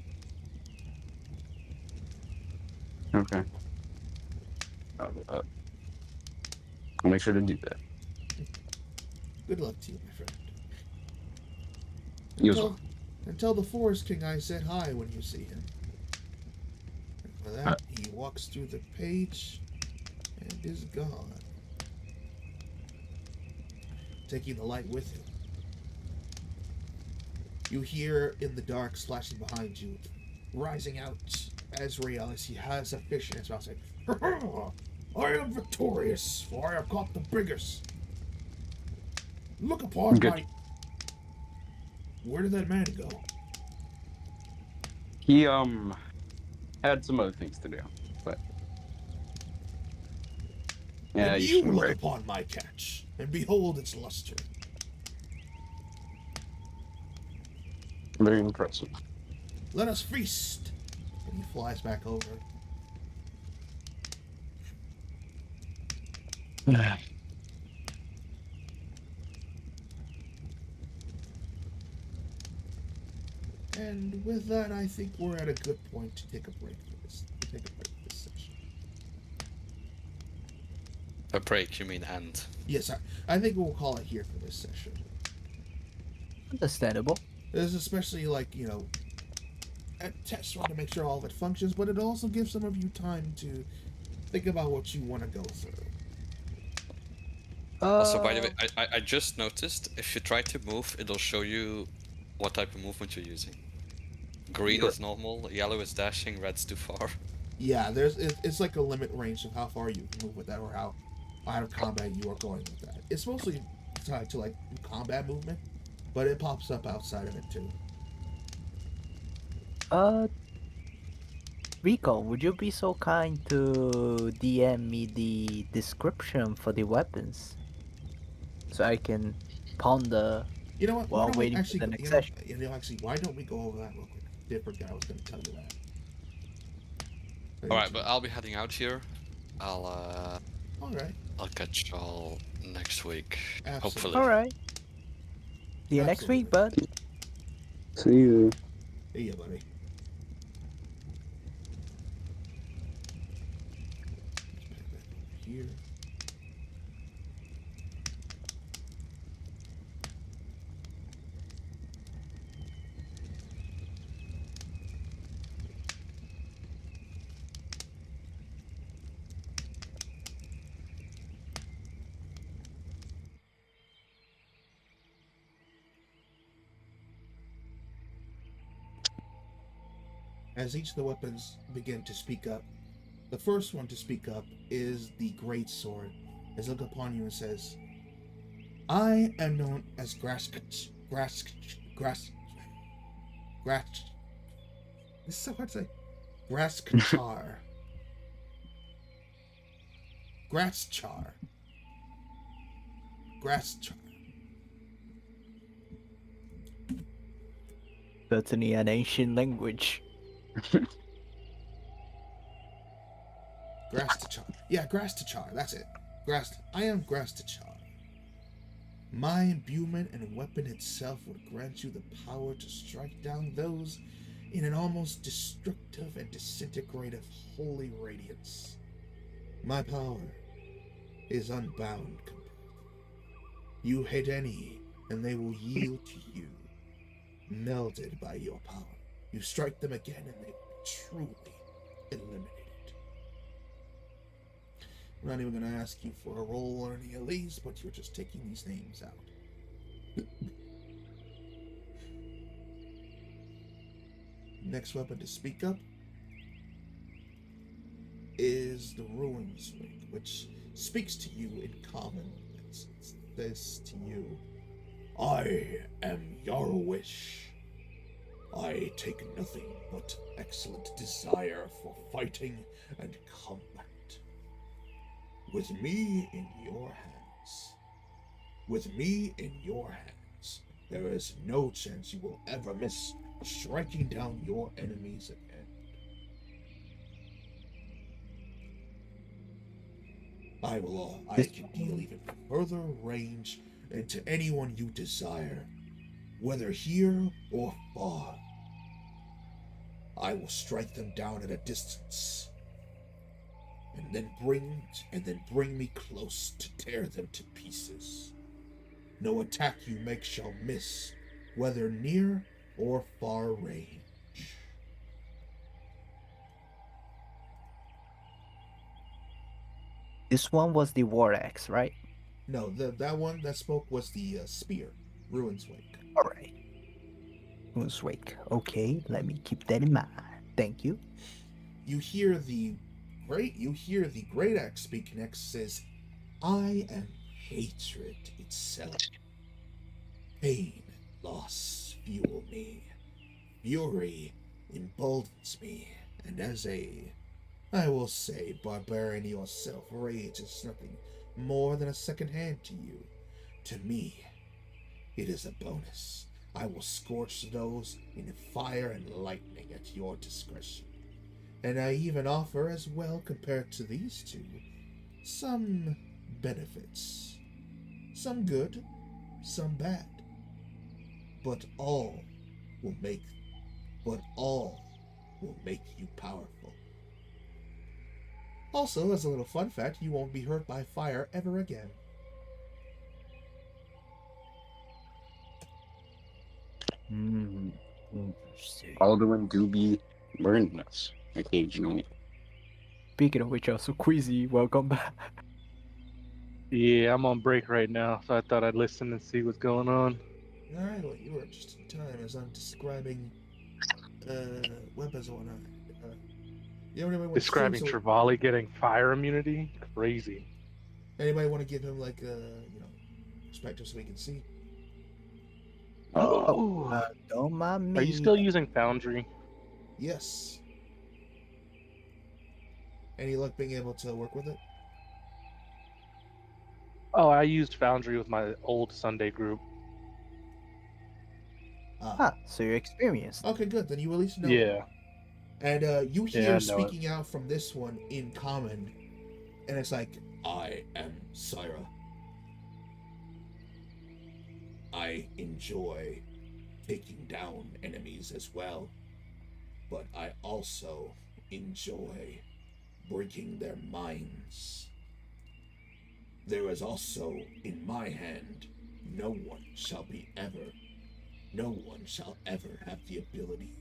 Okay. I'll make sure to do that. Good luck to you, my friend. You as Until, well. until the Forest King, I said hi when you see him. And with that, he walks through the page and is gone, taking the light with him. You hear in the dark splashing behind you, rising out Azrael as he has a fish in his mouth, saying, I am victorious, for I have caught the biggest. Look upon Good. my... Where did that man go? He had some other things to do, but yeah, And you you should look break. upon my catch, and behold its luster. Very impressive. Let us feast. And he flies back over. And with that, I think we're at a good point to take a break for this. Session. A break, you mean end? Yes, I think we'll call it here for this session. Understandable. There's especially a test run to make sure all of it functions, but it also gives some of you time to think about what you want to go through. Also, by the way, I just noticed if you try to move, it'll show you what type of movement you're using. Green Sure. is normal, yellow is dashing, red's too far. Yeah, it's like a limit range of how far you can move with that, or how out of combat you are going with that. It's mostly tied to like combat movement, but it pops up outside of it too. Uh, Rico, would you be so kind to DM me the description for the weapons so I can ponder You know what? Why while don't we waiting for actually? the next session? Actually, why don't we go over that real quick? Different guy was going to tell you that. Alright, but I'll be heading out here. I'll All right. I'll catch y'all next week. Absolutely. Hopefully. All right. See you next week, bud. See you. Hey, yeah, buddy. Let's put that over here. As each of the weapons begin to speak up, the first one to speak up is the Great Sword, as it looks upon you and says, I am known as Grass. This is so hard to say. Graskachar. Graschar. Graschar. Certainly an ancient language. Grastachar. Yeah, Grastachar. That's it. I am Grastachar. My imbuement and weapon itself would grant you the power to strike down those in an almost destructive and disintegrative holy radiance. My power is unbound. You hit any, and they will yield to you, melded by your power. You strike them again, and they will be truly eliminated. I'm not even going to ask you for a roll or any of these, but you're just taking these names out. Next weapon to speak up is the Ruins Wing, which speaks to you in common. It says to you, I am Yarwish. I take nothing but excellent desire for fighting and combat. With me in your hands, there is no chance you will ever miss striking down your enemies again. I can deal even further range into anyone you desire, whether here or far. I will strike them down at a distance, and then bring me close to tear them to pieces. No attack you make shall miss, whether near or far range. This one was the war axe, right? No, that one that spoke was the spear, Ruins Wake. All right. Moonswake. Okay, let me keep that in mind. Thank you. You hear the great axe speak next. Says, I am hatred itself. Pain and loss fuel me. Fury emboldens me. And as I will say, barbarian yourself, rage is nothing more than a second hand to you. To me, it is a bonus. I will scorch those in fire and lightning at your discretion. And I even offer, as well compared to these two, some benefits. Some good, some bad. But all will make you powerful. Also, as a little fun fact, you won't be hurt by fire ever again. Interesting. Alduin do be burning us occasionally. Speaking of which, also Queasy, welcome back. Yeah, I'm on break right now, so I thought I'd listen and see what's going on. Alright, well, you are just in time as I'm describing weapons and whatnot. Uh, you know, anybody want to show him Describing so Trevally getting fire immunity? Crazy. anybody want to give him like perspective so we can see? Oh, Ooh. don't mind Are you me. still using Foundry? Yes. Any luck being able to work with it? Oh, I used Foundry with my old Sunday group. Ah. Ah, so you're experienced. Okay, good. Then you at least know it. Yeah, And you yeah, hear I know it. speaking out from this one in common, and it's like, I am Syra. I enjoy taking down enemies as well, but I also enjoy breaking their minds. There is also in my hand, no one shall ever have the ability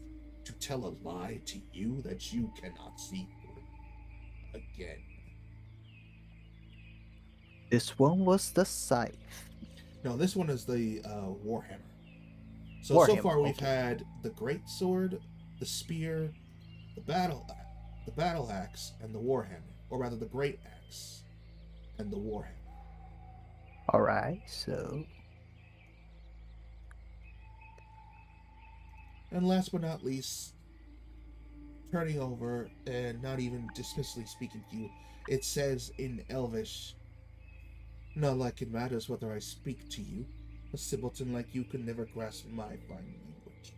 to tell a lie to you that you cannot see through again. This one was the scythe. No, this one is the Warhammer. So Warhammer, far we've okay. had the great sword, the spear, the battle axe, and the warhammer, or rather the great axe and the warhammer. Alright, so And last but not least, turning over and not even dismissively speaking to you, it says in Elvish, "Not like it matters whether I speak to you. A simpleton like you could never grasp my fine language."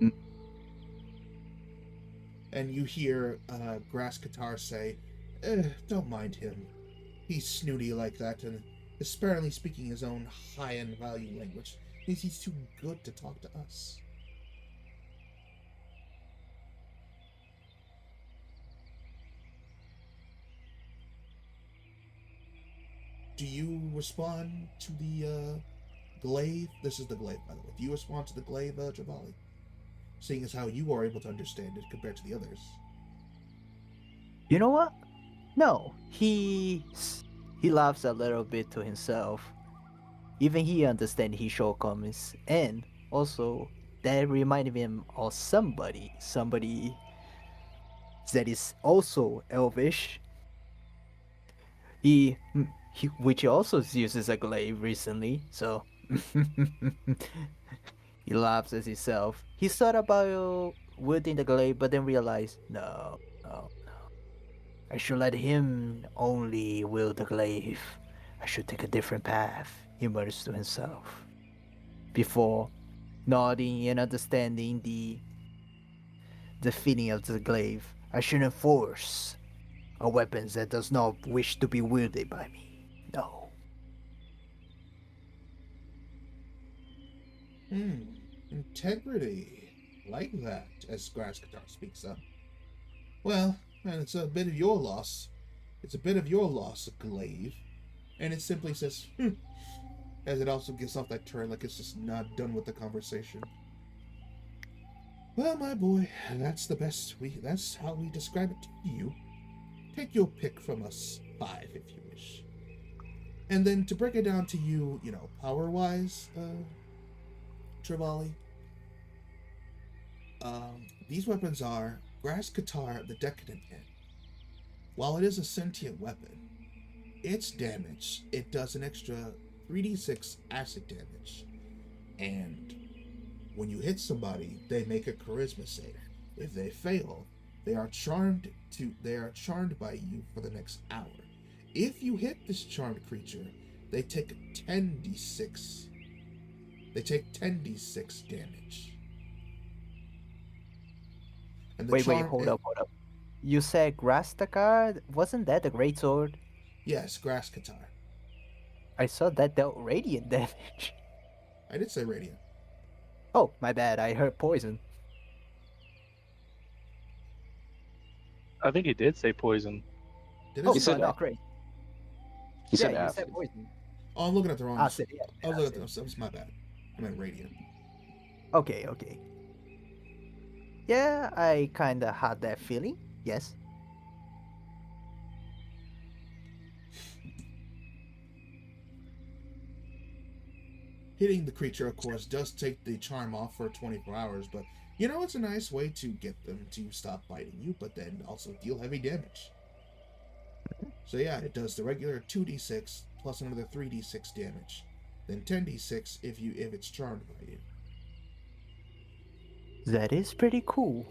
mm, And you hear Grass Katar say, don't mind him. He's snooty like that and is sparingly speaking his own high-end value language. He's too good to talk to us. Do you respond to the glaive? This is the glaive, by the way. Do you respond to the glaive, Javali? Seeing as how you are able to understand it compared to the others. you know what? No, he laughs a little bit to himself. Even he understands his shortcomings, and also that reminded him of somebody that is also elvish. He which also uses a glaive recently, so he laughs at himself. He thought about wielding the glaive, but then realized, no. I should let him only wield the glaive. I should take a different path, he mutters to himself. Before nodding and understanding the feeling of the glaive, I shouldn't force a weapon that does not wish to be wielded by me. No. Integrity. Like that, as Graskatar speaks up. Well, and it's a bit of your loss. It's a bit of your loss, Glaive. And it simply says, as it also gives off that turn like it's just not done with the conversation. Well, my boy, that's how we describe it to you. Take your pick from us 5 if you wish. And then to break it down to you, power-wise, Trevally, these weapons are Grass Katar, the Decadent End. While it is a sentient weapon, its damage, it does an extra 3d6 acid damage. And when you hit somebody, they make a charisma save. If they fail, they are charmed by you for the next hour. If you hit this charmed creature, they take 10d6. They take 10d6 damage. And Wait, hold up. You said Grastakar? Wasn't that the great sword? Yes, Grass Katar. I saw that dealt radiant damage. I did say radiant. Oh, my bad. I heard poison. I think he did say poison. Did Oh, I He say said no, great. He said You acid. said poison. Oh, I'm looking at the wrong. Acid, yeah. I was looking at the. That's my bad. I meant radiant. Okay. Yeah, I kinda had that feeling. Yes. Hitting the creature, of course, does take the charm off for 24 hours, but you know, it's a nice way to get them to stop biting you, but then also deal heavy damage. So yeah, it does the regular 2d6 plus another 3d6 damage, then 10d6 if it's charmed by you. That is pretty cool.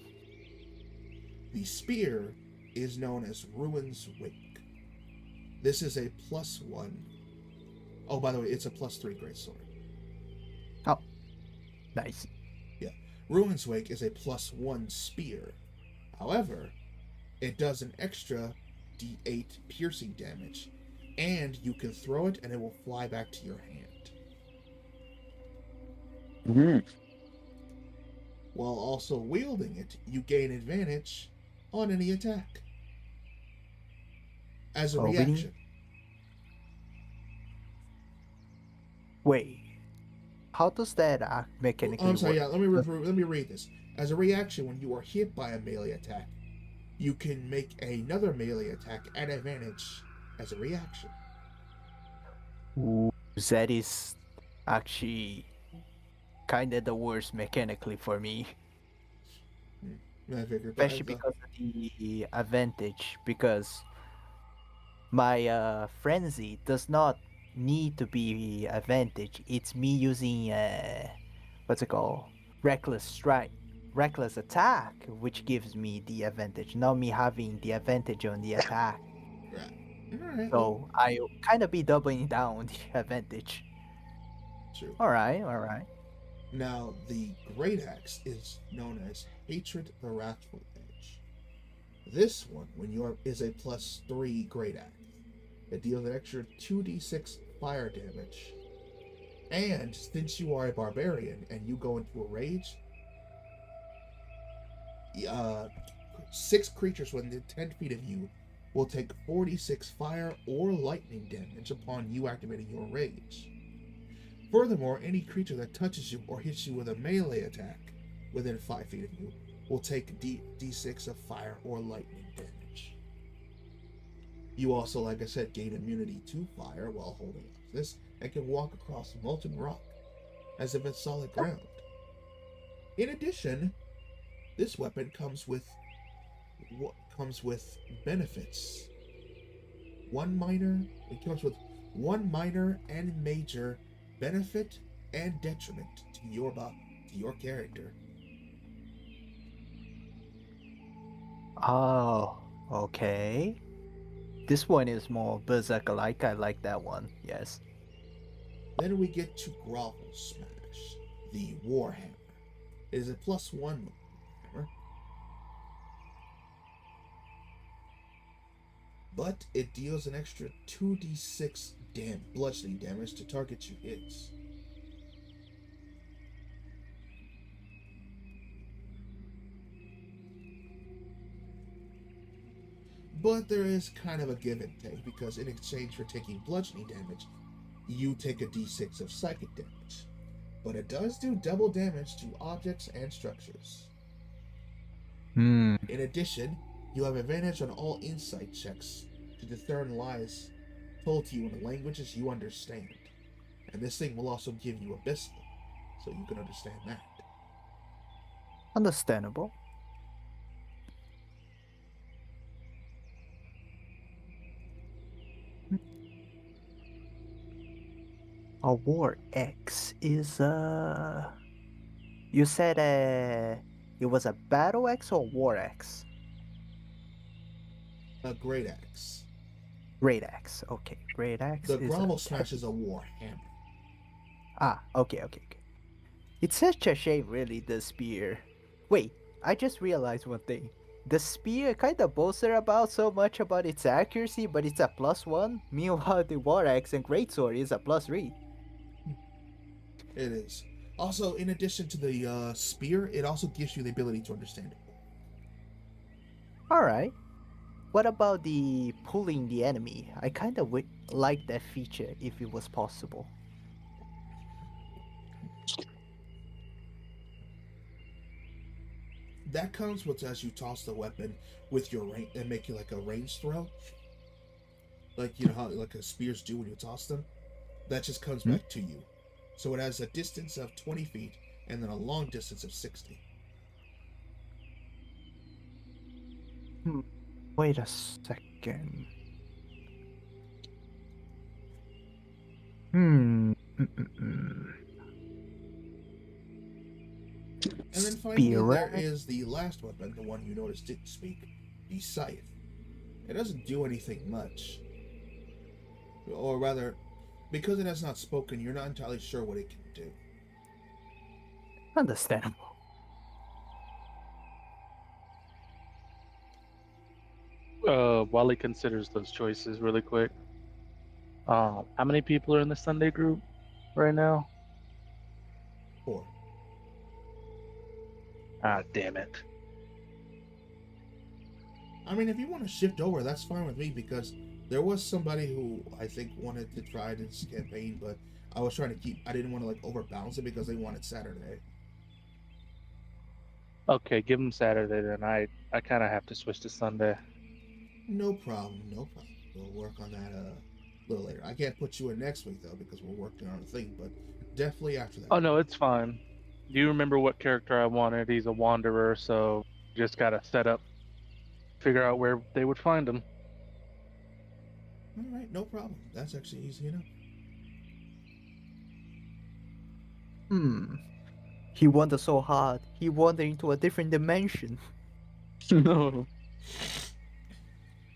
The spear is known as Ruin's Wake. This is a +1. Oh, by the way, it's a +3 greatsword. Oh, nice. Yeah, Ruin's Wake is a +1 spear. However, it does an extra d8 piercing damage, and you can throw it and it will fly back to your hand. Mm. While also wielding it, you gain advantage on any attack as a reaction. Wait, how does that mechanically I'm sorry, work? yeah, let me read this. As a reaction, when you are hit by a melee attack, you can make another melee attack at advantage as a reaction. Ooh, that is actually kind of the worst mechanically for me. I figured, Especially because of the advantage, because my frenzy does not need to be advantage. It's me using what's it called, reckless attack, which gives me the advantage, not me having the advantage on the attack. Right. All right. So I kind of be doubling down on the advantage. True. All right. Now, the Great Axe is known as Hatred the Wrathful Edge. This one, is a +3 Great Axe. It deals an extra 2d6 fire damage. And since you are a barbarian and you go into a rage, 6 creatures within 10 feet of you will take 46 fire or lightning damage upon you activating your rage. Furthermore, any creature that touches you or hits you with a melee attack within 5 feet of you will take d6 of fire or lightning damage. You also, like I said, gain immunity to fire while holding on to this and can walk across molten rock as if it's solid ground. In addition, this weapon comes with benefits. It comes with one minor and major benefit and detriment to your character. Oh, okay. This one is more berserk-like. I like that one. Yes. Then we get to Grovel Smash, the Warhammer. It is a +1 hammer, but it deals an extra 2d6 bludgeoning damage to targets you hits. But there is kind of a give and take, because in exchange for taking bludgeoning damage, you take a d6 of psychic damage. But it does do double damage to objects and structures. In addition, you have advantage on all insight checks to discern lies told to you in the languages you understand. And this thing will also give you Abyssal, so you can understand that. Understandable. A War X is you said it was a Battle X or War X? A Great Axe. Great Axe. Okay, Great Axe. The is Grovel a Smash is a war hammer. Okay. It's such a shame, really, the spear. Wait, I just realized one thing. The spear kind of boasted about so much about its accuracy, but it's a +1. Meanwhile, the War Axe and Greatsword is a +3. It is. Also, in addition to the spear, it also gives you the ability to understand it. Alright. What about the pulling the enemy? I kind of would like that feature if it was possible. That comes with as you toss the weapon with your range and make it like a range throw. Like, you know how like spears do when you toss them? That just comes back to you. So it has a distance of 20 feet and then a long distance of 60. Wait a second. Hmm. And then finally, there Spirit? is the last weapon, the one you noticed didn't speak, the scythe. It doesn't do anything much. Or rather, because it has not spoken, you're not entirely sure what it can do. Understandable. While he considers those choices really quick, how many people are in the Sunday group right now? 4. Ah, damn it. I mean, if you want to shift over, that's fine with me because there was somebody who I think wanted to try this campaign, but I was trying to keep. I didn't want to like overbalance it because they wanted Saturday. Okay, give him Saturday then. I kind of have to switch to Sunday. No problem, no problem. We'll work on that a little later. I can't put you in next week though because we're working on a thing, but definitely after that. Oh no, it's fine. Do you remember what character I wanted? He's a wanderer, so just gotta set up, figure out where they would find him. All right, no problem. That's actually easy enough. He wandered so hard. He wandered into a different dimension. No.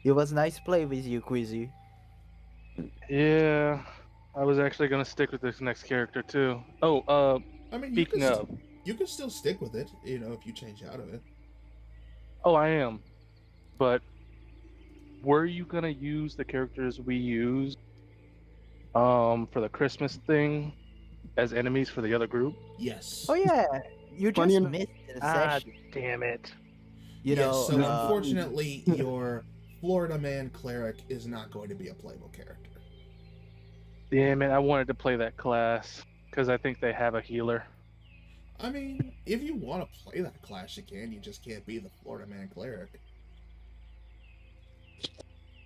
It was nice play with you, Quizzy. Yeah, I was actually gonna stick with this next character too. Oh, I mean, speaking of, you can still stick with it, you know, if you change out of it. oh, I am. But were you gonna use the characters we used for the Christmas thing as enemies for the other group? Yes. Oh yeah, you Funny just enough- missed the Ah, session. damn it. You yes. know, So unfortunately, your Florida man cleric is not going to be a playable character. Damn it, I wanted to play that class because I think they have a healer. I mean, if you want to play that class, you can. You just can't be the Florida man cleric.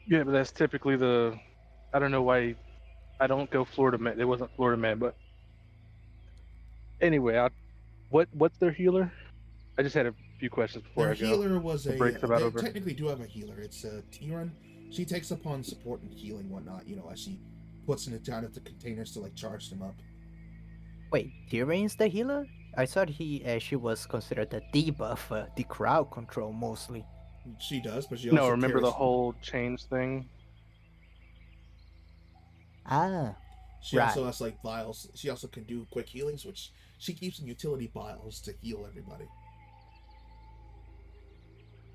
Yeah, but that's typically the. I don't know why I don't go Florida man. It wasn't Florida man, but anyway, what's their healer? I just had a few questions before Their I go. healer was The a. break's about They over. technically do have a healer. It's a Tyran. She takes upon support and healing, whatnot. You know, as she puts it out of the containers to like charge them up. wait, Tyrion's the healer? I thought she was considered the debuff, the crowd control mostly. She does, but she No, also remember the carries- whole change thing? Ah, She right. also has like vials. She also can do quick healings, which she keeps in utility vials to heal everybody.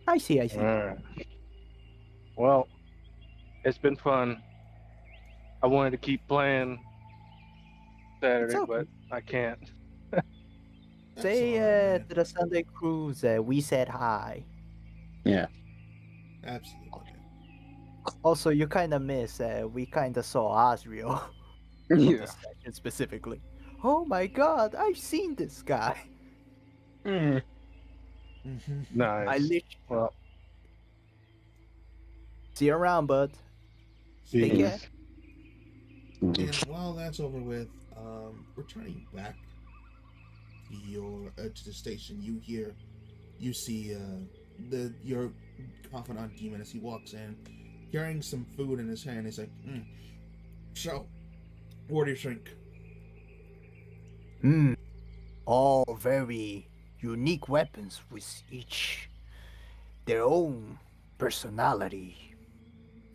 I see. Alright. Well, it's been fun. I wanted to keep playing Saturday, okay. but I can't. That's Say all right, man. to the Sunday cruise, we said hi. Yeah. Absolutely. Also, you kind of miss. We kind of saw Asriel from Yeah. the session specifically. Oh my God, I've seen this guy. Mm. Mm-hmm. Nice. I literally Well, see you around, bud. Take care. Mhm. And while that's over with, returning back to the station, you see your confidant demon as he walks in, carrying some food in his hand. He's like, "So, what do you think?" All very unique weapons with each their own personality.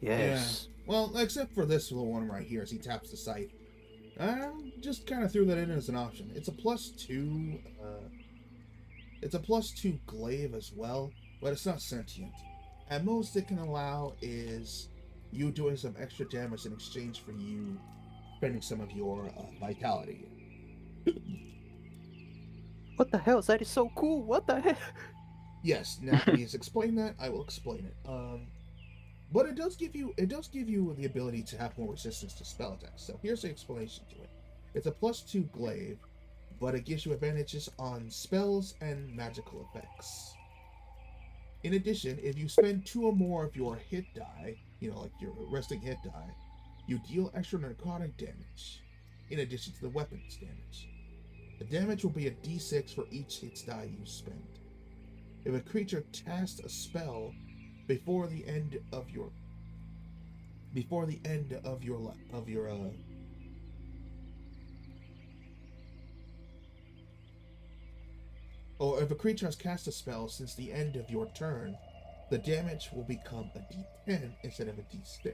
Yes. Well, except for this little one right here, as he taps the scythe. Just kind of threw that in as an option. It's a +2. It's a +2 glaive as well, but it's not sentient. At most, it can allow is you doing some extra damage in exchange for you spending some of your vitality. What the hell? That is so cool. What the hell? Yes, now that he's explained that, I will explain it. But it does give you the ability to have more resistance to spell attacks. So here's the explanation to it. It's a +2 glaive, but it gives you advantages on spells and magical effects. In addition, if you spend 2 or more of your hit die, like your resting hit die, you deal extra necrotic damage. in addition to the weapon's damage. The damage will be a d6 for each hit die you spend. If a creature casts a spell before the end of your or if a creature has cast a spell since the end of your turn, the damage will become a d10 instead of a d6.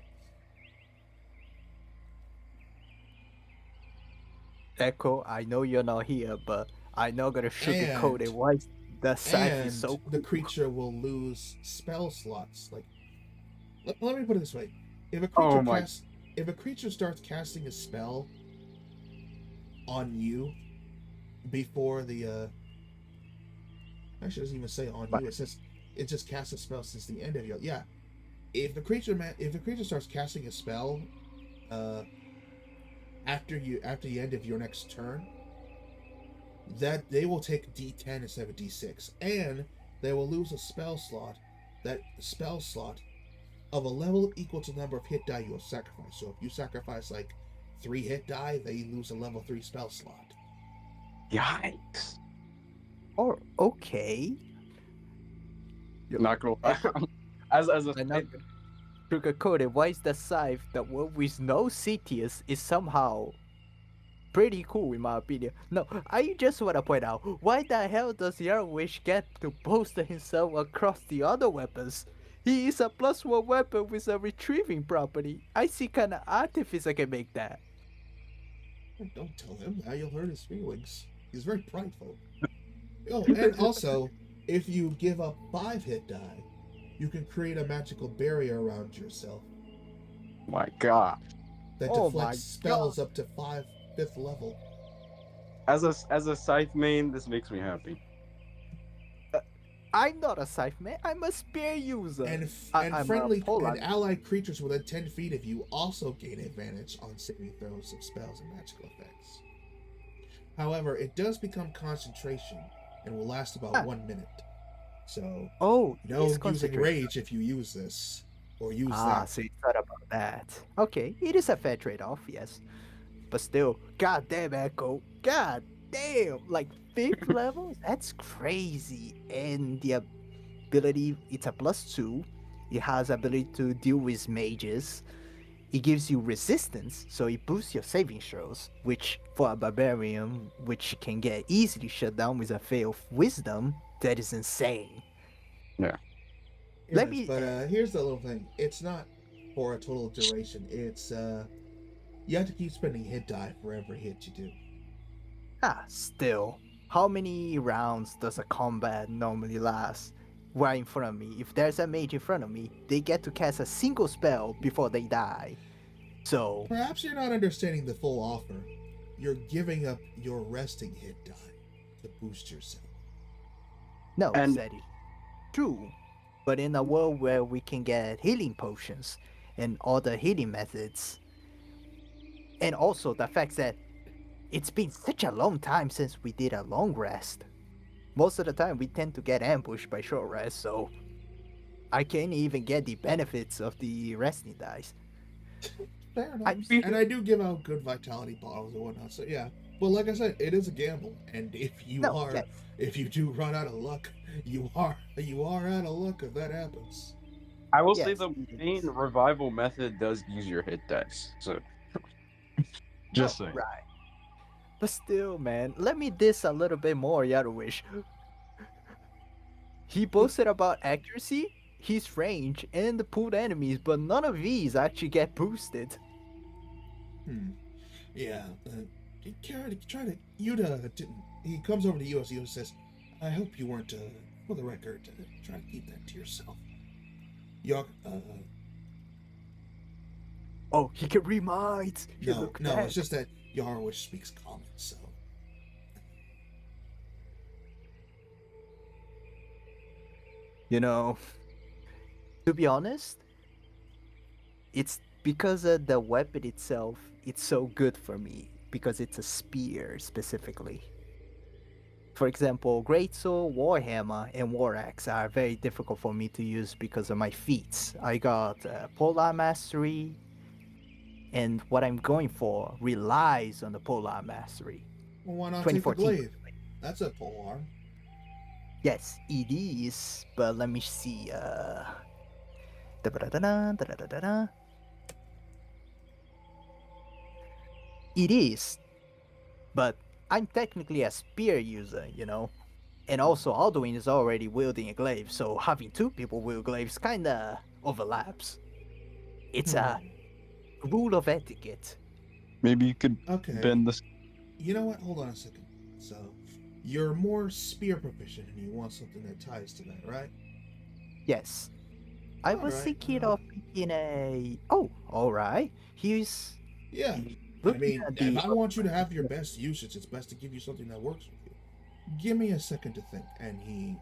Echo, I know you're not here, but I'm not gonna sugarcoat it. Why the scythe And is so the cool. creature will lose spell slots. Like, let me put it this way: if a Oh creature my- if a creature starts casting a spell on you before the actually doesn't even say on you. It says it just casts a spell since the end of your If the creature starts casting a spell after the end of your next turn, that they will take d10 instead of d6, and they will lose a spell slot of a level equal to the number of hit die you have sacrificed. So if you sacrifice like 3 hit die, they lose a level 3 spell slot. Yikes. Or okay. Not gonna lie. as a I'm not gonna sugarcoat it. Why is the scythe that one with no CTS is somehow pretty cool in my opinion? No, I just wanna point out, why the hell does Yarwish get to bolster himself across the other weapons? He is a +1 weapon with a retrieving property. I see kinda artifice I can make that. Don't tell him. Now you'll hurt his feelings. He's very prideful. Oh, and also, if you give up 5 hit die, you can create a magical barrier around yourself My God. that Oh deflects my spells up to 5th level. As a scythe main, this makes me happy. I'm not a scythe man, I'm a spear user. And I'm a friendly Polar. and allied creatures within 10 feet of you also gain advantage on saving throws of spells and magical effects. However, it does become concentration and will last about 1 minute. So, Oh, no it's using concentration. rage if you use this or use that. So you thought about that. Okay, it is a fair trade-off, yes. But still, goddamn Echo, god damn, like 5th level? That's crazy. And the ability, it's a +2. It has ability to deal with mages. It gives you resistance, so it boosts your saving throws, which for a barbarian, which can get easily shut down with a fail of wisdom, that is insane. Yeah. Let Yes, me- but here's the little thing. It's not for a total duration. It's you have to keep spending hit die for every hit you do. Still, how many rounds does a combat normally last? Right in front of me. If there's a mage in front of me, they get to cast a single spell before they die. So, Perhaps you're not understanding the full offer. You're giving up your resting hit die to boost yourself. no, And- that is true. But in a world where we can get healing potions and other healing methods, and also the fact that it's been such a long time since we did a long rest. Most of the time we tend to get ambushed by short rest, so I can't even get the benefits of the resting dice. Fair enough. I- And I do give out good vitality bottles and whatnot. So yeah. But like I said, it is a gamble. And if you No, yes. if you do run out of luck, you are out of luck if that happens. I will say Yes, the it main is. revival method does use your hit dice. So just saying. Right. But still, man, let me diss a little bit more Yarowish. He boasted about accuracy, his range, and the pulled enemies, but none of these actually get boosted. Yeah. Yuta didn't. He comes over to you as Yuta says, "I hope you weren't, for the record, try to keep that to yourself." York, Oh, he can read minds. You no, look no, bad. it's just that Yarwish speaks common, so. You know, to be honest, it's because of the weapon itself, it's so good for me, because it's a spear specifically. For example, Greatsword, Warhammer, and War Axe are very difficult for me to use because of my feats. I got Polar Mastery, and what I'm going for relies on the polearm mastery. Well, why not take the 2014. glaive? That's a pole arm. Yes, it is, but let me see. Da-ba-da-da-da, da-da-da-da-da. It is, but I'm technically a spear user, you know? And also, Alduin is already wielding a glaive, so having two people wield glaives kinda overlaps. It's a rule of etiquette. Maybe you could Okay. bend the. You know what? Hold on a second. So, you're more spear proficient and you want something that ties to that, right? Yes. I was Alright, thinking of picking a. Oh, alright. Here's. Yeah. I Looking mean, at if the. I want you to have your best usage, it's best to give you something that works with you. Give me a second to think. And he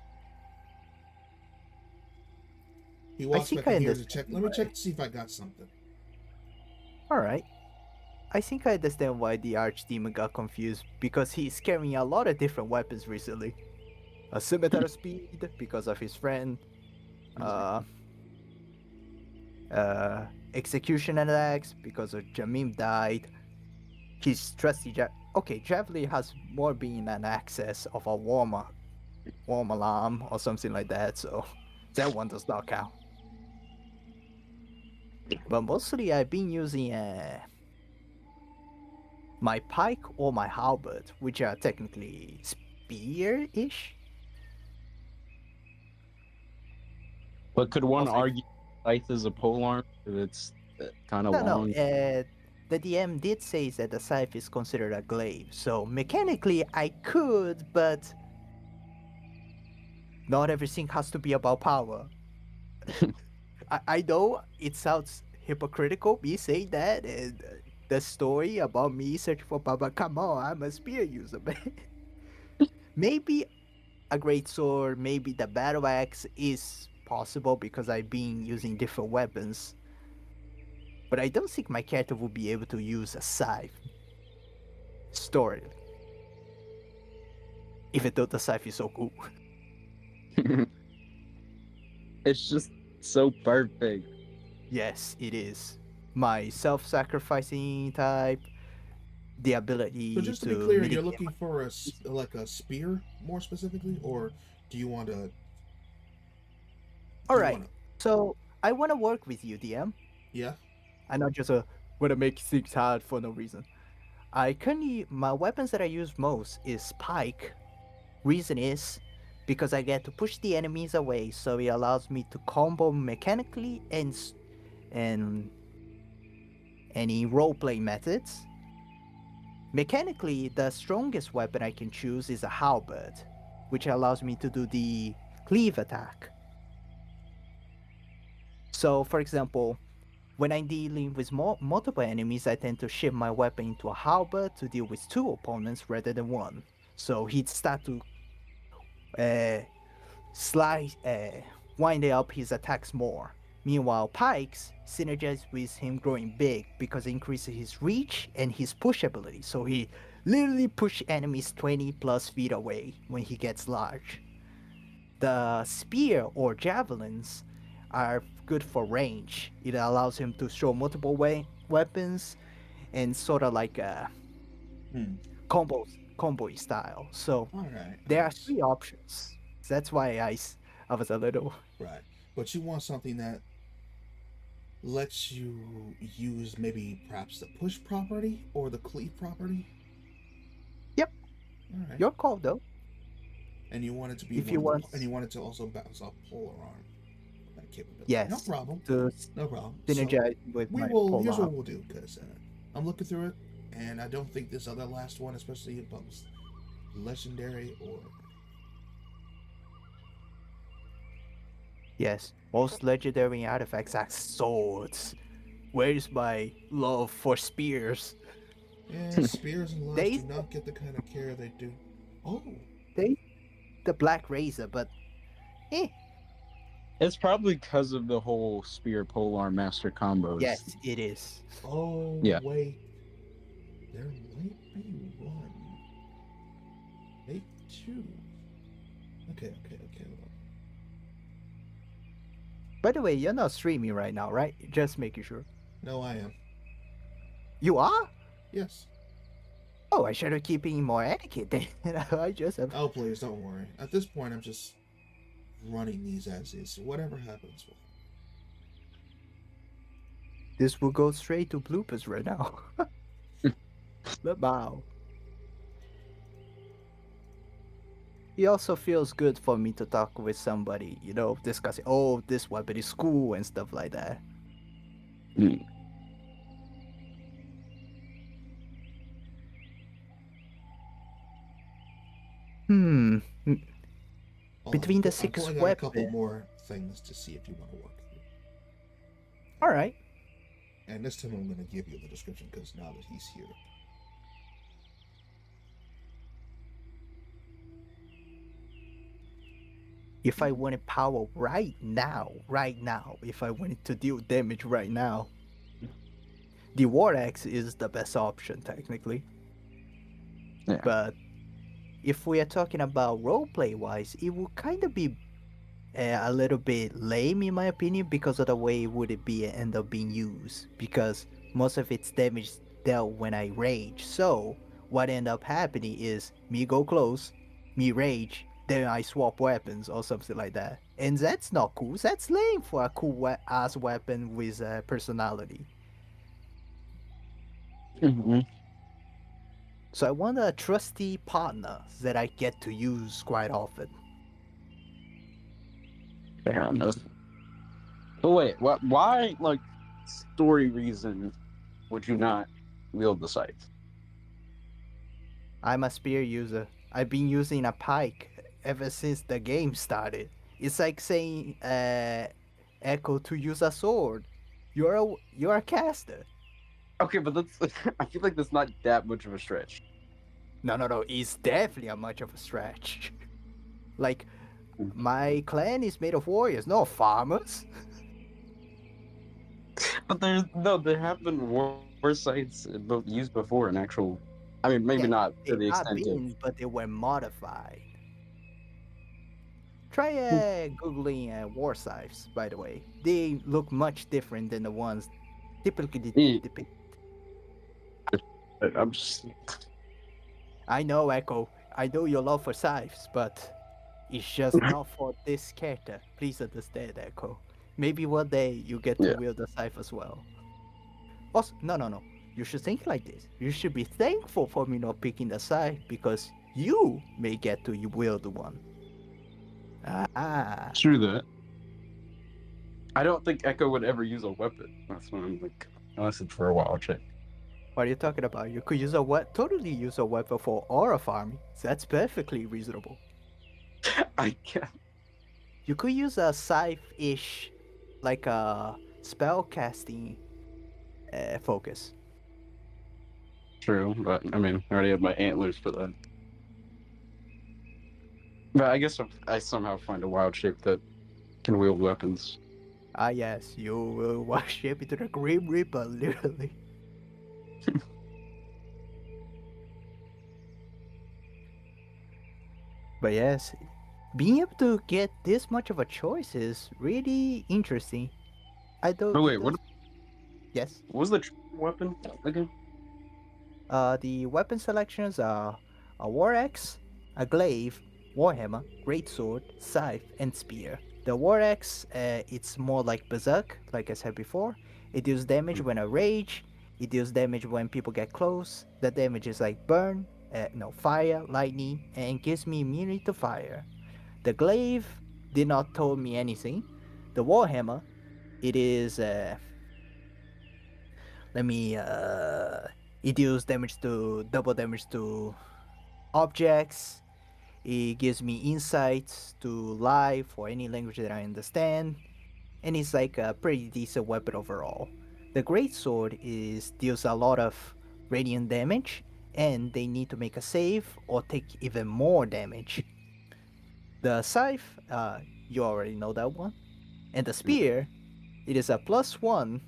I walks think back I in here to understand. check. Let me check to see if I got something. Alright. I think I understand why the Archdemon got confused, because he's carrying a lot of different weapons recently. A scimitar speed because of his friend. Uh, executioner axe because of Jamim died. His trusty Javelin has more being an access of a warm alarm or something like that, so that one does not count. But mostly I've been using my pike or my halberd, which are technically spear-ish. But could one Also, argue scythe is a polearm if it's kind of no, long? the DM did say that the scythe is considered a glaive, so mechanically I could, but not everything has to be about power. I know it sounds hypocritical me saying that, and the story about me searching for power. Come on, I'm a spear user, man. Maybe a great sword, maybe the battle axe is possible because I've been using different weapons. But I don't think my character will be able to use a scythe. Story. Even though the scythe is so cool. It's just so perfect. Yes, it is. My self-sacrificing type, the So ability just to be to clear, you're mitigate. looking for like a spear more specifically, or do you want to? All right, so I want to work with you, DM. Yeah. I not just want to make things hard for no reason. I currently my weapons that I use most is pike. Reason is because I get to push the enemies away, so it allows me to combo mechanically and any role-play methods. Mechanically, the strongest weapon I can choose is a halberd, which allows me to do the cleave attack. So, for example, when I'm dealing with multiple enemies, I tend to shift my weapon into a halberd to deal with two opponents rather than one. So he'd start to slice, wind up his attacks more. Meanwhile, pikes synergize with him growing big because it increases his reach and his push ability. So he literally push enemies 20 plus feet away when he gets large. The spear or javelins are good for range. It allows him to show multiple weapons and sort of like a combo style. So All right. there are three options. That's why I was a little. Right, but you want something that lets you use maybe perhaps the push property or the cleave property. Yep. All right. Your call though. And you want it to be If you want. and you want it to also bounce off polar arm. That capability. Yes. No problem. To No problem. synergize with we my will. polar Here's what arm. we'll do, because I'm looking through it, and I don't think this other last one, especially about legendary or. Yes, most legendary artifacts are swords. Where's my love for spears? Yeah, spears and They- last do not get the kind of care they do. Oh, The black razor, but It's probably because of the whole spear polearm master combos. yes, it is. oh, Yeah. wait. There might be one. Maybe two. Okay. Hold on. By the way, you're not streaming right now, right? Just making sure. No, I am. You are? Yes. Oh, I should have keeping more etiquette then. I just have... Oh, please, don't worry. At this point, I'm just running these as is. So whatever happens will. This will go straight to bloopers right now. But wow. It also feels good for me to talk with somebody, you know, discussing, oh, this weapon is cool and stuff like that. Mm. Hmm. Hold on, Between the I 6 got a couple weapons. more things to see if you want to work through. Alright. And this time I'm going to give you the description because now that he's here. If I wanted power right now, if I wanted to deal damage right now, the War Axe is the best option, technically. Yeah. But if we are talking about roleplay wise, it will kind of be a little bit lame in my opinion because of the way would it be end up being used. Because most of its damage dealt when I rage. So what end up happening is me go close, me rage, then I swap weapons or something like that. And that's not cool. That's lame for a cool ass weapon with personality. Mm-hmm. So I want a trusty partner that I get to use quite often. Fair enough. But wait, what? Why, like, story reason would you not wield the scythe? I'm a spear user. I've been using a pike ever since the game started. It's like saying, Echo to use a sword. You're a caster. Okay, but that's I feel like that's not that much of a stretch. No, it's definitely a much of a stretch. Like, my clan is made of warriors, not farmers. But there have been war sites used before in actual. I mean, maybe Yeah, not they to the have extent of. been, but they were modified. Try googling war scythes, by the way. They look much different than the ones typically Yeah, depicted. I'm just. I know, Echo. I know your love for scythes, but it's just not for this character. Please understand, Echo. Maybe one day you get to Yeah. wield a scythe as well. Also, no. You should think like this. You should be thankful for me not picking the scythe because you may get to wield one. Ah. True that. I don't think Echo would ever use a weapon. That's what I'm like. Unless it's for a wild check. What are you talking about? You could use totally use a weapon for aura farming. That's perfectly reasonable. I can't. You could use a scythe-ish, like a spell casting focus. True, but I mean, I already have my antlers for that. But I guess if I somehow find a wild shape that can wield weapons. Ah yes, you will worship into the Grim Reaper, literally. But yes, being able to get this much of a choice is really interesting. I don't. Oh wait, what Yes. was the weapon again? The weapon selections are a War Axe, a Glaive, Warhammer, Greatsword, Scythe, and Spear. The War Axe, it's more like Berserk, like I said before. It deals damage when I rage. It deals damage when people get close. The damage is like burn, fire, lightning, and gives me immunity to fire. The Glaive did not tell me anything. The Warhammer, it is it deals double damage to objects. It gives me insights to life or any language that I understand, and it's like a pretty decent weapon overall. The Greatsword deals a lot of radiant damage, and they need to make a save or take even more damage. The Scythe, you already know that one, and the Spear, it is a +1,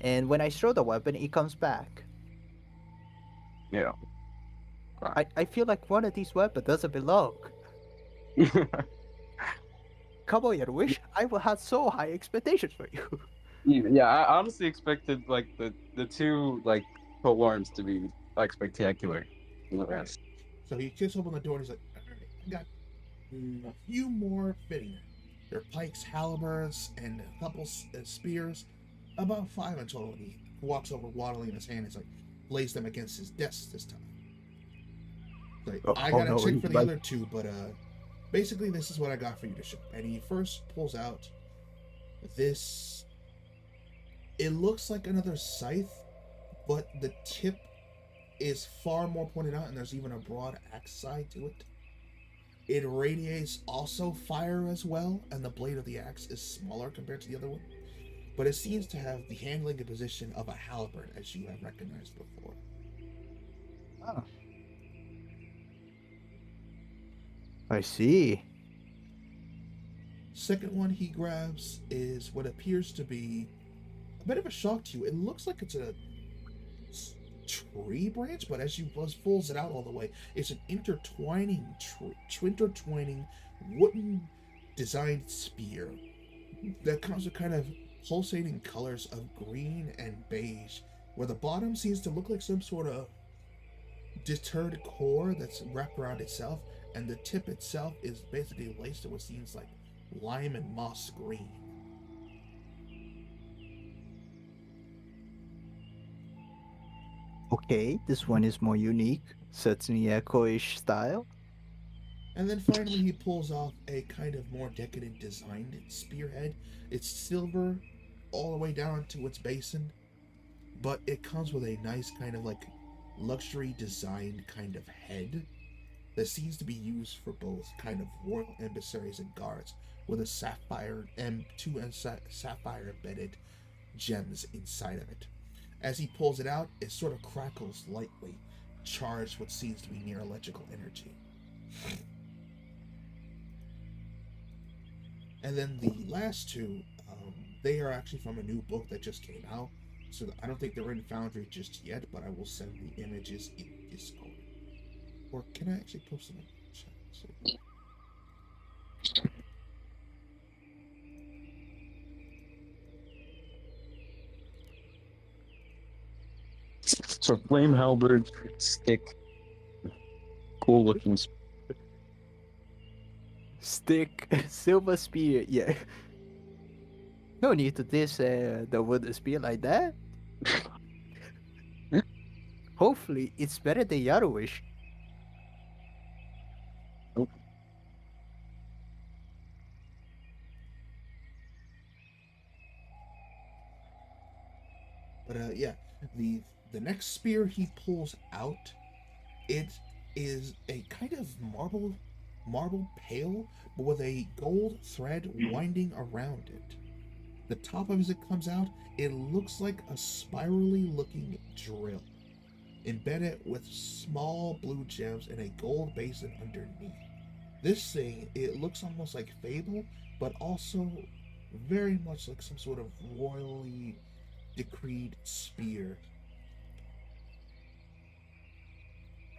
and when I throw the weapon, it comes back. Yeah. I feel like one of these weapons doesn't belong. Come on, I wish I would have so high expectations for you. Yeah, I honestly expected like the two like pole arms to be like spectacular than the Right. rest. So he kicks open the door and he's like, all right, I got a few more fitting there. There are pikes, halberds, and a couple spears, about 5 in total. And he walks over, waddling in his hand. He's like, lays them against his desk this time. Like, I Oh gotta no, check he's for the like, other two, but basically this is what I got for you to ship. And he first pulls out this. It looks like another scythe, but the tip is far more pointed out, and there's even a broad axe side to it. It radiates also fire as well, and the blade of the axe is smaller compared to the other one. But it seems to have the handling and position of a halberd, as you have recognized before. ah, I see. Second one he grabs is what appears to be a bit of a shock to you. It looks like it's a tree branch, but as you pulls it out all the way, it's an intertwining wooden designed spear that comes with kind of pulsating colors of green and beige, where the bottom seems to look like some sort of deterred core that's wrapped around itself, and the tip itself is basically laced to what seems like lime and moss green. Okay, this one is more unique. Certainly echoish style. And then finally, he pulls off a kind of more decadent designed spearhead. It's silver all the way down to its basin, but it comes with a nice kind of like luxury designed kind of head that seems to be used for both kind of royal emissaries and guards, with a sapphire and sapphire embedded gems inside of it. As he pulls it out, it sort of crackles lightly, charged what seems to be near electrical energy. And then the last two, they are actually from a new book that just came out. So I don't think they're in Foundry just yet, but I will send the images in Discord. Or can I actually post them in the chat? So flame halberd, stick, cool looking. Stick, silver spear. Yeah. No need to diss the wooden spear like that. Hopefully, it's better than yellowish. Nope. But yeah, the next spear he pulls out, it is a kind of marble pale, but with a gold thread winding around it. The top of it comes out, it looks like a spirally looking drill, embedded with small blue gems and a gold basin underneath. This thing, it looks almost like Fable, but also very much like some sort of royally decreed spear.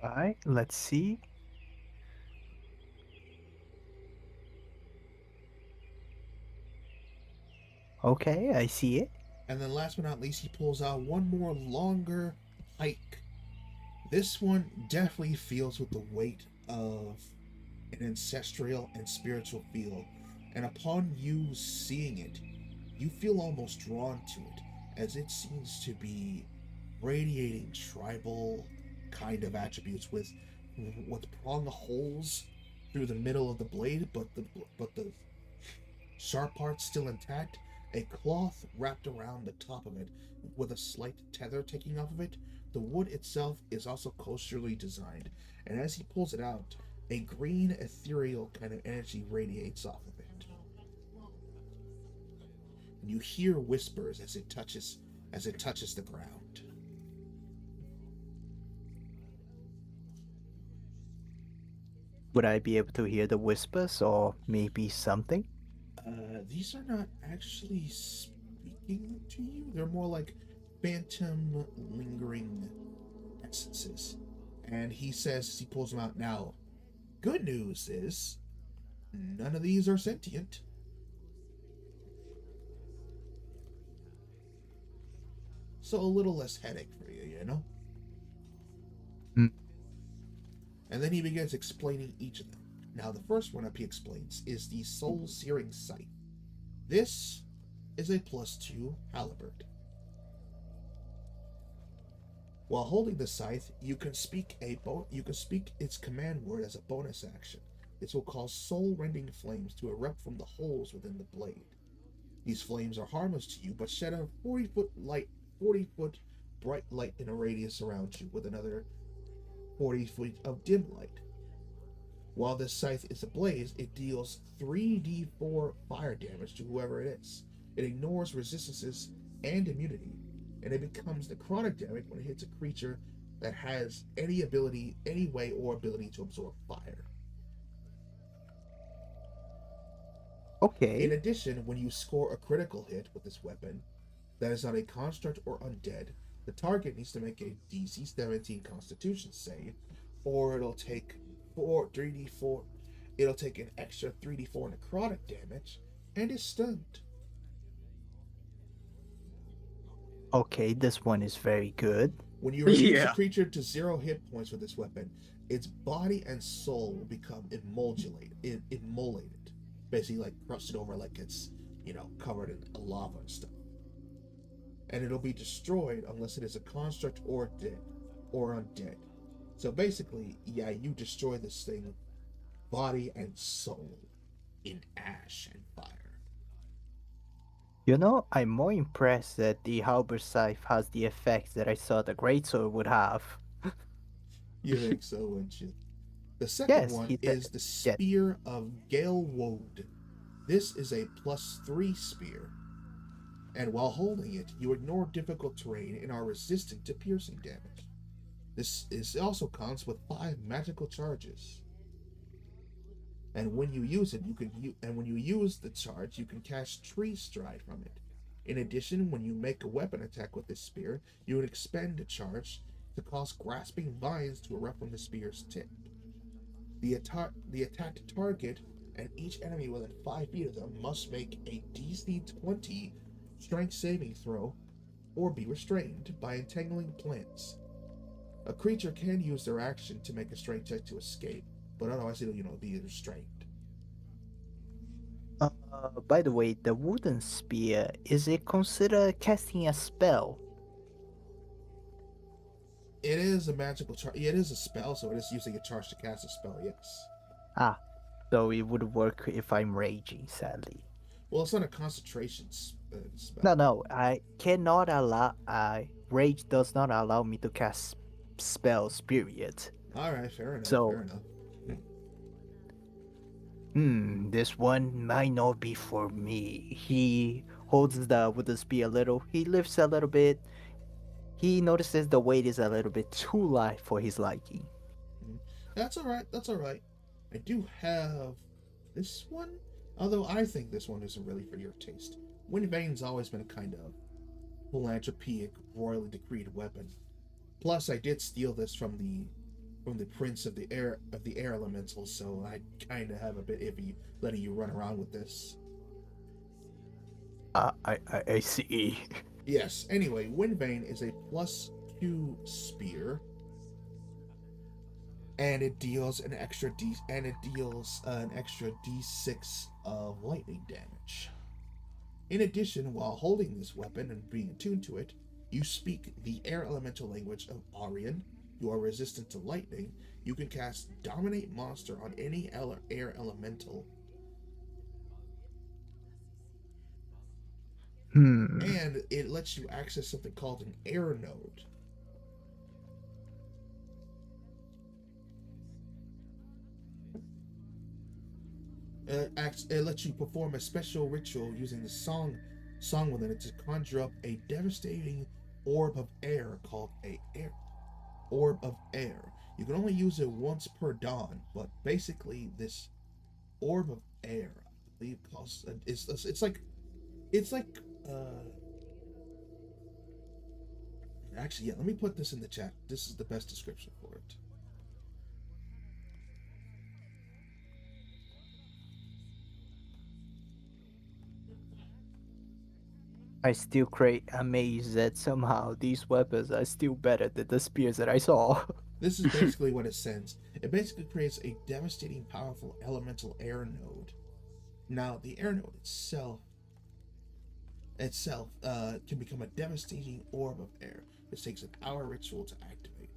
Alright, let's see. Okay, I see it. And then last but not least, he pulls out one more longer pike. This one definitely feels with the weight of an ancestral and spiritual feel. And upon you seeing it, you feel almost drawn to it, as it seems to be radiating tribal kind of attributes with prong holes through the middle of the blade, but the sharp part still intact, a cloth wrapped around the top of it with a slight tether taking off of it. The wood itself is also kosherly designed, and as he pulls it out, a green ethereal kind of energy radiates off of it. And you hear whispers as it touches the ground. Would I be able to hear the whispers or maybe something? These are not actually speaking to you. They're more like phantom lingering essences. And he says, he pulls them out now. Good news is, none of these are sentient. so a little less headache for you, you know? Hmm. And then he begins explaining each of them. Now, the first one up he explains is the Soul Searing Scythe. This is a +2 halberd. While holding the scythe, you can speak its command word as a bonus action. This will cause soul-rending flames to erupt from the holes within the blade. These flames are harmless to you, but shed a 40-foot bright light in a radius around you, with another 40 feet of dim light. While this scythe is ablaze, it deals 3d4 fire damage to whoever it is. It ignores resistances and immunity, and it becomes necrotic damage when it hits a creature that has any way or ability to absorb fire. In Okay. addition, when you score a critical hit with this weapon that is not a construct or undead, the target needs to make a DC 17 Constitution save, or it'll take 3d4. It'll take an extra 3d4 necrotic damage and is stunned. Okay, this one is very good. When you reduce a Yeah. creature to 0 hit points with this weapon, its body and soul will become immolated. Basically, like crusted over like it's, covered in lava and stuff. And it'll be destroyed unless it is a construct or undead. So basically, yeah, you destroy this thing, body and soul, in ash and fire. You know, I'm more impressed that the halberd scythe has the effects that I thought the greatsword would have. You think so, wouldn't you? The second Yes, one he is the yeah. Spear of Galewood. This is a +3 spear, and while holding it, you ignore difficult terrain and are resistant to piercing damage. This also counts with 5 magical charges. And when you use it, when you use the charge, you can cast Tree Stride from it. In addition, when you make a weapon attack with this spear, you would expend a charge to cause Grasping Vines to erupt from the spear's tip. The attacked target and each enemy within 5 feet of them must make a DC 20 strength saving throw or be restrained by entangling plants. A creature can use their action to make a strength check to escape, but otherwise it'll, be restrained. By the way, the wooden spear, is it considered casting a spell? It is a magical charge. Yeah, it is a spell, so it is using a charge to cast a spell, yes. Ah, so it would work if I'm raging, sadly. Well, it's not a concentration spell. No, I cannot allow. Rage does not allow me to cast spells, period. Alright, fair enough, So, fair enough. this one might not be for me. He holds the wooden spear a little, he lifts a little bit. He notices the weight is a little bit too light for his liking. That's alright. I do have this one, although I think this one isn't really for your taste. Windvane's always been a kind of philanthropic, royally decreed weapon. Plus, I did steal this from the prince of the air elementals, so I kind of have a bit iffy letting you run around with this. I see. Yes. Anyway, Windvane is a +2 spear, and it deals an extra D6 of lightning damage. In addition, while holding this weapon and being attuned to it, you speak the air elemental language of Arian. You are resistant to lightning. You can cast Dominate Monster on any air elemental. And it lets you access something called an air node. It lets you perform a special ritual using the song within it to conjure up a devastating orb of air called orb of air. You can only use it once per dawn, but basically this orb of air, I believe, it's like actually, yeah, let me put this in the chat. This is the best description for it. I still create amazed that somehow these weapons are still better than the spears that I saw. This is basically what it sends. It basically creates a devastating, powerful elemental air node. Now, the air node itself can become a devastating orb of air. This takes an hour ritual to activate,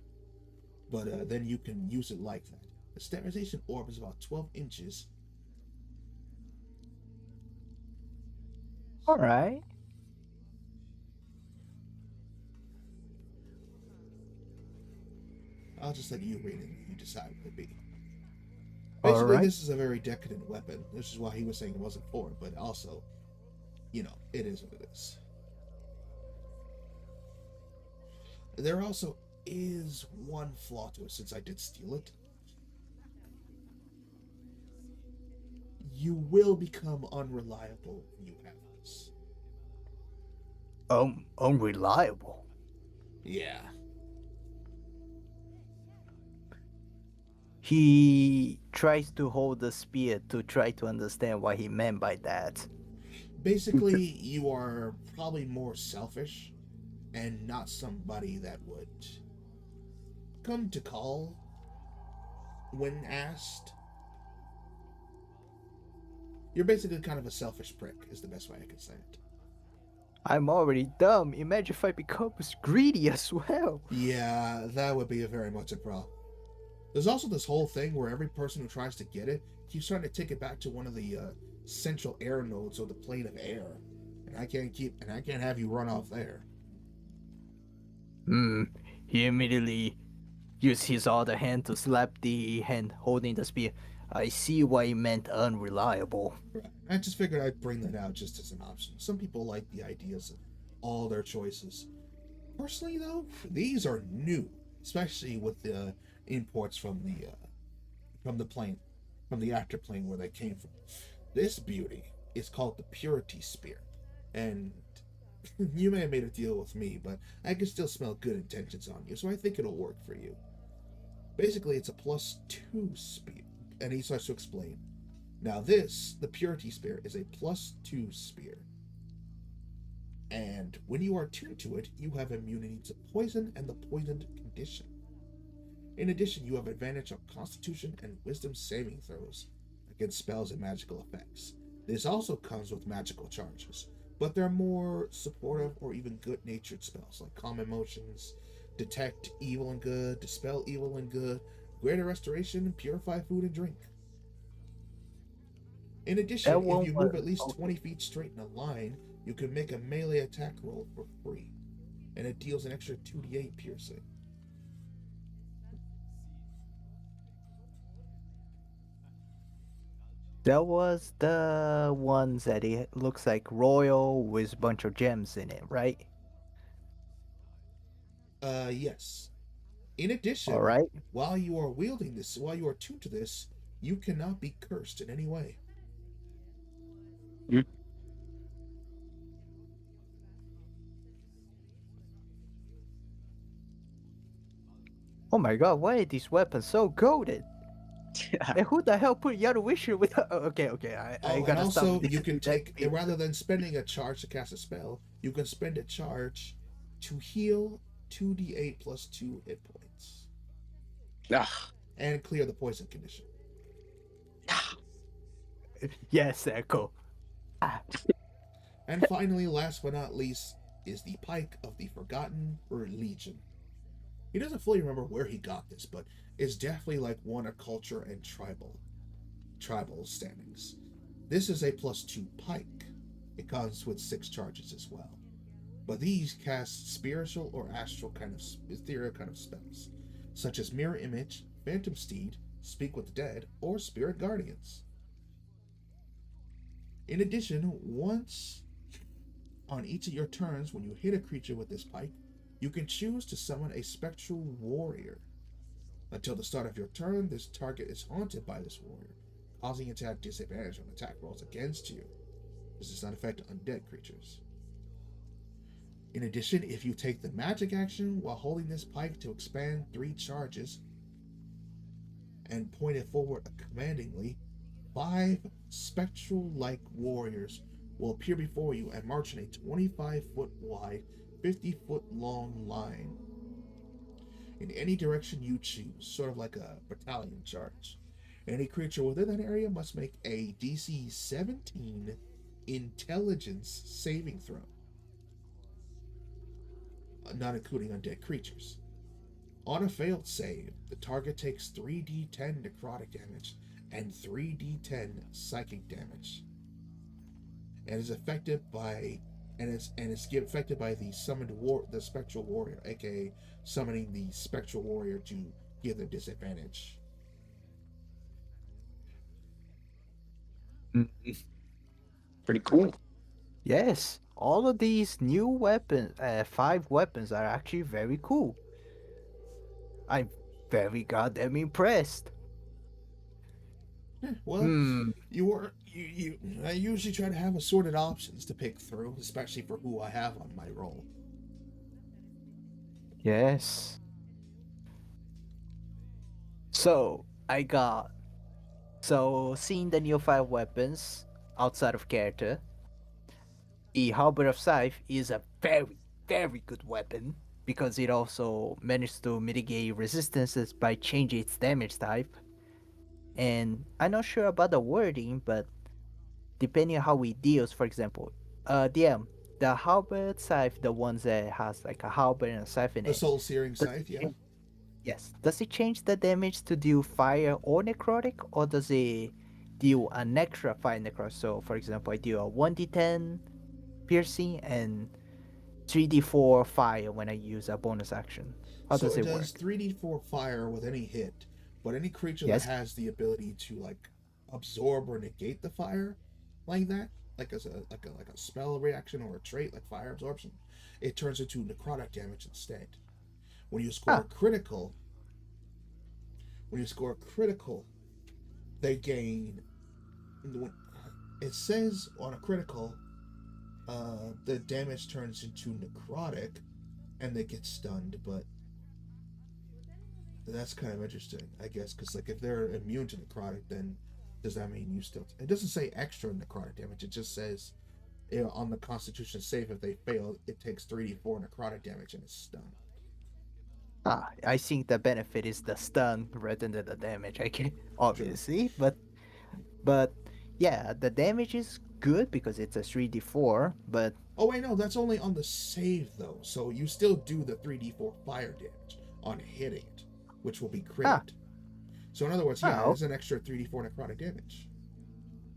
but then you can use it like that. The devastation orb is about 12 inches. All right. I'll just let you read it and you decide what it be. All Basically, right. this is a very decadent weapon. This is why he was saying it wasn't for it, but also, it is what it is. There also is one flaw to it since I did steal it. You will become unreliable when you have this. Unreliable. Yeah. He tries to hold the spear to try to understand what he meant by that. Basically, you are probably more selfish and not somebody that would come to call when asked. You're basically kind of a selfish prick, is the best way I can say it. I'm already dumb. Imagine if I become greedy as well. Yeah, that would be very much a problem. There's also this whole thing where every person who tries to get it keeps trying to take it back to one of the central air nodes or the plane of air, and I can't have you run off there. He immediately used his other hand to slap the hand holding the spear. I see why he meant unreliable. Right. I just figured I'd bring that out just as an option. Some people like the ideas of all their choices. Personally, though, these are new, especially with the imports from the plane, from the actor plane where they came from. This beauty is called the Purity Spear, and you may have made a deal with me, but I can still smell good intentions on you, so I think it'll work for you. Basically, it's a +2 spear, and he starts to explain. Now, the Purity Spear, is a +2 spear, and when you are tuned to it, you have immunity to poison and the poisoned condition. In addition, you have advantage on Constitution and Wisdom saving throws against spells and magical effects. This also comes with magical charges, but they're more supportive or even good-natured spells like Calm Emotions, Detect Evil and Good, Dispel Evil and Good, Greater Restoration, Purify Food and Drink. In addition, That if one you was move at least 20 feet straight in a line, you can make a melee attack roll for free, and it deals an extra 2d8 piercing. that was the ones that it looks like royal with a bunch of gems in it, right? Yes. In All addition, right. while you are tuned to this, you cannot be cursed in any way. Mm. Oh my god, why are these weapons so goaded? Yeah. And who the hell put Yaruwishu with? Okay, I And gotta stop. also, with you this- can that take, bit. rather than spending a charge to cast a spell, you can spend a charge to heal 2d8 plus 2 hit points Ah. and clear the poison condition. Yes, Echo. And finally, last but not least, is the Pike of the Forgotten Legion. He doesn't fully remember where he got this, but it's definitely like one of culture and tribal standings. This is a +2 pike. It comes with 6 charges as well. But these cast spiritual or astral kind of ethereal kind of spells, such as Mirror Image, Phantom Steed, Speak with the Dead, or Spirit Guardians. In addition, once on each of your turns, when you hit a creature with this pike, you can choose to summon a spectral warrior. Until the start of your turn, this target is haunted by this warrior, causing it to have disadvantage on attack rolls against you. This does not affect undead creatures. In addition, if you take the magic action while holding this pike to expand 3 charges and point it forward commandingly, 5 spectral-like warriors will appear before you and march in a 25-foot wide, 50-foot long line in any direction you choose, sort of like a battalion charge. Any creature within that area must make a DC 17 intelligence saving throw, not including undead creatures. On a failed save, the target takes 3d10 necrotic damage and 3d10 psychic damage, and is affected by the the spectral warrior, aka summoning the spectral warrior to give them disadvantage. Pretty cool. Yes, all of these new weapons, 5 weapons, are actually very cool. I'm very goddamn impressed. Yeah, well, Hmm. I usually try to have assorted options to pick through, especially for who I have on my roll. Yes. So I got. So seeing the new 5 weapons outside of character, the Halberd of Scythe is a very, very good weapon because it also managed to mitigate resistances by changing its damage type. And I'm not sure about the wording, but depending on how it deals, for example, DM, the Halberd Scythe, the ones that has like a halberd and a scythe in The it, soul searing does scythe, it yeah. change, yes, does it change the damage to deal fire or necrotic, or does it deal an extra fire necrotic? So, for example, I deal a 1d10 piercing and 3d4 fire when I use a bonus action. How So does it it does work? 3d4 fire with any hit, but any creature that Yes. has the ability to like absorb or negate the fire, like that, like as a spell reaction or a trait like fire absorption, it turns into necrotic damage instead. When you score a Ah, critical, when you score a critical, they gain. It says on a critical, the damage turns into necrotic, and they get stunned, but that's kind of interesting, I guess, because like if they're immune to necrotic, then does that mean you still? It doesn't say extra necrotic damage. It just says on the Constitution save if they fail, it takes 3d4 necrotic damage and it's stunned. I think the benefit is the stun rather than the damage. I can True. obviously, but yeah, the damage is good because it's a 3d4. But Oh wait, no, that's only on the save though. So you still do the 3d4 fire damage on hitting it, which will be ah, critted. So in other words, yeah, it oh, is an extra 3d4 necrotic damage.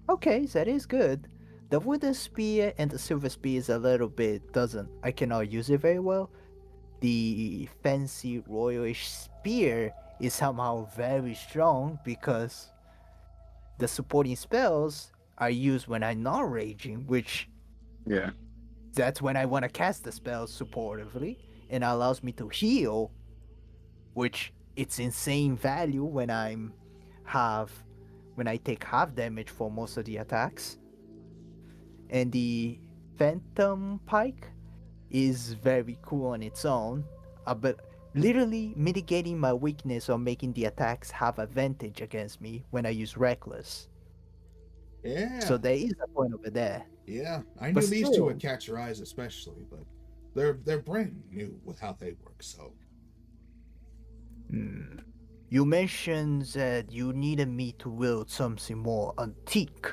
okay, that is good. The wooden spear and the silver spear is a little bit doesn't. I cannot use it very well. The fancy royalish spear is somehow very strong because the supporting spells are used when I'm not raging, which Yeah. that's when I want to cast the spells supportively, and allows me to heal, which it's insane value when have when I take half damage for most of the attacks. And the Phantom Pike is very cool on its own, but literally mitigating my weakness or making the attacks have advantage against me when I use Reckless. So Yeah, there is a point over there. yeah. I But knew these two would still, catch your eyes especially, but they're brand new with how they work. So hmm, you mentioned that you needed me to wield something more antique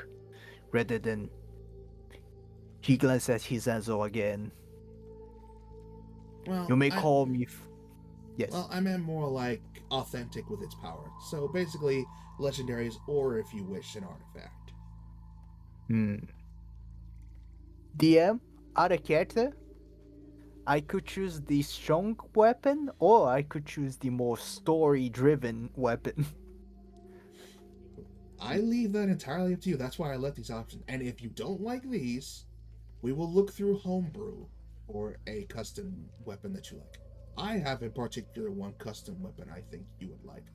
rather than. He glanced at his Enzo again. well, You may I call me. Yes. well I meant more like authentic with its power. So basically, legendaries, or if you wish, an artifact. Hmm. DM, out of character, I could choose the strong weapon, or I could choose the more story-driven weapon. I leave that entirely up to you. That's why I left these options. And if you don't like these, we will look through homebrew for a custom weapon that you like. I have in particular one custom weapon I think you would like,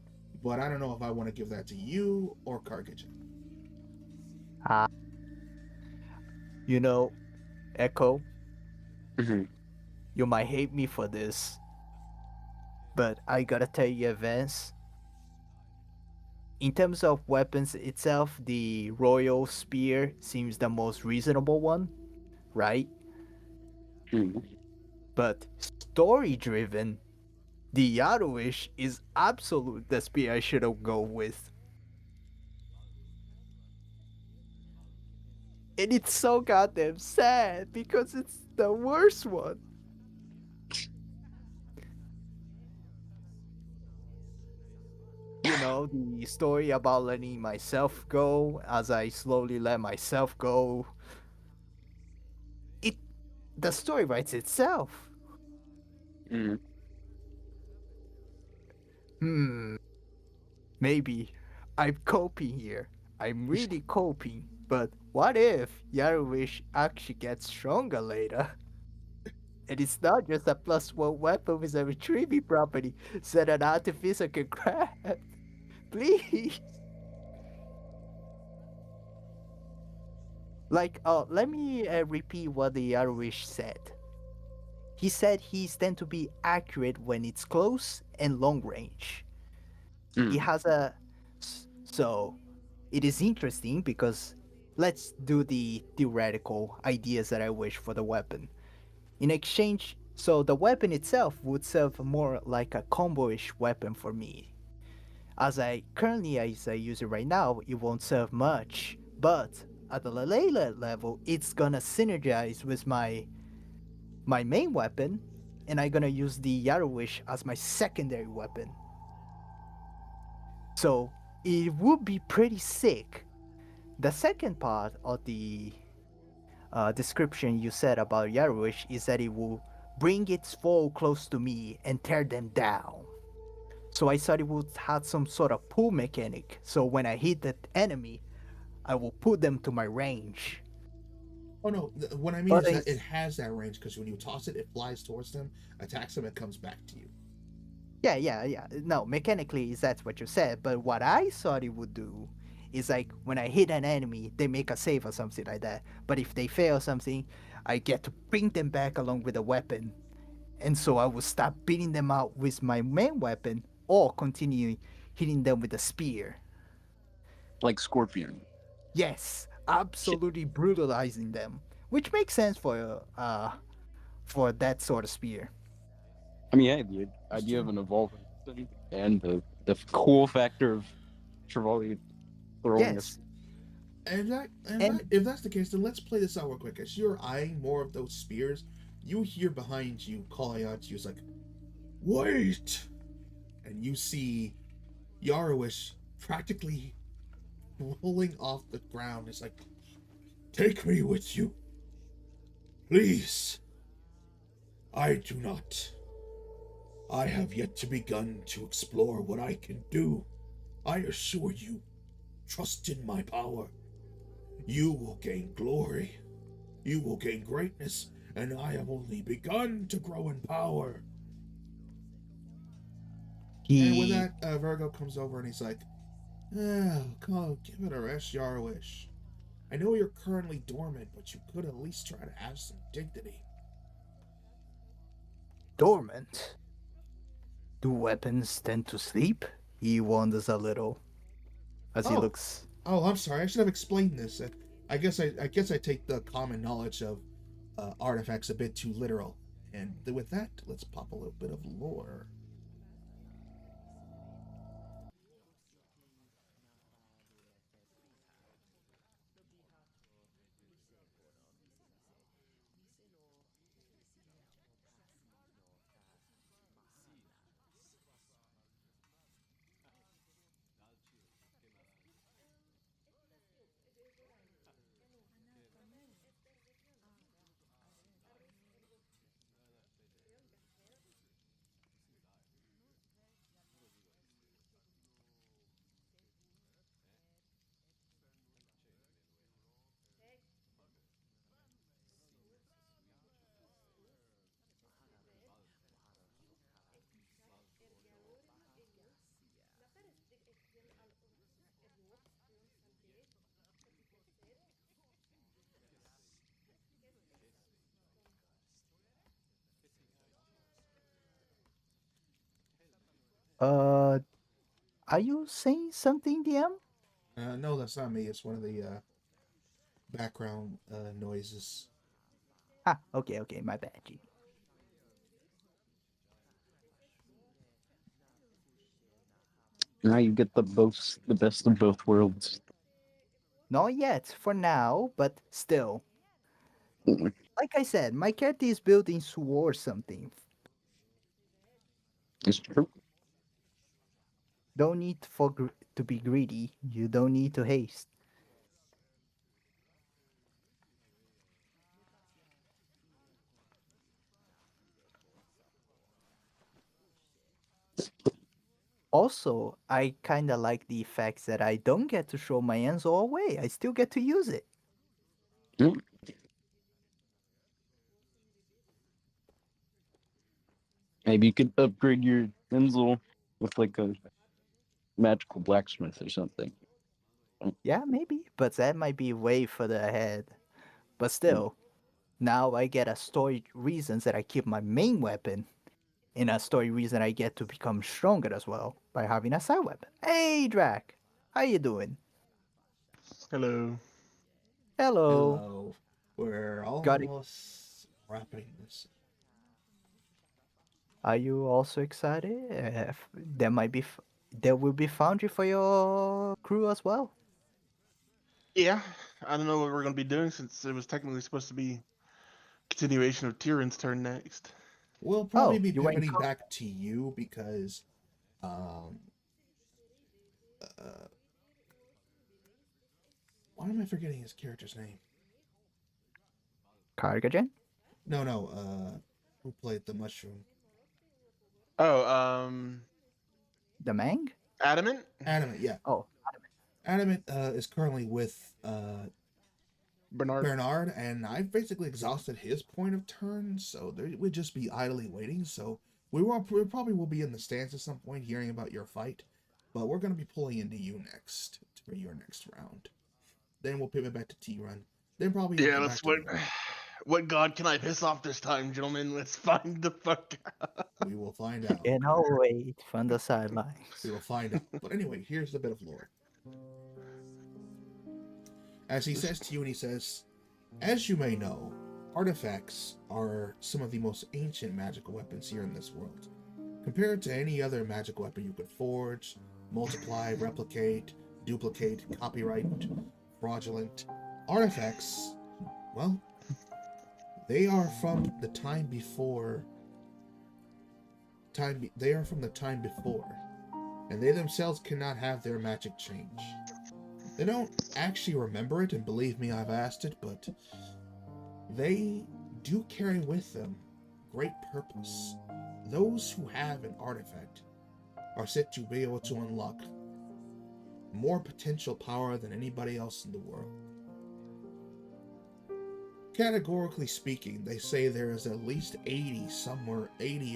but I don't know if I want to give that to you or Kargajan. Ah, you know, Echo, Hmm. you might hate me for this, but I gotta tell you, Advance, in terms of weapons itself, the royal spear seems the most reasonable one, right? Mm. But story driven, the Yaruish is absolute the spear I should have go with. And it's so goddamn sad because it's the worst one. You know, the story about letting myself go as I slowly let myself go. It the story writes itself. Mm. Hmm, maybe I'm coping here. I'm really coping. But what if Yaruish actually gets stronger later? And it's not just a +1 weapon with a retrieving property, set an artificer can craft. Please. Like, let me repeat what the Yaruish said. He said he's tend to be accurate when it's close and long range. He Mm. has a so it is interesting because let's do the theoretical ideas that I wish for the weapon. In exchange, so the weapon itself would serve more like a combo-ish weapon for me. As I use it right now, it won't serve much, but at the Layla level, it's gonna synergize with my main weapon, and I'm gonna use the Yaruish as my secondary weapon. So it would be pretty sick. The second part of the description you said about Yaruish is that it will bring its foe close to me and tear them down. So I thought it would have some sort of pull mechanic. So when I hit that enemy, I will put them to my range. Oh no, what I mean But is I, that it has that range because when you toss it, it flies towards them, attacks them, and comes back to you. yeah. No, mechanically, that's what you said. But what I thought it would do is like when I hit an enemy, they make a save or something like that. But if they fail something, I get to bring them back along with a weapon. And so I will start beating them out with my main weapon or continue hitting them with a spear. Like Scorpion. Yes, Shit. absolutely brutalizing them, which makes sense for that sort of spear. I mean, yeah, the It's idea of true. an evolving weapon and the cool factor of Chevalier throwing us. Yes, And and if that's the case, then let's play this out real quick. As you're eyeing more of those spears, you hear behind you calling out to you, it's like, "Wait!" And you see Yarowish practically rolling off the ground. It's like, "Take me with you, please." I do not. I have yet to begun to explore what I can do. I assure you, trust in my power. You will gain glory. You will gain greatness, and I have only begun to grow in power. And with he that, Virgo comes over and he's like, "Oh, come on, give it a rest, Yarwish. I know you're currently dormant, but you could at least try to have some dignity." dormant. Do weapons tend to sleep? He wonders a little as he Oh, looks. I'm sorry. I should have explained this. I guess I take the common knowledge of artifacts a bit too literal. And with that, let's pop a little bit of lore. Uh, Are you saying something, DM? No, that's not me. It's one of the background noises. Ah, okay, okay, my bad, G. Now you get the best of both worlds. Not yet, for now, but still. Mm, Like I said, my character is building towards something. it's true. Don't need to be greedy. You don't need to haste. Also, I kind of like the fact that I don't get to show my hands all away. I still get to use it. Mm, maybe you could upgrade your Enzel with like a magical blacksmith or something. Yeah, maybe, but that might be way further ahead. But Mm, still, now I get a story reasons that I keep my main weapon, and a story reason I get to become stronger as well by having a side weapon. Hey, Drac, how you doing? Hello. Hello. Hello. We're Got it. almost wrapping this. Are you also excited? There might be, there will be Foundry for your crew as well. Yeah, I don't know what we're gonna be doing since it was technically supposed to be continuation of Tyrion's turn next. We'll probably Oh, be you went. pivoting back to you because, um, uh, why am I forgetting his character's name? Cargagen? No, no. Who played the mushroom? Oh, The Mang? Adamant. Adamant. Yeah, Oh, Adamant is currently with Bernard. Bernard, and I've basically exhausted his point of turn, so there would just be idly waiting. So we probably will be in the stands at some point, hearing about your fight, but we're going to be pulling into you next for your next round. Then we'll pivot back to T Run. Then probably you'll Yeah, come let's back to what. me. What god can I piss off this time, gentlemen? Let's find the fuck out. We will find out. and I'll wait from the We sidelines. will find out. But anyway, here's the bit of lore. As he says to you, and he says, as you may know, artifacts are some of the most ancient magical weapons here in this world. Compared to any other magic weapon you could forge, multiply, replicate, duplicate, copyright, fraudulent, artifacts, well, they are from the time before. They are from the time before, and they themselves cannot have their magic change. They don't actually remember it, and believe me, I've asked it, but they do carry with them great purpose. Those who have an artifact are said to be able to unlock more potential power than anybody else in the world. Categorically speaking, they say there is at least 80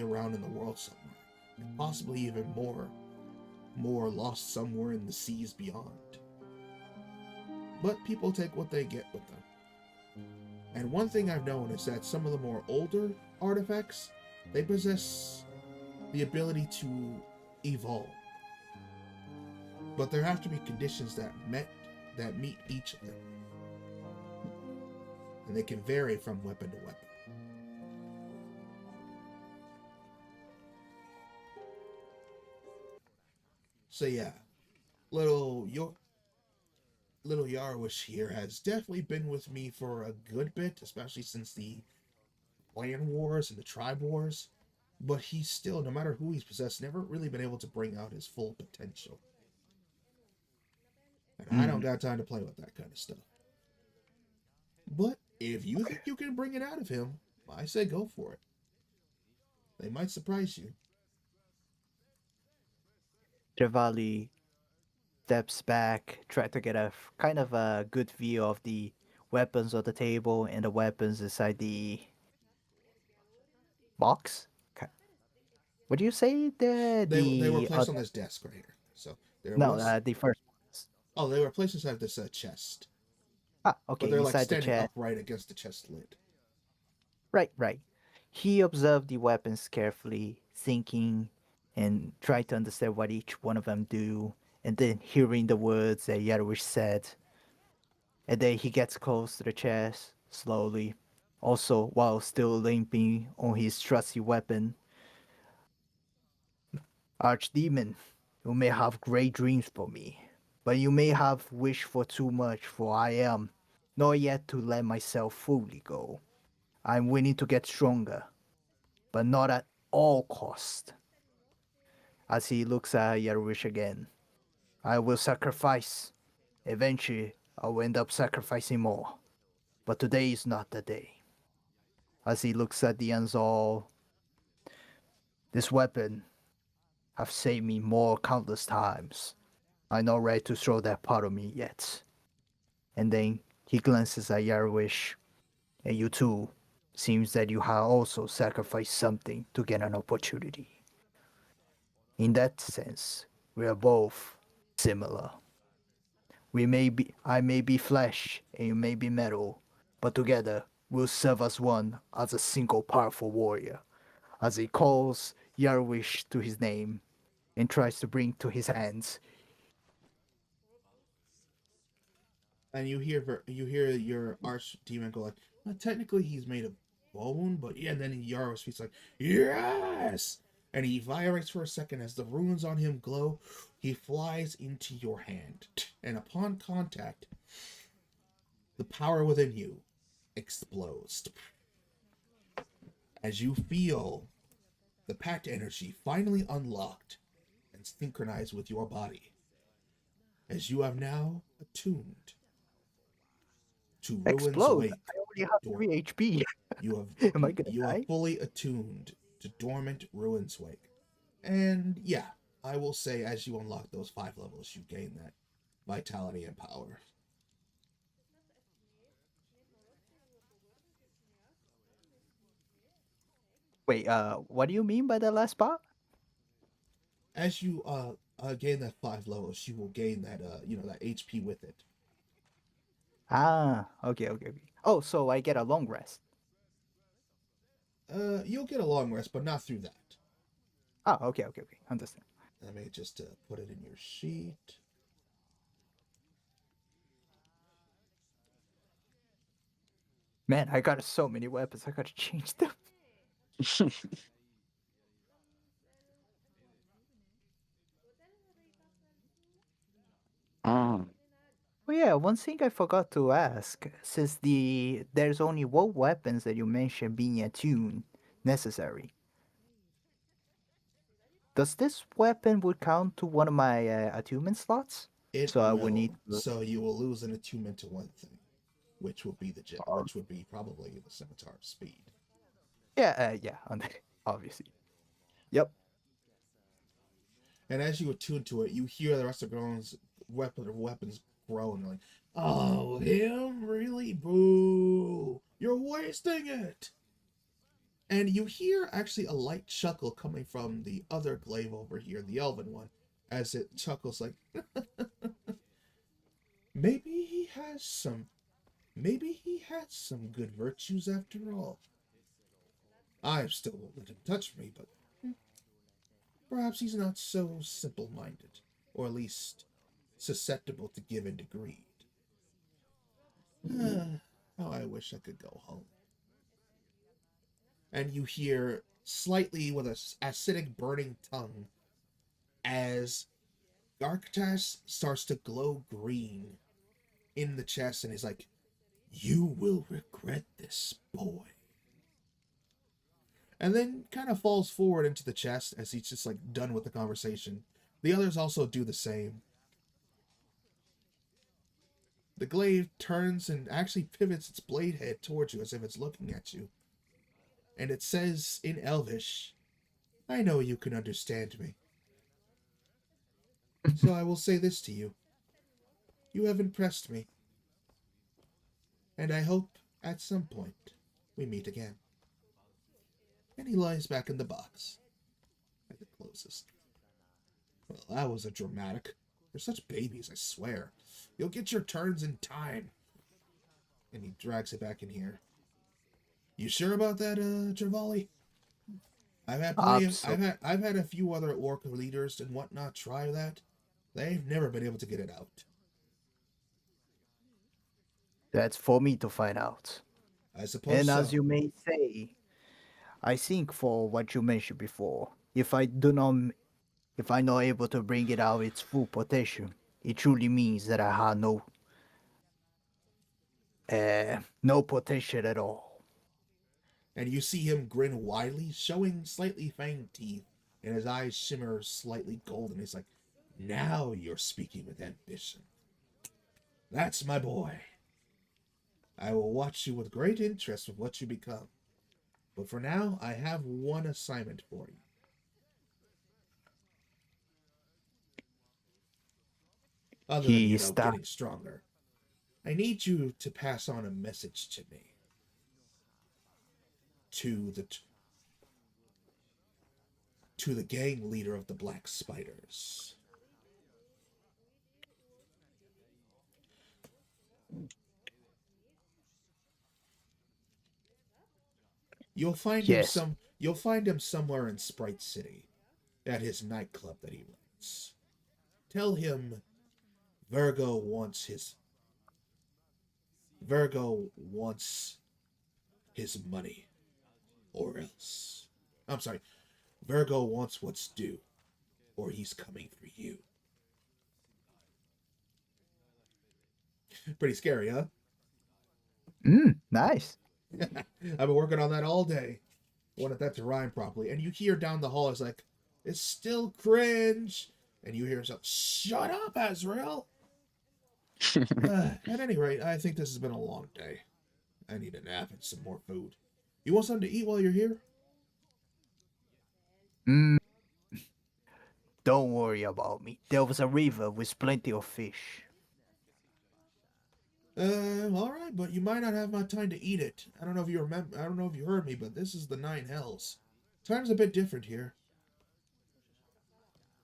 around in the world somewhere, and possibly even more lost somewhere in the seas beyond. But people take what they get with them. And one thing I've known is that some of the more older artifacts, they possess the ability to evolve. But there have to be conditions that meet each of them. And they can vary from weapon to weapon. So yeah, little Yarwish here has definitely been with me for a good bit, especially since the clan wars and the tribe wars. But he's still, no matter who he's possessed, never really been able to bring out his full potential. And I don't got time to play with that kind of stuff. But if you think you can bring it out of him, I say go for it. They might surprise you. Javali steps back, try to get a kind of a good view of the weapons on the table and the weapons inside the box. What do you say? They were The placed on this desk right here. So there no, was. the first ones. Oh, they were placed inside this chest, Ah, but okay, they're like inside the standing chest. upright against the chest lid. Right, right. He observed the weapons carefully, thinking and try to understand what each one of them do, and then hearing the words that Yarwish said. And then he gets close to the chest, slowly, also while still limping on his trusty weapon. Archdemon, you may have great dreams for me, but you may have wished for too much, for I am not yet to let myself fully go. I'm willing to get stronger, but not at all cost. As he looks at Yarwish again, I will sacrifice. Eventually, I will end up sacrificing more. But today is not the day. As he looks at the Anzal, this weapon have saved me more countless times. I'm not ready to throw that part of me yet. And then he glances at Yarwish, and you too. Seems that you have also sacrificed something to get an opportunity. In that sense, we are both similar. I may be flesh and you may be metal, but together we'll serve as one, as a single powerful warrior. As he calls Yarwish to his name and tries to bring to his hands. And you hear your archdemon go like, well, technically he's made of bone, but yeah. And then Yaro speaks like, yes. And he vibrates for a second as the runes on him glow. He flies into your hand, and upon contact, the power within you explodes as you feel the pact energy finally unlocked and synchronized with your body, as you have now attuned to Ruin's Explode! Wake. I already have 3 HP. You Am I have gonna you have die? fully attuned to dormant Ruin's Wake, and yeah, I will say as you unlock those 5 levels, you gain that vitality and power. Wait, what do you mean by the last part? As you gain that 5 levels, you will gain that that HP with it. Ah, okay. Oh, so I get a long rest. You'll get a long rest, but not through that. Ah, okay. Understand. Let me just put it in your sheet. Man, I got so many weapons. I gotta change them. Ah, Oh yeah, one thing I forgot to ask, since there's only one weapons that you mentioned being attuned necessary. Does this weapon would count to one of my attunement slots? It So I would need will. to. So you will lose an attunement to one thing, which will be ah, which would be probably the scimitar of speed. Yeah, obviously. Yep. And as you attune to it, you hear the rest of Groan's weapons groan like, "Oh, him? Really? Boo! You're wasting it!" And you hear actually a light chuckle coming from the other glaive over here, the elven one, as it chuckles like, maybe he has some, maybe he has some good virtues after all. I still won't let him touch me, but perhaps he's not so simple-minded, or at least susceptible to give in to greed. How I wish I could go home. And you hear slightly with a acidic burning tongue as Garkatas starts to glow green in the chest, and he's like, "You will regret this, boy." And then kind of falls forward into the chest as he's just like done with the conversation. The others also do the same. The glaive turns and actually pivots its blade head towards you as if it's looking at you. And it says in Elvish, "I know you can understand me. So I will say this to you. You have impressed me. And I hope at some point we meet again." And he lies back in the box as it closes. Well, that was a dramatic. They're such babies, I swear. You'll get your turns in time. And he drags it back in here. You sure about that, Travali? I've had plenty of Absolutely. I've had a few other orc leaders and whatnot try that. They've never been able to get it out. That's for me to find out. I suppose And as so. you may say, I think for what you mentioned before, if I'm not able to bring it out its full potential, it truly means that I have no potential at all. And you see him grin widely, showing slightly fanged teeth, and his eyes shimmer slightly golden. He's like, "Now you're speaking with ambition. That's my boy. I will watch you with great interest with what you become. But for now, I have one assignment for you. Other than, He stopped. getting stronger. I need you to pass on a message to me. To the to the gang leader of the Black Spiders. Yes. You'll find him somewhere in Sprite City, at his nightclub that he runs. Tell him Virgo wants his Virgo wants his money, or else. I'm sorry, Virgo wants what's due, or he's coming for you. Pretty scary, huh? Nice. I've been working on that all day. Wanted that to rhyme properly. And you hear down the hall, it's like, it's still cringe. And you hear yourself, shut up, Azrael. At any rate, I think this has been a long day. I need a nap and some more food. You want something to eat while you're here? Mm, don't worry about me. There was a river with plenty of fish. All right, but you might not have my time to eat it. I don't know if you remember. I don't know if you heard me, but this is the Nine Hells. Time's a bit different here.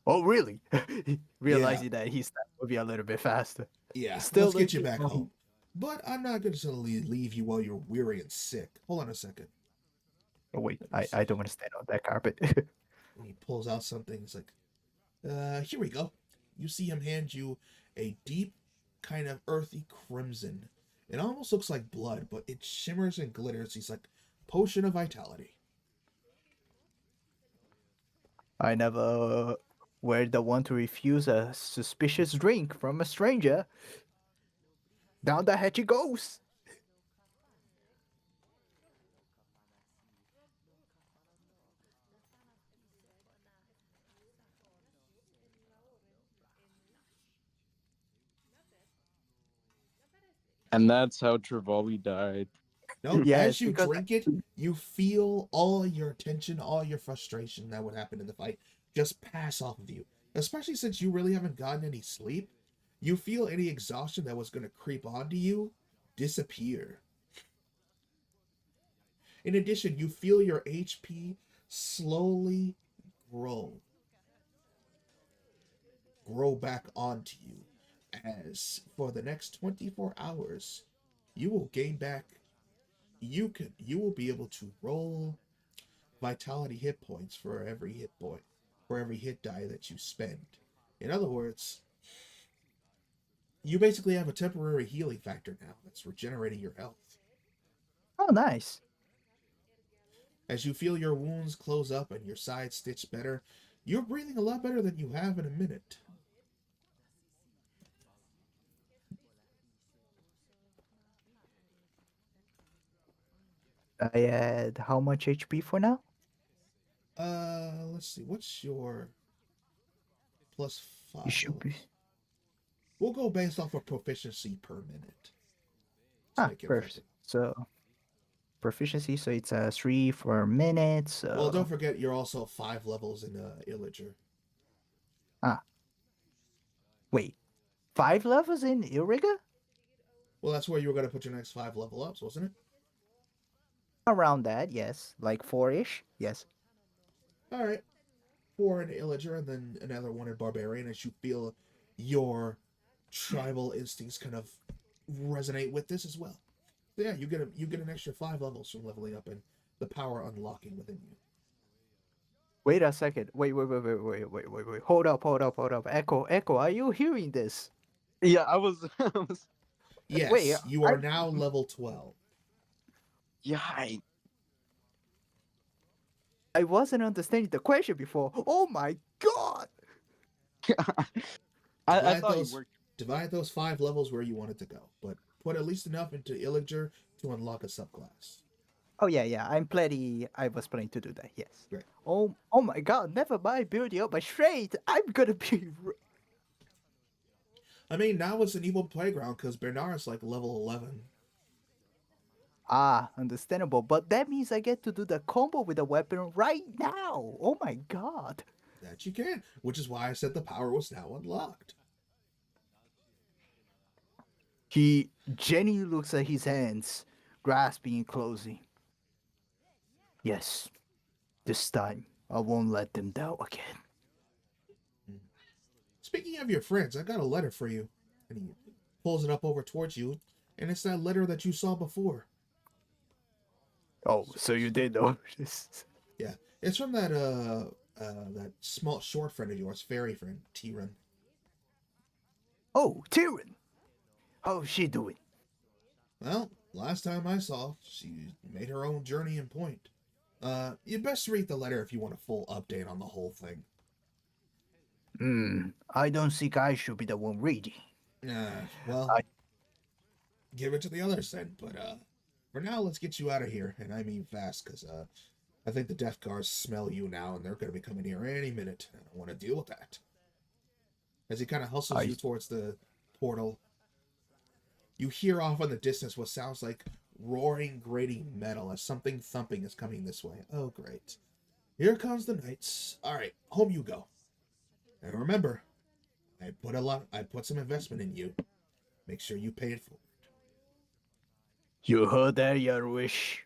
Oh, really? Yeah, Realizing that his time will be a little bit faster. yeah. Still Let's get you looking back for home. But I'm not going to leave you while you're weary and sick. Hold on a second. Oh, wait, Let me I see. don't want to stand on that carpet. And he pulls out something. He's like, here we go. You see him hand you a deep, kind of earthy crimson. It almost looks like blood, but it shimmers and glitters. He's like, potion of vitality. I never were the one to refuse a suspicious drink from a stranger. Down the hatch it goes. And that's how Trevally died. Nope. Yes, As you because drink it, you feel all your tension, all your frustration that would happen in the fight just pass off of you. Especially since you really haven't gotten any sleep. You feel any exhaustion that was going to creep onto you disappear. In addition, you feel your HP slowly grow, grow back onto you. As for the next 24 hours, you will gain back. You will be able to roll vitality hit points for every hit point, for every hit die that you spend. In other words, you basically have a temporary healing factor now that's regenerating your health. oh, nice. As you feel your wounds close up and your sides stitch better, you're breathing a lot better than you have in a minute. I had how much HP for now? Let's see. What's your plus You should five? be. We'll go based off of proficiency per minute to make it Perfect. right. So proficiency, so it's a 3 for a minute. Well, don't So forget you're also 5 levels in Illager. ah, wait, 5 levels in Irriga? Well, that's where you were going to put your next 5 level ups, wasn't it? Around that, yes, like 4-ish. Yes. All right. 4 in Illager and then another 1 in Barbarian as you feel your tribal instincts kind of resonate with this as well. So yeah, you get an extra 5 levels from leveling up and the power unlocking within you. Wait a second. Wait. Hold up. Echo, are you hearing this? Yeah, I was. Wait, Yes, you are now level 12. Yeah, I wasn't understanding the question before. Oh my god! I Divide thought you those worked. divide those 5 levels where you want it to go, but put at least enough into Illager to unlock a subclass. Oh yeah. I was planning to do that. Yes. Great. Oh my god! Never mind building up my strength. I'm gonna be. I mean, now it's an evil playground because Bernard's like level 11. Ah, understandable. But that means I get to do the combo with the weapon right now. Oh my god. That you can, which is why I said the power was now unlocked. He genuinely looks at his hands, grasping and closing. Yes, this time I won't let them down again. Speaking of your friends, I got a letter for you. And he pulls it up over towards you, and it's that letter that you saw before. Oh, so you did notice. Yeah, it's from that small short friend of yours, fairy friend, Tyran. Oh, Tyrion. How's she doing? Well, last time I saw, she made her own journey in point. You best read the letter if you want a full update on the whole thing. I don't think I should be the one reading. Well, I- give it to the others then. But for now, let's get you out of here, and I mean fast, because I think the Death Guards smell you now, and they're going to be coming here any minute. I don't want to deal with that. As he kind of hustles you towards the portal, you hear off in the distance what sounds like roaring, grating metal as something thumping is coming this way. Oh, great. Here comes the knights. All right, home you go. And remember, I put some investment in you. Make sure you pay it forward. You heard that, Yarwish?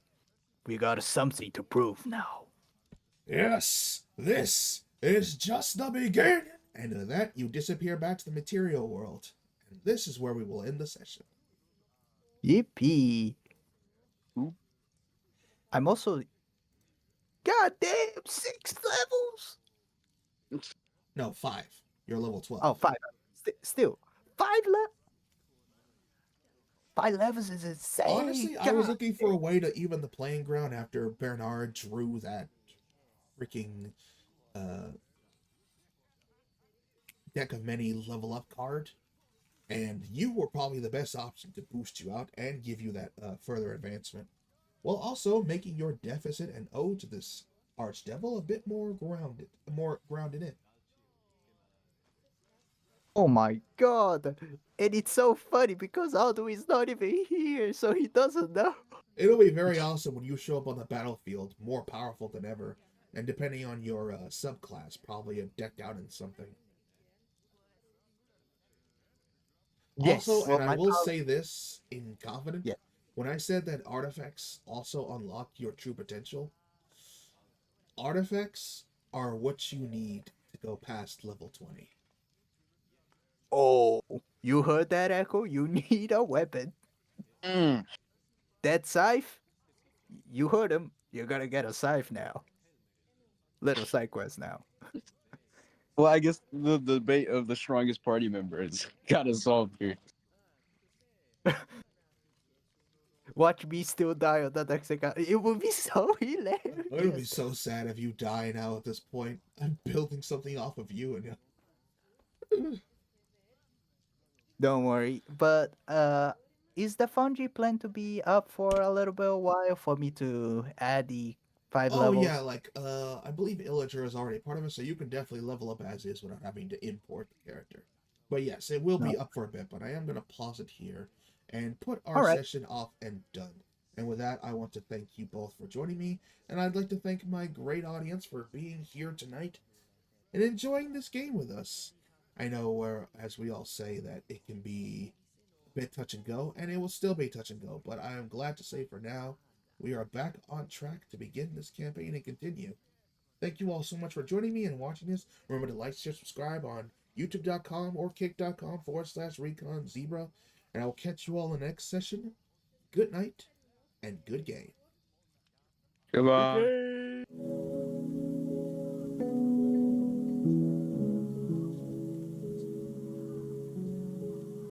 We got something to prove now. Yes, this is just the beginning. And with that, you disappear back to the material world. And this is where we will end the session. Yippee. Ooh. I'm also. Goddamn, 6 levels? No, 5. You're level 12. Oh, 5. Still, 5 levels? 5 levels is insane. Honestly, I was looking for a way to even the playing ground after Bernard drew that freaking deck of many level up card. And you were probably the best option to boost you out and give you that further advancement, while also making your deficit and ode to this archdevil a bit more grounded in. Oh my god. And it's so funny because Aldo is not even here, so he doesn't know. It'll be very awesome when you show up on the battlefield, more powerful than ever, and depending on your subclass, probably decked out in something. Yes. Also, Well, and I my will power- say this in confidence, Yeah. when I said that artifacts also unlock your true potential, artifacts are what you need to go past level 20. Oh, you heard that, Echo? You need a weapon. That scythe? You heard him. You're gonna get a scythe now. Little side quest now. Well, I guess the debate of the strongest party member is kind of solved here. Watch me still die on the next account. It would be so hilarious. It would be so sad if you die now at this point. I'm building something off of you, and Don't worry. But is the Foundry plan to be up for a little bit while for me to add the 5 oh levels? yeah, like I believe Illager is already part of it, so you can definitely level up as is without having to import the character. But yes, it will be up for a bit, but I am gonna pause it here and put our All right. session off and done. And with that, I want to thank you both for joining me, and I'd like to thank my great audience for being here tonight and enjoying this game with us. I know where, as we all say, that it can be a bit touch and go, and it will still be touch and go, but I am glad to say for now, we are back on track to begin this campaign and continue. Thank you all so much for joining me and watching this. Remember to like, share, subscribe on youtube.com or kick.com/ReconZebra. And I will catch you all in the next session. Good night and good game. Goodbye. Okay.